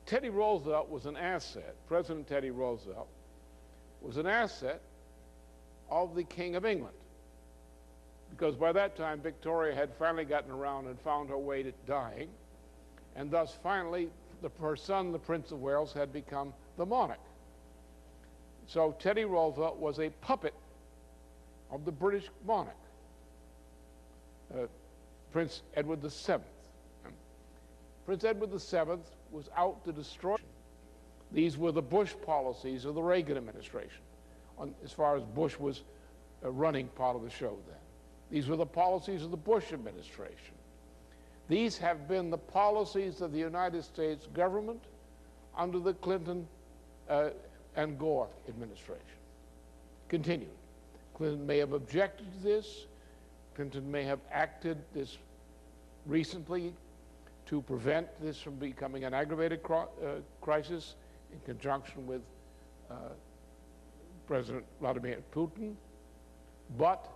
Teddy Roosevelt was an asset, President Teddy Roosevelt was an asset of the King of England, because by that time Victoria had finally gotten around and found her way to dying, and thus finally her son, the Prince of Wales, had become the monarch. So Teddy Roosevelt was a puppet of the British monarch, Prince Edward VII. Prince Edward VII was out to destroy. These were the Bush policies of the Reagan administration, as far as Bush was running part of the show then. These were the policies of the Bush administration. These have been the policies of the United States government under the Clinton and Gore administration. Continued. Clinton may have objected to this. Clinton may have acted this recently to prevent this from becoming an aggravated crisis in conjunction with President Vladimir Putin. But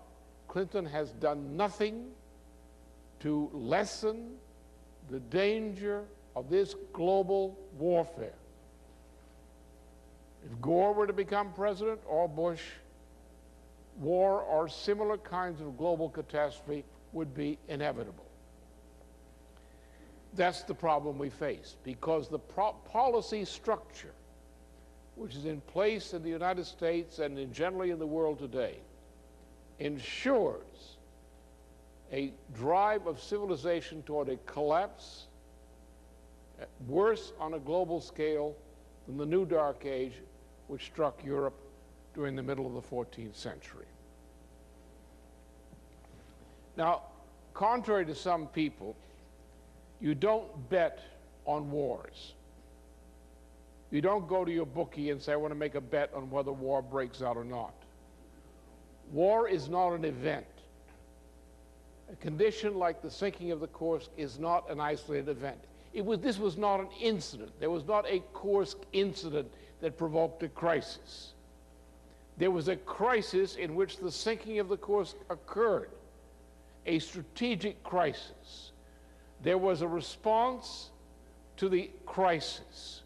Clinton has done nothing to lessen the danger of this global warfare. If Gore were to become president, or Bush, war or similar kinds of global catastrophe would be inevitable. That's the problem we face, because the policy structure which is in place in the United States and generally in the world today ensures a drive of civilization toward a collapse, worse on a global scale than the New Dark Age, which struck Europe during the middle of the 14th century. Now, contrary to some people, you don't bet on wars. You don't go to your bookie and say, I want to make a bet on whether war breaks out or not. War is not an event. A condition like the sinking of the Kursk is not an isolated event. This was not an incident. There was not a Kursk incident that provoked a crisis. There was a crisis in which the sinking of the Kursk occurred, a strategic crisis. There was a response to the crisis.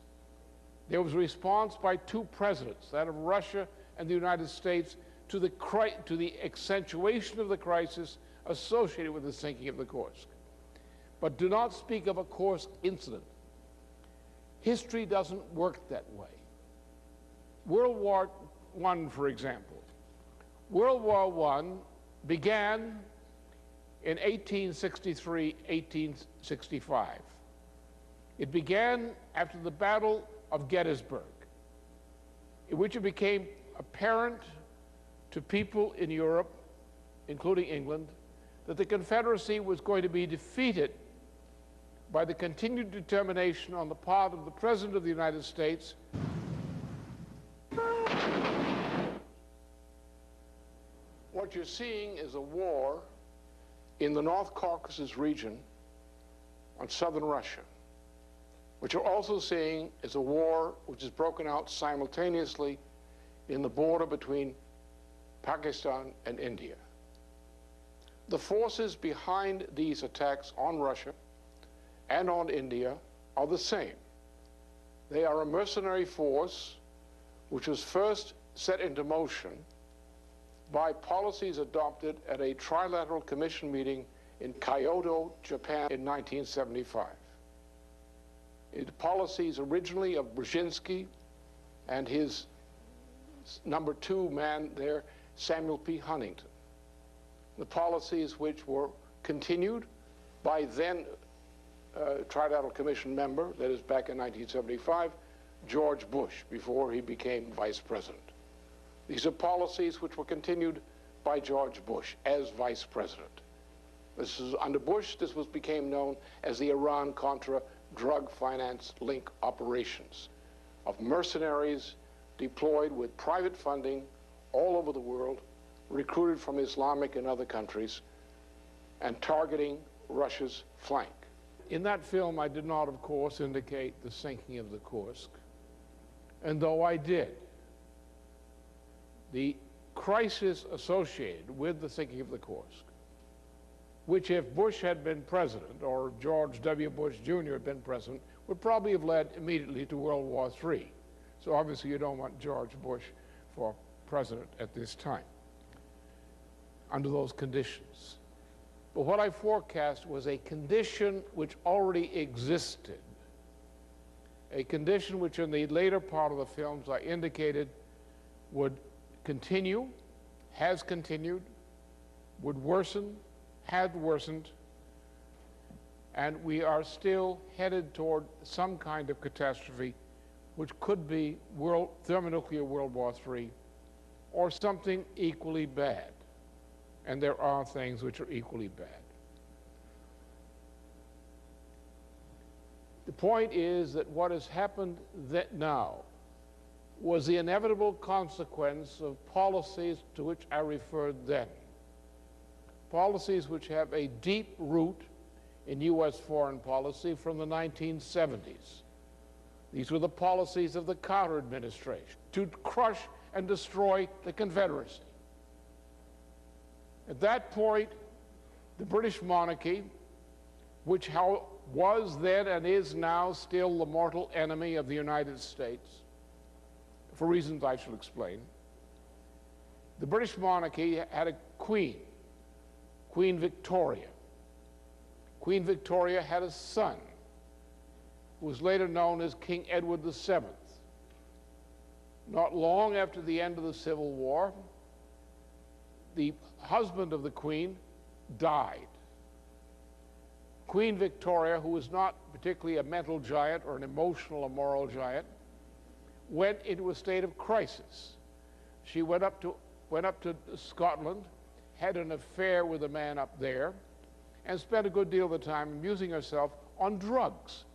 There was a response by two presidents, that of Russia and the United States, to the accentuation of the crisis associated with the sinking of the Kursk. But do not speak of a Kursk incident. History doesn't work that way. World War I, for example. World War I began in 1863, 1865. It began after the Battle of Gettysburg, in which it became apparent to people in Europe, including England, that the Confederacy was going to be defeated by the continued determination on the part of the President of the United States what you're seeing is a war in the North Caucasus region on southern Russia. What you're also seeing is a war which is broken out simultaneously in the border between Pakistan and India. The forces behind these attacks on Russia and on India are the same. They are a mercenary force which was first set into motion by policies adopted at a trilateral commission meeting in Kyoto, Japan in 1975. Policies originally of Brzezinski and his number 2 man there, Samuel P. Huntington. The policies which were continued by then Trilateral Commission member, that is back in 1975, George Bush, before he became vice president. These are policies which were continued by George Bush as vice president. This is under Bush. This became known as the Iran-Contra drug finance link operations of mercenaries deployed with private funding all over the world, recruited from Islamic and other countries, and targeting Russia's flank. In that film, I did not, of course, indicate the sinking of the Kursk. And though I did, the crisis associated with the sinking of the Kursk, which if Bush had been president, or George W. Bush Jr. had been president, would probably have led immediately to World War III. So obviously you don't want George Bush for president at this time, under those conditions. But what I forecast was a condition which already existed, a condition which in the later part of the films I indicated would continue, has continued, would worsen, had worsened, and we are still headed toward some kind of catastrophe which could be thermonuclear World War III or something equally bad. And there are things which are equally bad. The point is that what has happened now was the inevitable consequence of policies to which I referred then. Policies which have a deep root in U.S. foreign policy from the 1970s. These were the policies of the Carter administration to crush and destroy the Confederacy. At that point, the British monarchy, which was then and is now still the mortal enemy of the United States, for reasons I shall explain, the British monarchy had a queen, Queen Victoria. Queen Victoria had a son, who was later known as King Edward VII. Not long after the end of the Civil War, the husband of the Queen died. Queen Victoria, who was not particularly a mental giant or an emotional or moral giant, went into a state of crisis. She went up to Scotland, had an affair with a man up there, and spent a good deal of the time amusing herself on drugs.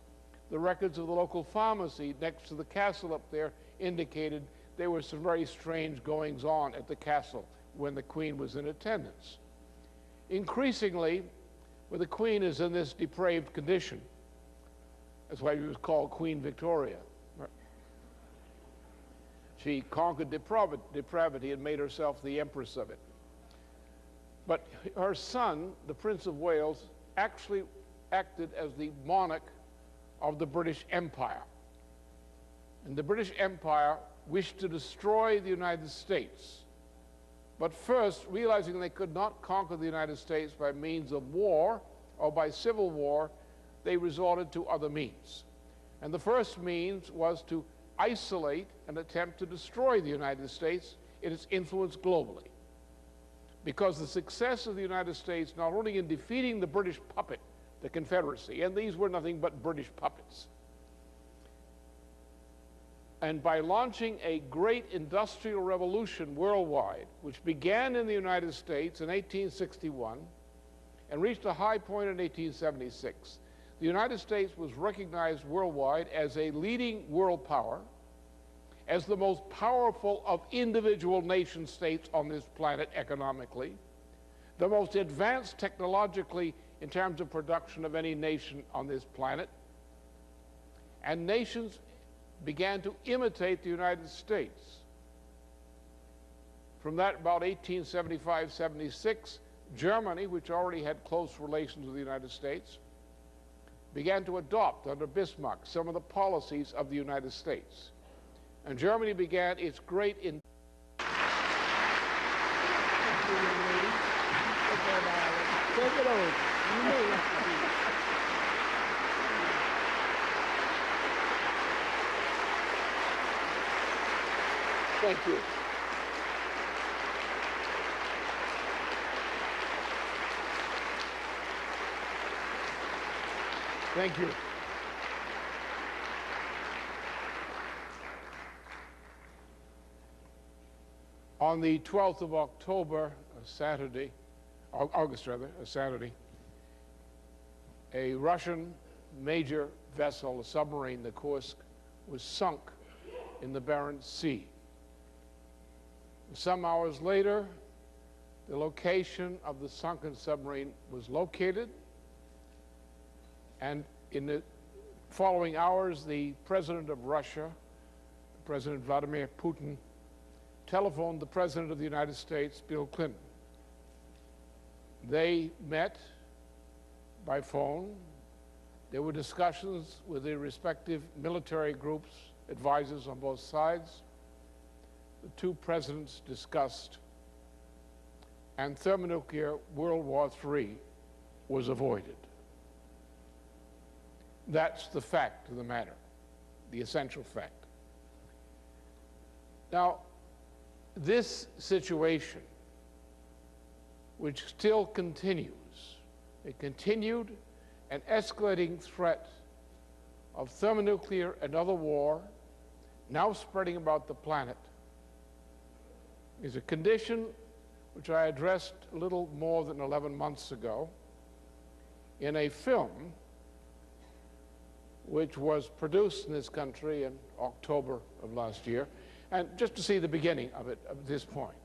The records of the local pharmacy next to the castle up there indicated there were some very strange goings-on at the castle when the Queen was in attendance. Increasingly, when the Queen is in this depraved condition, that's why she was called Queen Victoria. She conquered depravity and made herself the empress of it. But her son, the Prince of Wales, actually acted as the monarch of the British Empire. And the British Empire wished to destroy the United States. But first, realizing they could not conquer the United States by means of war or by civil war, they resorted to other means. And the first means was to isolate and attempt to destroy the United States in its influence globally. Because the success of the United States, not only in defeating the British puppet, the Confederacy, and these were nothing but British puppets, and by launching a great industrial revolution worldwide, which began in the United States in 1861 and reached a high point in 1876, the United States was recognized worldwide as a leading world power, as the most powerful of individual nation states on this planet economically, the most advanced technologically in terms of production of any nation on this planet, and nations began to imitate the United States. From that, about 1875-76, Germany, which already had close relations with the United States, began to adopt, under Bismarck, some of the policies of the United States. And Germany began its great Take it over. You may have to do it. Thank you. Thank you. On the 12th of October, a Saturday, August rather, a Saturday, a Russian major vessel, a submarine, the Kursk, was sunk in the Barents Sea. Some hours later, the location of the sunken submarine was located, and in the following hours, the President of Russia, President Vladimir Putin, telephoned the President of the United States, Bill Clinton. They met by phone. There were discussions with the respective military groups, advisors on both sides. The two presidents discussed, and thermonuclear World War III was avoided. That's the fact of the matter, the essential fact. Now, this situation, which still continues, a continued and escalating threat of thermonuclear and other war, now spreading about the planet, is a condition which I addressed a little more than 11 months ago in a film which was produced in this country in October of last year, and just to see the beginning of it at this point.